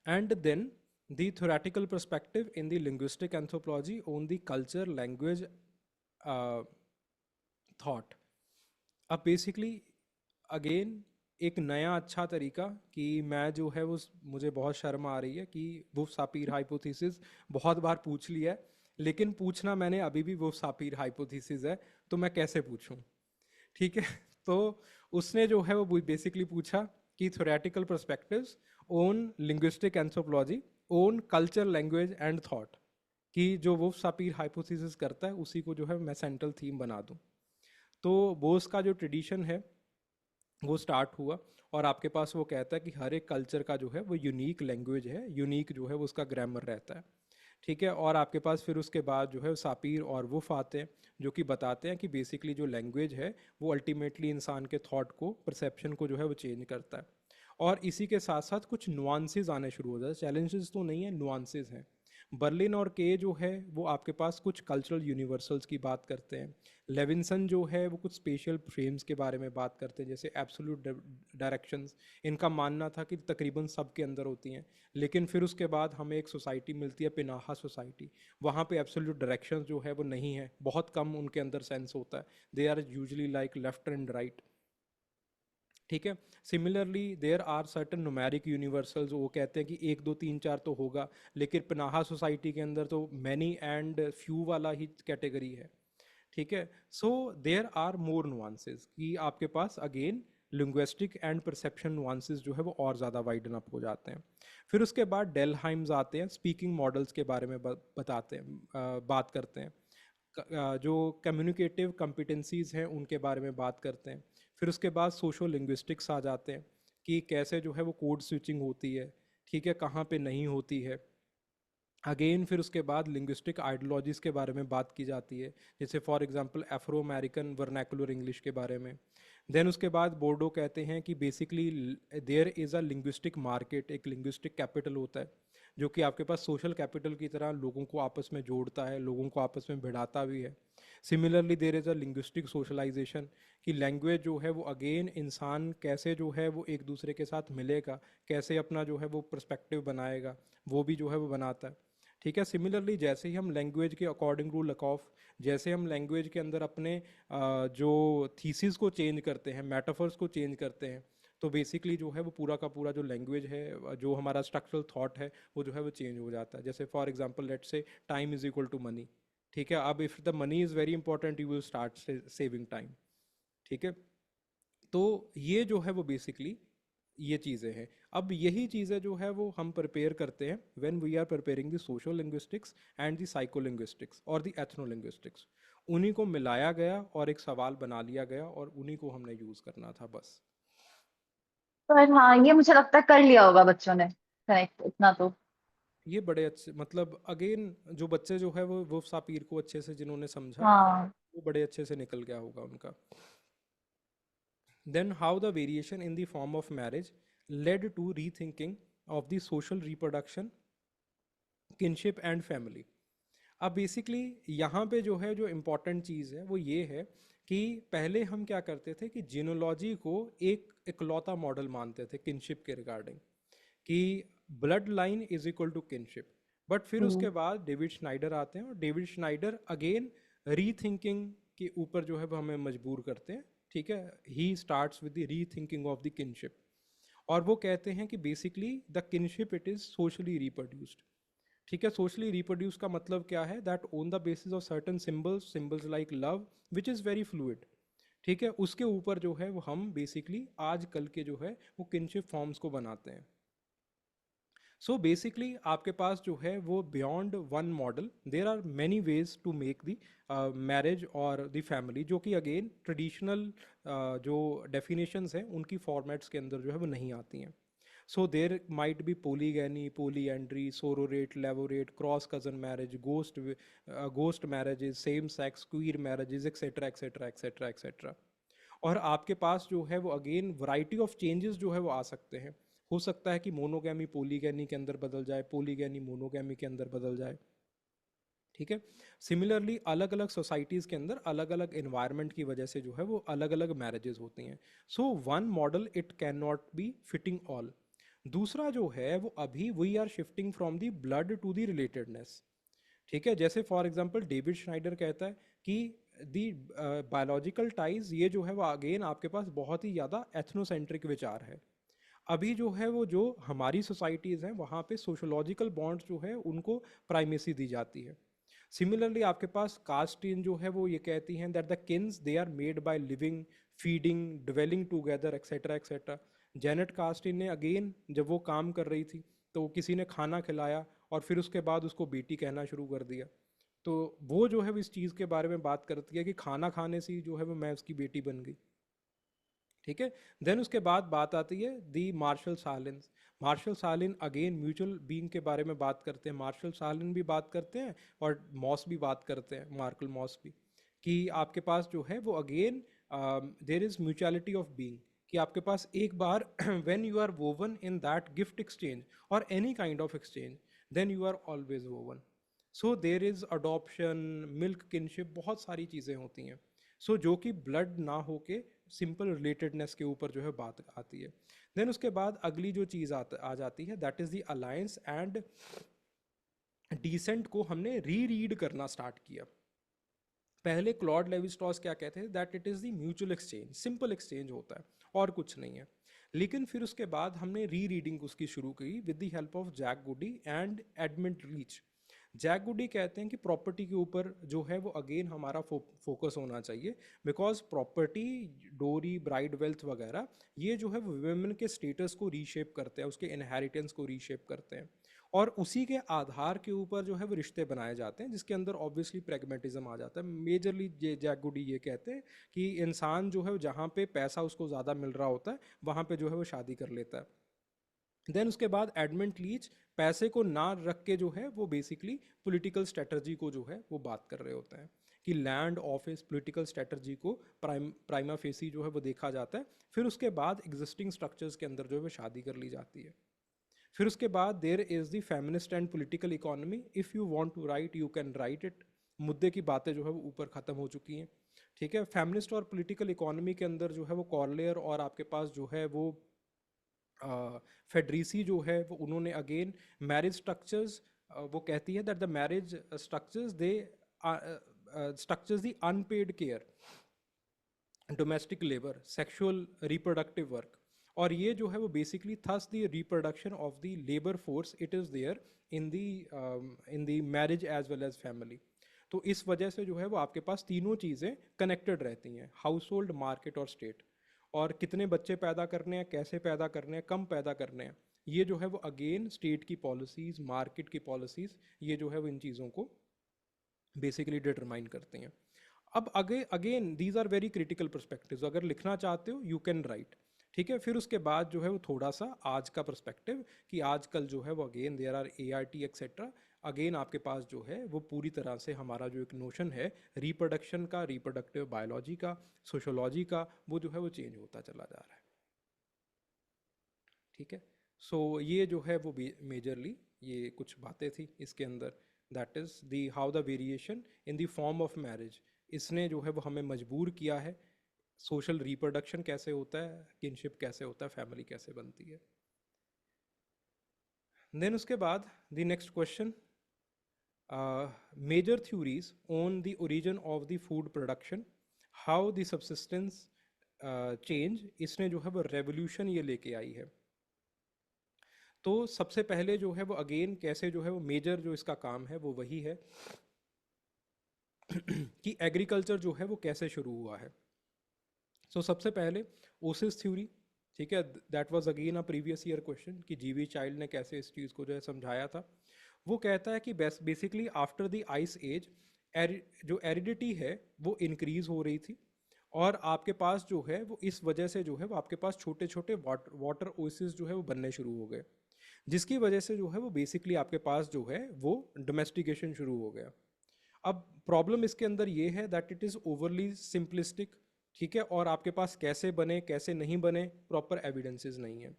And then the theoretical perspective in the linguistic anthropology on the culture language uh, thought। अब बेसिकली अगेन एक नया अच्छा तरीका कि मैं जो है वो मुझे बहुत शर्म आ रही है कि वो सापीर हाइपोथेसिस बहुत बार पूछ लिया है, लेकिन पूछना मैंने अभी भी वो सापीर हाइपोथेसिस है, तो मैं कैसे पूछूं। ठीक है। तो उसने जो है वो बेसिकली पूछा कि theoretical perspectives own linguistic anthropology own culture language and thought, कि जो वो सापीर हाइपोथेसिस करता है उसी को जो है मैं सेंट्रल थीम बना दूं। तो बोस का जो ट्रेडिशन है वो स्टार्ट हुआ, और आपके पास वो कहता है कि हर एक कल्चर का जो है वो यूनिक लैंग्वेज है, यूनिक जो है वो उसका ग्रामर रहता है। ठीक है, और आपके पास फिर उसके बाद जो है सापीर और वुफ आते हैं, जो कि बताते हैं कि बेसिकली जो लैंग्वेज है वो अल्टीमेटली इंसान के थॉट को, परसेप्शन को जो है वो चेंज करता है। और इसी के साथ साथ कुछ नुआंसेस आने शुरू हो जाते हैं, चैलेंजेस तो नहीं है, नुआंसेस हैं। बर्लिन और के जो है वो आपके पास कुछ कल्चरल यूनिवर्सल्स की बात करते हैं। लेविंसन जो है वो कुछ स्पेशल फ्रेम्स के बारे में बात करते हैं, जैसे एब्सोल्यूट डायरेक्शंस। इनका मानना था कि तकरीबन सब के अंदर होती हैं, लेकिन फिर उसके बाद हमें एक सोसाइटी मिलती है, पिनाहा सोसाइटी। वहाँ पे एब्सोल्यूट डायरेक्शंस जो है वो नहीं है, बहुत कम उनके अंदर सेंस होता है। They are usually like left and right. ठीक है। Similarly there are certain numeric universals, वो कहते हैं कि 1 2 3 4 तो होगा, लेकिन पनाहा सोसाइटी के अंदर तो मैनी एंड फ्यू वाला ही कैटेगरी है। ठीक है। So there are more nuances कि आपके पास again linguistic and perception nuances जो है वो और ज़्यादा वाइडन अप हो जाते हैं। फिर उसके बाद डेलहाइम्स आते हैं, स्पीकिंग मॉडल्स के बारे में बताते हैं, बात करते हैं। जो कम्युनिकेटिव कम्पिटेंसीज हैं उनके बारे में बात करते हैं। फिर उसके बाद सोशो लिंग्विस्टिक्स आ जाते हैं कि कैसे जो है वो कोड स्विचिंग होती है, ठीक है, कहाँ पे नहीं होती है। अगेन फिर उसके बाद लिंग्विस्टिक आइडियोलॉजीज़ के बारे में बात की जाती है, जैसे for example Afro American vernacular English के बारे में। देन उसके बाद बोर्डो कहते हैं कि basically there is a linguistic market, एक लिंग्विस्टिक कैपिटल होता है जो कि आपके पास सोशल कैपिटल की तरह लोगों को आपस में जोड़ता है, लोगों को आपस में भिड़ाता भी है। Similarly there is a linguistic socialization, कि लैंग्वेज जो है वो अगेन इंसान कैसे जो है वो एक दूसरे के साथ मिलेगा, कैसे अपना जो है वो पर्सपेक्टिव बनाएगा, वो भी जो है वो बनाता है। ठीक है। सिमिलरली जैसे ही हम लैंग्वेज के अकॉर्डिंग टू लकॉफ, जैसे हम लैंग्वेज के अंदर अपने जो थीसिस को चेंज करते हैं, मेटाफर्स को चेंज करते हैं, तो बेसिकली जो है वो पूरा का पूरा जो लैंग्वेज है, जो हमारा स्ट्रक्चरल थॉट है, वो जो है वो चेंज हो जाता है। जैसे for example let's say time is equal to money. ठीक है। अब if the money is very important you will start saving time. ठीक है। तो ये जो है वो बेसिकली ये चीज़ें हैं। अब यही चीज़ें जो है वो हम प्रिपेयर करते हैं when we are preparing the social linguistics and the psycho linguistics और द एथनो लिंग्विस्टिक्स। उन्हीं को मिलाया गया और एक सवाल बना लिया गया और उन्हीं को हमने यूज़ करना था बस। पर हाँ, ये मुझे लगता है कर लिया होगा बच्चों ने कनेक्ट इतना तो। ये बड़े अच्छे, मतलब अगेन जो बच्चे जो है वो सापीर को अच्छे से जिन्होंने समझा, हाँ। वो बड़े अच्छे से निकल गया होगा उनका। Then, how the variation in the form of marriage led to rethinking of the social reproduction, kinship and family. अब बेसिकली यहाँ पे जो है जो इम्पोर्टेंट चीज़ है वो ये है कि पहले हम क्या करते थे कि जीनोलॉजी को एक इकलौता मॉडल मानते थे किनशिप के रिगार्डिंग, कि blood line is equal to kinship. But फिर हम्म। उसके बाद डेविड श्नाइडर आते हैं और डेविड श्नाइडर अगेन रीथिंकिंग के ऊपर जो है वो हमें मजबूर करते हैं। ठीक है। He starts with the rethinking of the kinship, और वो कहते हैं कि basically the kinship it is socially reproduced. ठीक है। सोशली रिप्रोड्यूस का मतलब क्या है, that on the basis of certain symbols, symbols like love which is very fluid. ठीक है। उसके ऊपर जो है वो हम बेसिकली आज कल के जो है वो किनशिप फॉर्म्स को बनाते हैं। सो बेसिकली आपके पास जो है वो beyond one model there are many ways to make the marriage और द फैमिली, जो कि अगेन ट्रेडिशनल जो डेफिनेशंस हैं उनकी फॉर्मेट्स के अंदर जो है वो नहीं आती हैं। So there might be polygyny, polyandry, sororate, levirate, cross cousin marriage, ghost marriages, same sex, queer marriages, etcetera etcetera etcetera etcetera. और आपके पास जो है वो अगेन वैरायटी ऑफ चेंजेस जो है वो आ सकते हैं। हो सकता है कि मोनोगैमी पोलीगैनी के अंदर बदल जाए, पोलीगैनी मोनोगैमी के अंदर बदल जाए। ठीक है। सिमिलरली अलग अलग सोसाइटीज़ के अंदर अलग अलग इन्वायरमेंट की वजह से जो है वो अलग अलग मैरिजेस होती हैं। So one model it can not be fitting all. दूसरा जो है वो अभी we are shifting from the blood to the relatedness. ठीक है। जैसे फॉर एग्जांपल डेविड श्नाइडर कहता है कि दी बायोलॉजिकल टाइज, ये जो है वो अगेन आपके पास बहुत ही ज़्यादा एथनोसेंट्रिक विचार है। अभी जो है वो जो हमारी सोसाइटीज़ हैं वहाँ पे सोशोलॉजिकल बॉन्ड्स जो है उनको प्राइमेसी दी जाती है। सिमिलरली आपके पास कास्टिन जो है वो ये कहती हैं that the kins they are made by living, feeding, dwelling together etcetera etcetera. Janet Carsten ने अगेन जब वो काम कर रही थी तो किसी ने खाना खिलाया और फिर उसके बाद उसको बेटी कहना शुरू कर दिया। तो वो जो है वो इस चीज़ के बारे में बात करती है कि खाना खाने से ही जो है वो मैं उसकी बेटी बन गई। ठीक है। देन उसके बाद बात आती है the Marshall Sahlins. Marshall Sahlins again mutual being के बारे में बात करते हैं, मार्शल साइलिन भी बात करते हैं और मॉस भी बात करते हैं, मार्कल मॉस भी, कि आपके पास जो है वो again there is mutuality of being, कि आपके पास एक बार when you are woven in that gift exchange और any kind of exchange, then you are always woven. So there is adoption, milk kinship, बहुत सारी चीज़ें होती हैं। सो जो कि ब्लड ना होके सिंपल रिलेटेडनेस के ऊपर जो है बात आती है। देन उसके बाद अगली जो चीज़ आ जाती है that is the alliance and descent को हमने री रीड करना स्टार्ट किया। पहले क्लॉड लेवी स्ट्रॉस क्या कहते हैं, that it is the mutual exchange, simple exchange होता है और कुछ नहीं है। लेकिन फिर उसके बाद हमने री रीडिंग उसकी शुरू की with the help of Jack Goody and Edmund Leach. Jack Goody कहते हैं कि प्रॉपर्टी के ऊपर जो है वो अगेन हमारा फोकस होना चाहिए, बिकॉज प्रॉपर्टी, डोरी, ब्राइड वेल्थ वगैरह, ये जो है वो वुमेन के स्टेटस को रीशेप करते हैं, उसके इनहेरिटेंस को रीशेप करते हैं, और उसी के आधार के ऊपर जो है वो रिश्ते बनाए जाते हैं, जिसके अंदर ऑब्वियसली प्रैग्मेटिज्म आ जाता है। मेजरली जैक गुडी ये कहते हैं कि इंसान जो है वो जहाँ पे पैसा उसको ज़्यादा मिल रहा होता है वहाँ पे जो है वो शादी कर लेता है। देन उसके बाद एडमंड लीच पैसे को ना रख के जो है वो बेसिकली पॉलिटिकल स्ट्रेटजी को जो है वो बात कर रहे होते हैं कि लैंड ऑफिस पॉलिटिकल स्ट्रेटजी को प्राइमा फेसी जो है वो देखा जाता है। फिर उसके बाद एग्जिस्टिंग स्ट्रक्चर्स के अंदर जो है वो शादी कर ली जाती है। फिर उसके बाद there is the feminist and political economy, if you want to write you can write it. मुद्दे की बातें जो है वो ऊपर ख़त्म हो चुकी हैं, ठीक है। फेमिनिस्ट और पॉलिटिकल इकोनॉमी के अंदर जो है वो कॉर्लेयर और आपके पास जो है वो फेडरीसी जो है वो उन्होंने अगेन मैरिज स्ट्रक्चर्स, वो कहती है that the marriage structures they structures the unpaid care, domestic labour, sexual reproductive work, और ये जो है वो basically thus the reproduction of the labour force it is there in the marriage as well as family. तो इस वजह से जो है वो आपके पास तीनों चीज़ें कनेक्टेड रहती हैं, हाउस होल्ड, मार्केट और स्टेट। और कितने बच्चे पैदा करने हैं, कैसे पैदा करने हैं, कम पैदा करने हैं, ये जो है वो अगेन स्टेट की पॉलिसीज़, मार्केट की पॉलिसीज़, ये जो है वो इन चीज़ों को बेसिकली डिटरमाइन करते हैं। अब again these are very critical perspectives, अगर लिखना चाहते हो यू कैन राइट, ठीक है। फिर उसके बाद जो है वो थोड़ा सा आज का पर्सपेक्टिव कि आजकल जो है वो again there are ART etcetera, again आपके पास जो है वो पूरी तरह से हमारा जो एक नोशन है रिप्रोडक्शन का, रिप्रोडक्टिव बायोलॉजी का, सोशोलॉजी का, वो जो है वो चेंज होता चला जा रहा है, ठीक है। सो ये जो है वो मेजरली ये कुछ बातें थी इसके अंदर, that is the how the variation in the form of marriage, इसने जो है वो हमें मजबूर किया है, सोशल रिप्रोडक्शन कैसे होता है, किनशिप कैसे होता है, फैमिली कैसे बनती है। देन उसके बाद the next question, major theories on the origin of the food production, how the subsistence change, इसने जो है वो रेवोल्यूशन ये लेके आई है। तो सबसे पहले जो है वो अगेन कैसे जो है वो मेजर जो इसका काम है वो वही है कि एग्रीकल्चर जो है वो कैसे शुरू हुआ है। सो सबसे पहले ओसिस थ्योरी, ठीक है, that was again a previous year question कि जीवी चाइल्ड ने कैसे इस चीज़ को जो है समझाया था। वो कहता है कि basically after the ice age जो एरिडिटी है वो इंक्रीज हो रही थी, और आपके पास जो है वो इस वजह से जो है वो आपके पास छोटे छोटे वाटर ओसिस जो है वो बनने शुरू हो गए, जिसकी वजह से जो है वो बेसिकली आपके पास जो है वो डोमेस्टिकेशन शुरू हो गया। अब प्रॉब्लम इसके अंदर ये है that it is overly simplistic, ठीक है, और आपके पास कैसे बने कैसे नहीं बने प्रॉपर एविडेंसेस नहीं है।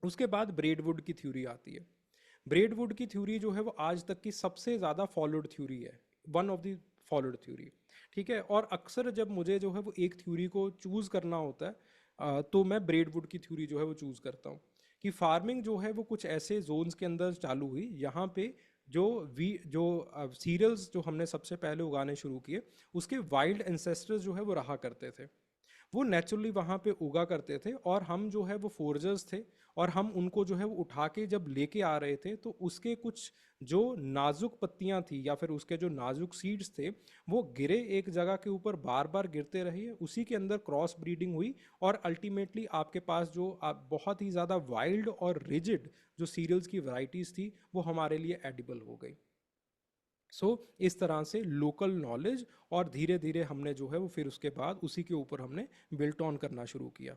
उसके बाद ब्रेडवुड की थ्योरी आती है। ब्रेडवुड की थ्योरी जो है वो आज तक की सबसे ज़्यादा फॉलोड थ्योरी है, one of the followed theory, ठीक है। और अक्सर जब मुझे जो है वो एक थ्योरी को चूज़ करना होता है तो मैं ब्रेडवुड की थ्योरी जो है वो चूज़ करता हूँ कि फार्मिंग जो है वो कुछ ऐसे जोन्स के अंदर चालू हुई यहाँ पे जो सीरियल्स जो हमने सबसे पहले उगाने शुरू किए उसके वाइल्ड एंसेस्टर्स जो है वो रहा करते थे, वो नेचुरली वहाँ पे उगा करते थे, और हम जो है वो फोर्जर्स थे, और हम उनको जो है वो उठा के जब लेके आ रहे थे तो उसके कुछ जो नाजुक पत्तियां थी या फिर उसके जो नाजुक सीड्स थे वो गिरे एक जगह के ऊपर, बार बार गिरते रहे, उसी के अंदर क्रॉस ब्रीडिंग हुई, और अल्टीमेटली आपके पास जो बहुत ही ज़्यादा वाइल्ड और रिजिड जो सीरियल्स की वैरायटीज़ थी वो हमारे लिए एडिबल हो गई। सो इस तरह से लोकल नॉलेज, और धीरे धीरे हमने जो है वो फिर उसके बाद उसी के ऊपर हमने बिल्ट ऑन करना शुरू किया।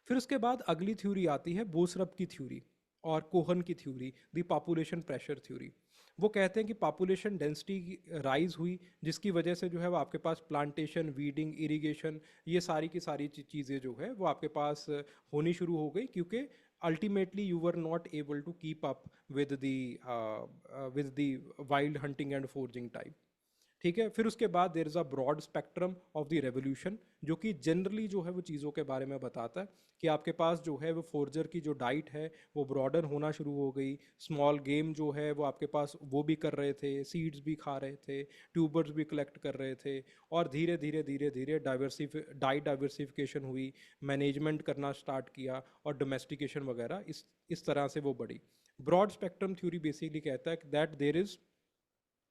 फिर उसके बाद अगली थ्योरी आती है बोसरप की थ्योरी और कोहन की theory, the population pressure theory. वो कहते हैं कि पॉपुलेशन डेंसिटी राइज हुई, जिसकी वजह से जो है वो आपके पास प्लांटेशन, वीडिंग, इरिगेशन, ये सारी की सारी चीज़ें जो है वो आपके पास होनी शुरू हो गई, क्योंकि ultimately you were not able to keep up with the wild hunting and foraging type, ठीक है। फिर उसके बाद there is a broad spectrum of the revolution, जो कि जनरली जो है वो चीज़ों के बारे में बताता है कि आपके पास जो है वो फोर्जर की जो डाइट है वो ब्रॉडर होना शुरू हो गई। स्मॉल गेम जो है वो आपके पास वो भी कर रहे थे, सीड्स भी खा रहे थे, ट्यूबर्स भी कलेक्ट कर रहे थे, और धीरे धीरे धीरे धीरे डाइवर्सिफिकेशन हुई, मैनेजमेंट करना स्टार्ट किया, और डोमेस्टिकेशन वगैरह इस तरह से वो बढ़ी। ब्रॉड स्पेक्ट्रम थ्योरी बेसिकली कहता है दैट देर इज़,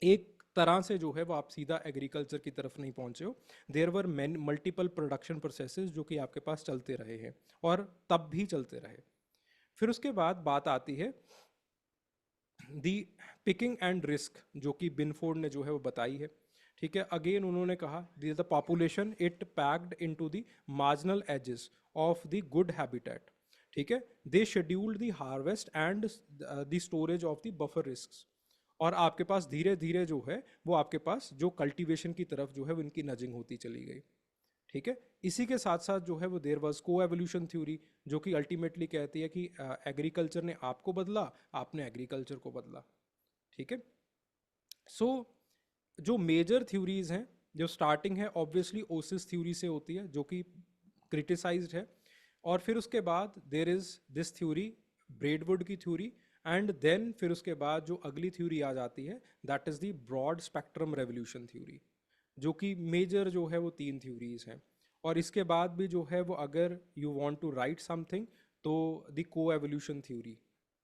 एक तरह से जो है वो आप सीधा एग्रीकल्चर की तरफ नहीं पहुंचे हो, देर वर मल्टीपल प्रोडक्शन प्रोसेसेस जो कि आपके पास चलते रहे हैं और तब भी चलते रहे। फिर उसके बाद बात आती है दी पिकिंग एंड रिस्क, जो कि बिनफोर्ड ने जो है वो बताई है। ठीक है, अगेन उन्होंने कहा the population it packed into the marginal edges of the good habitat. ठीक है, they scheduled the harvest and the storage of the buffer risk, और आपके पास धीरे धीरे जो है वो आपके पास जो कल्टीवेशन की तरफ जो है वो इनकी नजिंग होती चली गई। ठीक है, इसी के साथ साथ जो है वो देयर वाज को एवोल्यूशन थ्योरी, जो कि अल्टीमेटली कहती है कि एग्रीकल्चर ने आपको बदला, आपने एग्रीकल्चर को बदला। ठीक है, सो जो मेजर थ्योरीज हैं, जो स्टार्टिंग है ऑब्वियसली ओसिस थ्योरी से होती है जो कि क्रिटिसाइज्ड है, और फिर उसके बाद देर इज दिस थ्योरी, ब्रेडवुड की थ्योरी, एंड देन फिर उसके बाद जो अगली थ्योरी आ जाती है that is the broad spectrum revolution theory, जो कि मेजर जो है वो तीन थ्योरीज हैं। और इसके बाद भी जो है वो अगर you want to write something तो the coevolution theory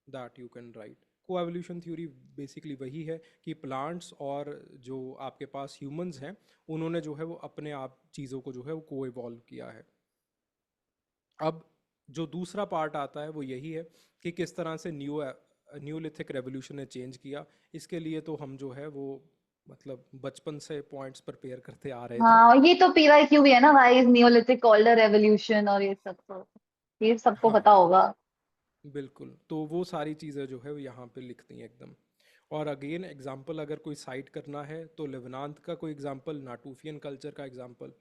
that you can write. Coevolution theory basically वही है कि प्लांट्स और जो आपके पास ह्यूमंस हैं उन्होंने जो है वो अपने आप चीज़ों को जो है वो को इवॉल्व किया है। अब जो दूसरा पार्ट आता है वो यही है कि किस तरह से न्यूलिथिक रेवोल्यूशन ने चेंज किया। इसके लिए तो हम जो है वो मतलब बचपन से पॉइंट्स प्रिपेयर करते आ रहे थे। हाँ, ये तो पीवाईक्यू भी है ना, why is Neolithic called a revolution, और ये सब तो ये सबको हाँ पता होगा। बिल्कुल, तो वो सारी चीज़ें जो है वो यहाँ पे लिखती हैं एकदम। और अगेन एग्जांपल अगर कोई साइट करना है तो लेवनांत का कोई एग्जांपल, नाटूफियन कल्चर का एग्जांपल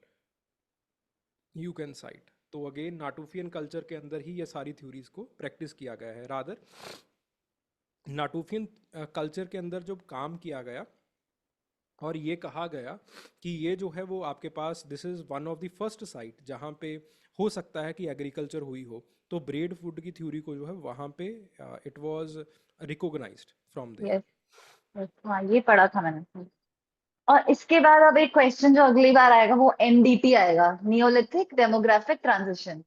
यू कैन साइट। तो अगेन नाटूफियन कल्चर के अंदर ही ये सारी थ्योरीज को प्रैक्टिस किया गया है। रादर नाटूफियन कल्चर के अंदर जब काम किया गया और ये कहा गया कि ये जो है वो आपके पास this is one of the first site जहाँ पे हो सकता है कि एग्रीकल्चर हुई हो, तो ब्रेड फूड की थ्योरी को जो है वहाँ पे it was recognized from there. Yes, हाँ ये पढ़ा था मैंने। और इसके बाद अब एक क्वेश्चन जो अगली बार आएगा वो एनडीटी आएगा, नियोलिथिक डेमोग्राफिक ट्रांजिशन,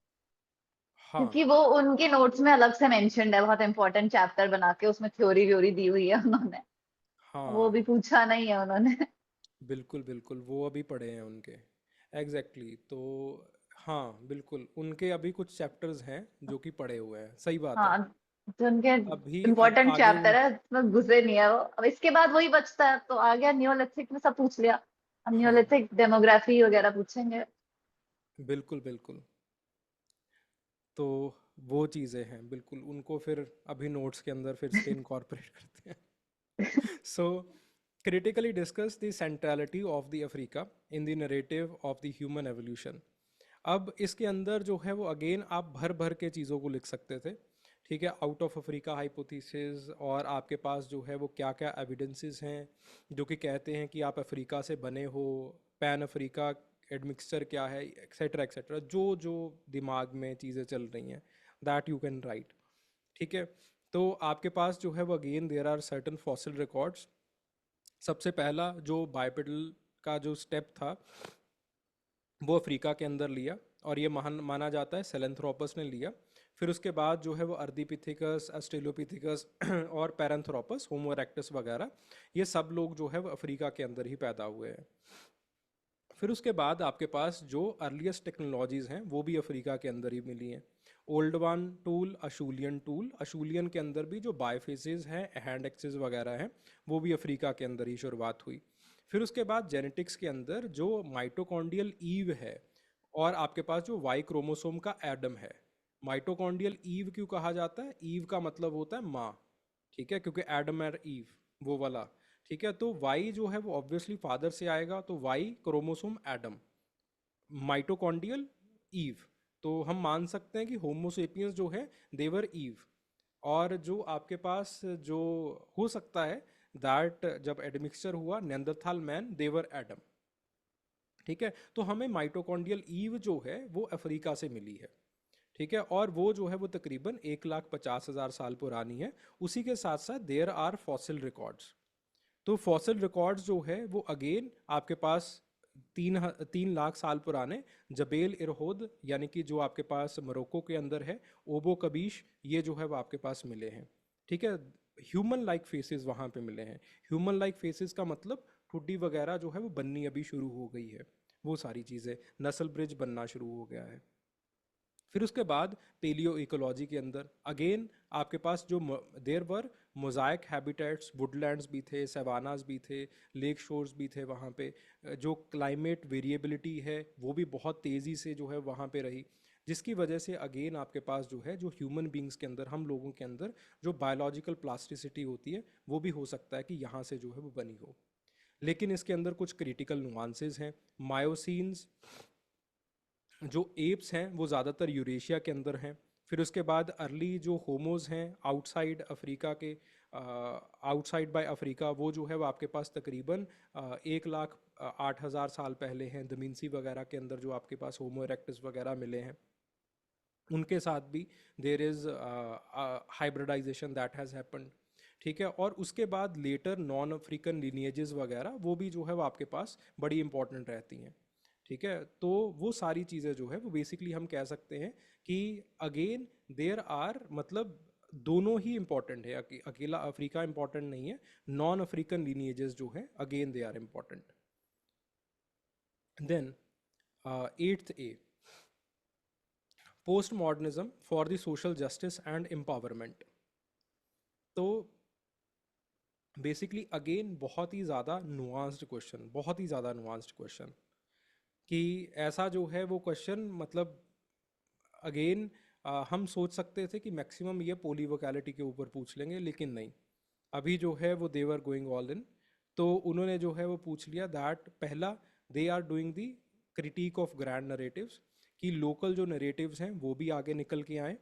हाँ क्योंकि वो उनके नोट्स में अलग से मेंशन्ड है, बहुत इंपॉर्टेंट चैप्टर बना के उसमें थ्योरी व्योरी दी हुई है उन्होंने। वो भी हाँ पूछा नहीं है उन्होंने। बिल्कुल बिल्कुल, वो अभी पढ़े हैं उनके एग्जैक्टली exactly, तो हाँ बिल्कुल उनके अभी कुछ चैप्टर्स हैं जो कि पढ़े हुए हैं, सही बात है। हाँ, जो उनके अभी अब इम्पोर्टेंट आगे चैप्टर है उसमें घुसे नहीं है वो। अब इसके बाद वही बचता है, तो आ गया नियोलिथिक में सब पूछ लिया, अब हाँ नियोलिथिक डेमोग्राफी वगैरह पूछेंगे। बिल्कुल बिल्कुल, तो वो चीज़ें हैं बिल्कुल, उनको फिर अभी नोट्स के अंदर फिर से इनकॉर्पोरेट करते हैं। So, critically discuss the centrality of the Africa in the narrative of the human evolution. अब इसके अंदर जो है वो अगेन आप भर भर के चीज़ों को लिख सकते थे। ठीक है, आउट ऑफ अफ्रीका हाइपोथेसिस, और आपके पास जो है वो क्या क्या एविडेंसेस हैं जो कि कहते हैं कि आप अफ्रीका से बने हो, पैन अफ्रीका एडमिक्सचर क्या है, एक्सेट्रा एक्सेट्रा, जो जो दिमाग में चीज़ें चल रही हैं दैट यू कैन राइट। ठीक है, तो आपके पास जो है वो again there are certain fossil records. सबसे पहला जो बाइपेडल का जो स्टेप था वो अफ्रीका के अंदर लिया, और ये महान माना जाता है सेलेंथ्रोपस ने लिया। फिर उसके बाद जो है वो अर्धीपिथिकस, ऑस्ट्रेलोपिथिकस और पैरेंथ्रोपस, होमो इरेक्टस वगैरह, ये सब लोग जो है वो अफ्रीका के अंदर ही पैदा हुए हैं। फिर उसके बाद आपके पास जो अर्लीस्ट टेक्नोलॉजीज़ हैं वो भी अफ्रीका के अंदर ही मिली हैं। ओल्ड वन टूल, अशूलियन टूल, अशूलियन के अंदर भी जो बायोफेसेस हैं, हैंड एक्सेस वगैरह हैं, वो भी अफ्रीका के अंदर ही शुरुआत हुई। फिर उसके बाद जेनेटिक्स के अंदर जो माइटोकॉन्ड्रियल ईव है, और आपके पास जो वाई क्रोमोसोम का एडम है। माइटोकॉन्ड्रियल ईव क्यों कहा जाता है? ईव का मतलब होता है माँ, ठीक है, क्योंकि एडम और ईव वो वाला। ठीक है, तो वाई जो है वो ऑब्वियसली फादर से आएगा, तो Y chromosome Adam, mitochondrial Eve, तो हम मान सकते हैं कि होमोसेपियंस जो है देवर ईव। और जो आपके पास जो हो सकता है दैट जब एडमिक्सचर हुआ नेंडरथाल मैन दे वर एडम, ठीक है। तो हमें माइटोकॉन्ड्रियल ईव जो है वो अफ्रीका से मिली है, ठीक है, और वो जो है वो तकरीबन 1,50,000 साल पुरानी है। उसी के साथ साथ देयर आर फॉसिल रिकॉर्ड्स। तो फॉसिल रिकॉर्ड्स जो है वो अगेन आपके पास 3 लाख साल पुराने जबेल इरहोद यानी कि जो आपके पास मोरक्को के अंदर है, ओबो कबीश, ये जो है वो आपके पास मिले हैं, ठीक है। ह्यूमन लाइक फेसेस वहाँ पे मिले हैं। ह्यूमन लाइक फेसेस का मतलब ठुड्डी वगैरह जो है वो बननी अभी शुरू हो गई है, वो सारी चीज़ें, नस्ल ब्रिज बनना शुरू हो गया है। फिर उसके बाद पेलियो इकोलॉजी के अंदर अगेन आपके पास जो देर वर मोजाइक हैबिटेट्स, वुडलैंड्स भी थे, सवानास भी थे, लेक शोर्स भी थे वहाँ पे। जो क्लाइमेट वेरिएबिलिटी है वो भी बहुत तेज़ी से जो है वहाँ पे रही, जिसकी वजह से अगेन आपके पास जो है जो ह्यूमन बींग्स के अंदर, हम लोगों के अंदर जो बायोलॉजिकल प्लास्टिसिटी होती है वो भी हो सकता है कि यहाँ से जो है वो बनी हो। लेकिन इसके अंदर कुछ क्रिटिकल नुआंसेस हैं। मायोसीन्स जो एप्स हैं वो ज़्यादातर यूरेशिया के अंदर हैं। फिर उसके बाद अर्ली जो होमोज हैं आउटसाइड अफ्रीका के, आउटसाइड बाय अफ्रीका, वो जो है वो आपके पास तकरीबन 1,08,000 साल पहले हैं। दमिंसी वगैरह के अंदर जो आपके पास होमो इरेक्टस वगैरह मिले हैं, उनके साथ भी there is hybridization that has happened, ठीक है। और उसके बाद लेटर नॉन अफ्रीकन लिनिएजेस वगैरह वो भी जो है वो आपके पास बड़ी इंपॉर्टेंट रहती हैं, ठीक है। तो वो सारी चीज़ें जो है वो बेसिकली हम कह सकते हैं कि अगेन देयर आर, मतलब दोनों ही इंपॉर्टेंट है, अकेला अफ्रीका इंपॉर्टेंट नहीं है, नॉन अफ्रीकन लीनिएजेस जो है again they are important. Then 8th A, post modernism for the social justice and empowerment. तो बेसिकली अगेन बहुत ही ज़्यादा नुआंस्ड क्वेश्चन, बहुत ही ज़्यादा नुआंस्ड क्वेश्चन, कि ऐसा जो है वो क्वेश्चन, मतलब अगेन हम सोच सकते थे कि मैक्सिमम ये पोली वोकैलिटी के ऊपर पूछ लेंगे, लेकिन नहीं, अभी जो है वो देवर गोइंग ऑल इन। तो उन्होंने जो है वो पूछ लिया दैट पहला, they are doing the critique of grand narratives, कि लोकल जो नरेटिव्स हैं वो भी आगे निकल के आए।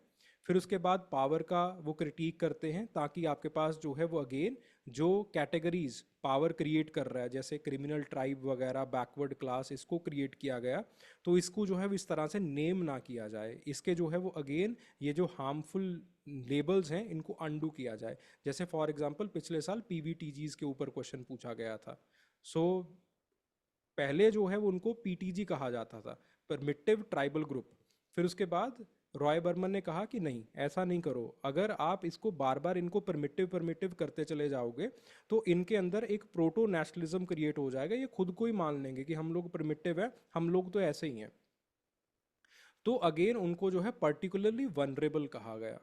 फिर उसके बाद पावर का वो क्रिटिक करते हैं, ताकि आपके पास जो है वो अगेन जो कैटेगरीज पावर क्रिएट कर रहा है, जैसे क्रिमिनल ट्राइब वगैरह, बैकवर्ड क्लास, इसको क्रिएट किया गया, तो इसको जो है वो इस तरह से नेम ना किया जाए, इसके जो है वो अगेन ये जो हार्मफुल लेबल्स हैं इनको अनडू किया जाए। जैसे फॉर एग्जांपल पिछले साल पीवीटीजीज के ऊपर क्वेश्चन पूछा गया था। सो पहले जो है वो उनको पीटीजी कहा जाता था, परमिटिव ट्राइबल ग्रुप। फिर उसके बाद रॉय बर्मन ने कहा कि नहीं, ऐसा नहीं करो, अगर आप इसको बार बार इनको परमिटिव परमिटिव करते चले जाओगे तो इनके अंदर एक प्रोटो नेशनलिज्म क्रिएट हो जाएगा, ये खुद को ही मान लेंगे कि हम लोग परमिटिव है, हम लोग तो ऐसे ही हैं। तो अगेन उनको जो है पर्टिकुलरली वनरेबल कहा गया।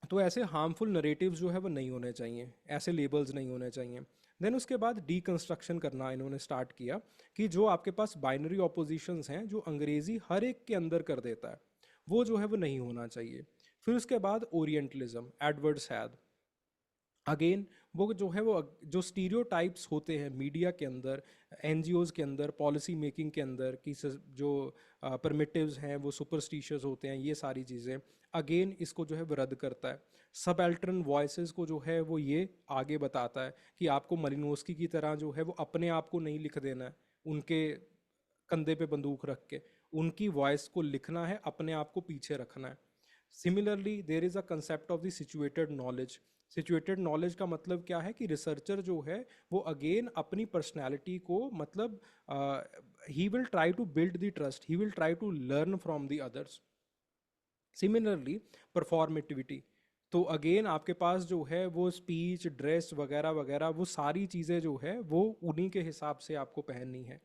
तो ऐसे हार्मफुल नरेटिव्स जो है वो नहीं होने चाहिए, ऐसे लेबल्स नहीं होने चाहिए। देन उसके बाद डीकंस्ट्रक्शन करना इन्होंने स्टार्ट किया, कि जो आपके पास बाइनरी ऑपोजिशंस हैं जो अंग्रेजी हर एक के अंदर कर देता है, वो जो है वो नहीं होना चाहिए। फिर उसके बाद ओरिएंटलिज्म, एडवर्ड सैद, अगेन वो जो है वो जो स्टीरियोटाइप्स होते हैं मीडिया के अंदर, एनजीओज के अंदर, पॉलिसी मेकिंग के अंदर, कि जो परमिटिव्स हैं वो सुपरस्टिशियस होते हैं, ये सारी चीज़ें अगेन इसको जो है वो रद्द करता है। सबएल्टरन वॉइसेस को जो है वो ये आगे बताता है कि आपको मलिनोस्की की तरह जो है वो अपने आप को नहीं लिख देना है, उनके कंधे पे बंदूक रख के उनकी वॉइस को लिखना है, अपने आप को पीछे रखना है। Similarly there is a concept of the situated knowledge. Situated knowledge का मतलब क्या है, कि रिसर्चर जो है वो अगेन अपनी पर्सनैलिटी को, मतलब he will try to build the trust, he will try to learn from the others. Similarly performativity, तो अगेन आपके पास जो है वो स्पीच, ड्रेस वगैरह वगैरह, वो सारी चीज़ें जो है वो उन्हीं के हिसाब से आपको पहननी है,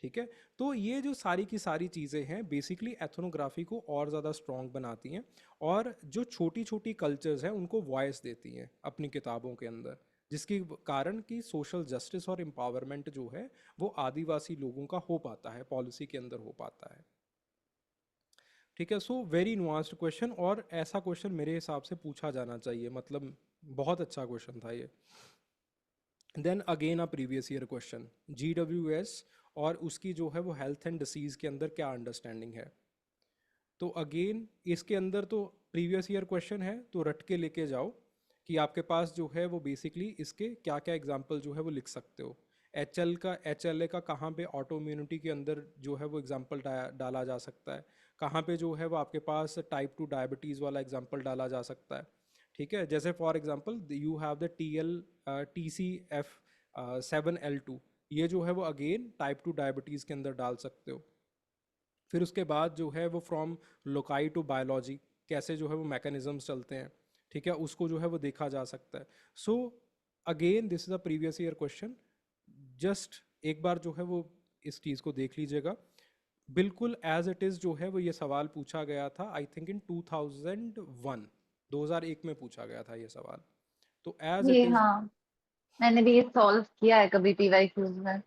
ठीक है। तो ये जो सारी की सारी चीज़ें हैं बेसिकली एथनोग्राफी को और ज़्यादा स्ट्रॉन्ग बनाती हैं, और जो छोटी छोटी कल्चर्स हैं उनको वॉइस देती हैं अपनी किताबों के अंदर, जिसके कारण कि सोशल जस्टिस और एम्पावरमेंट जो है वो आदिवासी लोगों का हो पाता है, पॉलिसी के अंदर हो पाता है, ठीक है। सो वेरी नुआंस्ड क्वेश्चन, और ऐसा क्वेश्चन मेरे हिसाब से पूछा जाना चाहिए, मतलब बहुत अच्छा क्वेश्चन था ये। Then again a previous year question, GWS और उसकी जो है वो हेल्थ एंड डिसीज़ के अंदर क्या अंडरस्टैंडिंग है। तो अगेन इसके अंदर तो प्रीवियस ईयर क्वेश्चन है, तो रट के लेके जाओ। कि आपके पास जो है वो बेसिकली इसके क्या क्या एग्जाम्पल जो है वो लिख सकते हो। HLA का कहाँ पे ऑटो इम्यूनिटी के अंदर जो है वो एग्जाम्पल डाला जा सकता है, कहाँ पे जो है वो आपके पास टाइप 2 डायबिटीज़ वाला एग्जाम्पल डाला जा सकता है। ठीक है, जैसे for example you have the TCF7L2, ये जो है वो अगेन टाइप 2 डायबिटीज़ के अंदर डाल सकते हो। फिर उसके बाद जो है वो फ्रॉम लोकाई टू बायोलॉजी, कैसे जो है वो मैकेनिज्म्स चलते हैं, ठीक है, उसको जो है वो देखा जा सकता है। So again this is a previous year question, just एक बार जो है वो इस चीज़ को देख लीजिएगा। बिल्कुल एज इट इज़ जो है वो ये सवाल पूछा गया था, आई थिंक इन 2001, 2001 में पूछा गया था ये सवाल। तो एज इट ये इज़। हाँ, मैंने भी ये सॉल्व किया है कभी पीवाई क्यूज में।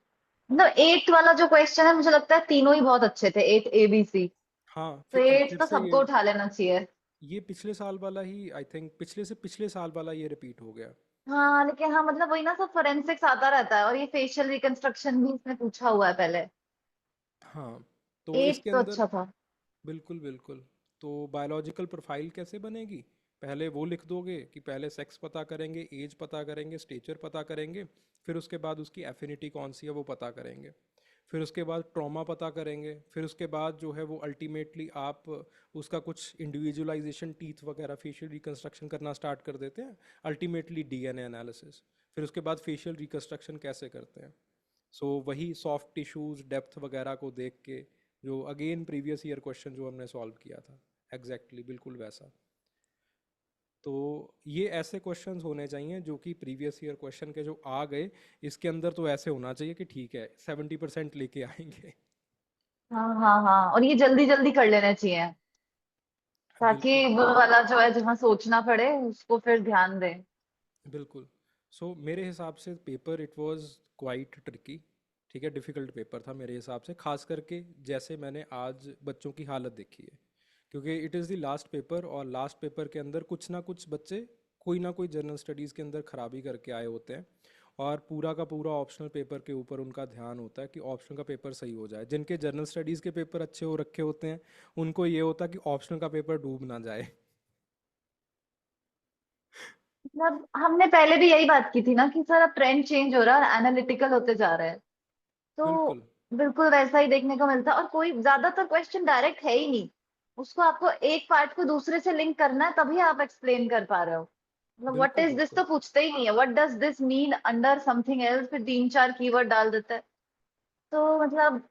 मतलब एट वाला जो क्वेश्चन है, मुझे लगता है तीनों ही बहुत अच्छे थे, 8 ABC। हाँ, तो एट फिर तो से सबको उठा लेना चाहिए। ये पिछले साल वाला ही, आई थिंक पिछले से पिछले साल वाला ये रिपीट हो गया। हाँ लेकिन हाँ, मतलब वही ना, सब फोरेंसिक्स आता रहता है, और ये फेशियल रिकंस्ट्रक्शन भी इसमें पूछा हुआ है पहले। हाँ, तो एट इसके तो अंदर अच्छा था। बिल्कुल बिल्कुल। तो बायोलॉजिकल प्रोफाइल कैसे बनेगी? पहले वो लिख दोगे कि पहले सेक्स पता करेंगे, एज पता करेंगे, स्टेचर पता करेंगे, फिर उसके बाद उसकी एफिनिटी कौन सी है वो पता करेंगे, फिर उसके बाद ट्रॉमा पता करेंगे, फिर उसके बाद जो है वो अल्टीमेटली आप उसका कुछ इंडिविजुअलाइजेशन, टीथ वगैरह फेशियल रिकंस्ट्रक्शन करना स्टार्ट कर देते हैं, अल्टीमेटली डीएनए एनालिसिस, फिर उसके बाद फेशियल रिकंस्ट्रक्शन कैसे करते हैं। सो वही सॉफ्ट टिश्यूज डेप्थ वगैरह को देख के, जो अगेन प्रीवियस ईयर क्वेश्चन जो हमने सॉल्व किया था, एग्जैक्टली बिल्कुल वैसा। तो ये ऐसे क्वेश्चंस होने चाहिए जो कि प्रीवियस ईयर क्वेश्चन के जो आ गए, इसके अंदर तो ऐसे होना चाहिए कि ठीक है 70% लेके आएंगे। हाँ हाँ हाँ, और ये जल्दी जल्दी कर लेने चाहिए, ताकि बिल्कुल वो वाला जो है जहाँ सोचना पड़े उसको फिर ध्यान दें। बिल्कुल। सो मेरे हिसाब से paper it was quite tricky. ठीक है, डिफ़िकल्ट पेपर था मेरे हिसाब से, खास करके जैसे मैंने आज बच्चों की हालत देखी है, क्योंकि it is the last paper, और लास्ट पेपर के अंदर कुछ ना कुछ बच्चे कोई ना कोई जनरल स्टडीज़ के अंदर खराबी करके आए होते हैं, और पूरा का पूरा ऑप्शनल पेपर के ऊपर उनका ध्यान होता है कि ऑप्शनल का पेपर सही हो जाए। जिनके जनरल स्टडीज़ के पेपर अच्छे हो रखे होते हैं, उनको ये होता है कि ऑप्शनल का पेपर डूब ना जाए। मतलब हमने पहले भी यही बात की थी ना कि सर अब ट्रेंड चेंज हो रहा है और एनालिटिकल होते जा रहे हैं, तो बिल्कुल बिल्कुल वैसा ही देखने को मिलता है। और कोई ज्यादातर क्वेश्चन डायरेक्ट है ही नहीं, उसको आपको एक पार्ट को दूसरे से लिंक करना है, तभी आप एक्सप्लेन कर पा रहे हो। मतलब व्हाट बिल्कुल इज दिस बिल्कुल तो पूछते ही नहीं है, what does this mean under something else, फिर तीन चार कीवर्ड डाल देते हैं। तो मतलब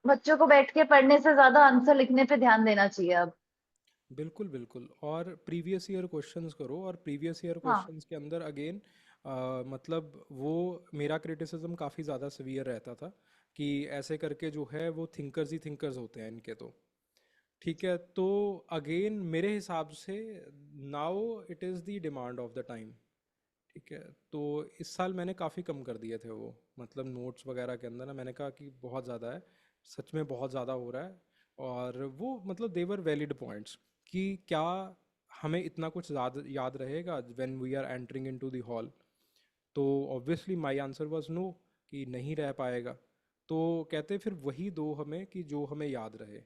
बच्चों को बैठ के पढ़ने से ज्यादा आंसर लिखने पे ध्यान देना चाहिए अब। बिल्कुल बिल्कुल। और प्रीवियस ईयर क्वेश्चंस करो, और प्रीवियस ईयर हाँ क्वेश्चंस के अंदर अगेन मतलब वो मेरा क्रिटिसिज्म काफ़ी ज़्यादा सीवियर रहता था कि ऐसे करके जो है वो थिंकर्स ही थिंकर्स होते हैं इनके तो। ठीक है, तो अगेन मेरे हिसाब से now it is the demand of the time. ठीक है, तो इस साल मैंने काफ़ी कम कर दिए थे वो, मतलब नोट्स वगैरह के अंदर ना, मैंने कहा कि बहुत ज़्यादा है, सच में बहुत ज़्यादा हो रहा है। और वो मतलब देवर वैलिड पॉइंट्स कि क्या हमें इतना कुछ याद याद रहेगा when we are entering into the hall. तो obviously my answer was no, कि नहीं रह पाएगा। तो कहते फिर वही दो हमें कि जो हमें याद रहे।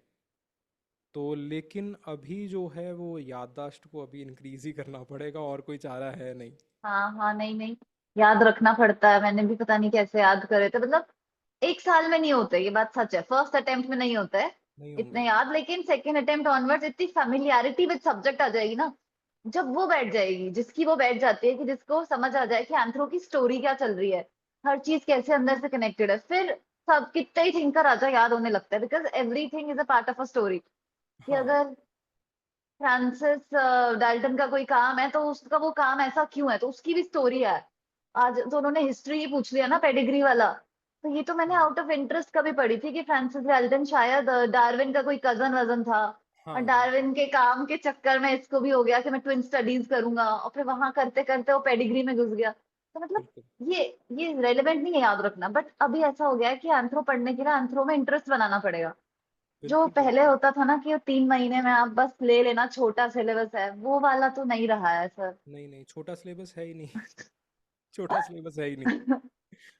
तो लेकिन अभी जो है वो याददाश्त को अभी इंक्रीज ही करना पड़ेगा, और कोई चारा है नहीं। हाँ हाँ, नहीं नहीं, याद रखना पड़ता है। मैंने भी पता नहीं कैसे याद करे थे, मतलब एक साल में नहीं होते, ये बात सच है, फर्स्ट अटेम्प्ट में नहीं होता है नहीं इतने होंगे। याद। लेकिन सेकेंड अटेम्प्ट ऑनवर्ड्स इतनी फेमिलियरिटी विद सब्जेक्ट आ जाएगी ना, जब वो बैठ जाएगी, जिसकी वो बैठ जाती है, कि जिसको समझ आ जाए कि एंथ्रो की स्टोरी क्या चल रही है, हर चीज कैसे अंदर से कनेक्टेड है, फिर सब कितने ही थिंकर आ जाए याद होने लगता है, because everything is a part of a story. कि हाँ अगर फ्रांसिस डाल्टन का कोई काम है, तो उसका वो काम ऐसा क्यों है, तो उसकी भी स्टोरी है। आज तो उन्होंने हिस्ट्री ही पूछ लिया ना, पेडिग्री वाला। तो ये तो मैंने हाँ आउट ऑफ इंटरेस्ट कभी पढ़ी थी कि फ्रांसिस डाल्टन शायद डार्विन का कोई कजन वजन था, और हाँ हाँ। डार्विन के काम के चक्कर में इसको भी हो गया कि मैं ट्विन स्टडीज करूंगा, और फिर वहां करते करते वो पेडिग्री में घुस गया। तो मतलब बिल्कुल ये ये रेलेवेंट नहीं है याद रखना, बट अभी ऐसा हो गया है कि एंथ्रो पढ़ने के लिए एंथ्रो में इंटरेस्ट बनाना पड़ेगा। जो बिल्कुल पहले बिल्कुल। होता था ना कि वो 3 महीने में आप बस ले लेना, छोटा सिलेबस है, वो वाला तो नहीं रहा है सर। नहीं नहीं, छोटा सिलेबस है ही नहीं। छोटा सिलेबस है ही नहीं।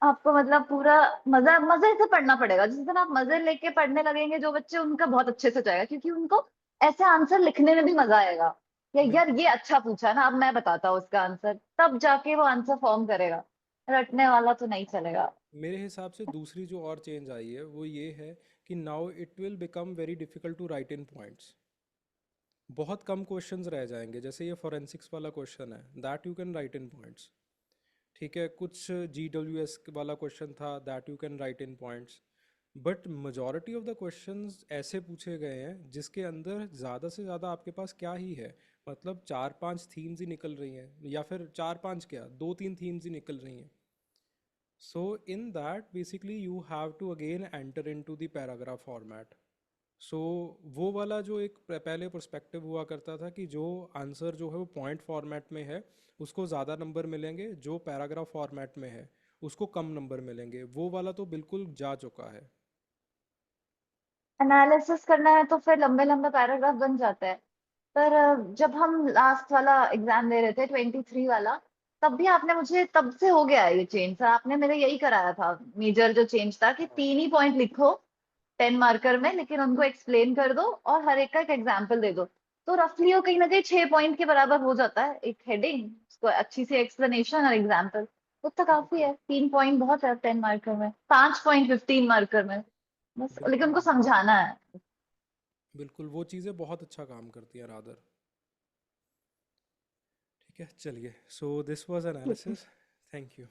आपको मतलब पूरा मजा मजे से पढ़ना पड़ेगा। जिस दिन आप मजे लेके पढ़ने लगेंगे, जो बच्चे, उनका बहुत अच्छे से जाएगा, क्योंकि उनको ऐसे आंसर लिखने में भी मजा आएगा। या यार बिल्कुल। ये अच्छा पूछा ना, अब मैं बताता हूँ उसका आंसर, तब जाके वो आंसर फॉर्म करेगा। रटने वाला तो नहीं चलेगा। मेरे हिसाब से दूसरी जो और चेंज आई है वो ये है कि now it will become very difficult to write in points. बहुत कम क्वेश्चंस रह जाएंगे, जैसे ये फोरेंसिक्स वाला क्वेश्चन है, that you can right in points. ठीक है, कुछ GWS वाला क्वेश्चन था, that you can right in points. But majority of the questions ऐसे पूछे गए हैं जिसके अंदर ज़्यादा से ज़्यादा आपके पास क्या ही है, मतलब चार पांच थीम्स ही निकल रही हैं, या फिर चार पांच क्या, दो तीन थीम्स ही निकल रही हैं। So in that basically you have to again enter into the paragraph format. So वो वाला जो एक पहले पर्सपेक्टिव हुआ करता था कि जो आंसर जो है वो पॉइंट फॉर्मेट में है उसको ज़्यादा नंबर मिलेंगे, जो पैराग्राफ फॉर्मेट में है उसको कम नंबर मिलेंगे, वो वाला तो बिल्कुल जा चुका है। एनालिसिस करना है तो फिर लंबे लंबे पैराग्राफ बन जाते हैं। पर जब हम लास्ट वाला एग्जाम दे रहे थे 23 वाला, तब भी आपने मुझे, तब से हो गया है ये चेंज सर, आपने मेरे यही कराया था। मेजर जो चेंज था कि हाँ 3 ही पॉइंट लिखो 10 मार्कर में, लेकिन उनको एक्सप्लेन कर दो और हर एक का एक एग्जाम्पल दे दो। तो रफली वो कहीं ना कहीं 6 पॉइंट के बराबर हो जाता है, एक हेडिंग, उसको अच्छी सी एक्सप्लेनेशन और एग्जाम्पल। उतना काफी बिल्कुल। है, 3 पॉइंट बहुत है 10 मार्कर में, 5 पॉइंट 15 मार्कर में। बस लेकिन बिल्कुल उनको बिल्कुल। समझाना है। बिल्कुल वो चीज़ें बहुत अच्छा काम करती हैं रादर। ठीक है चलिए, सो दिस वाज ठीक है। एनालिसिस। Thank you.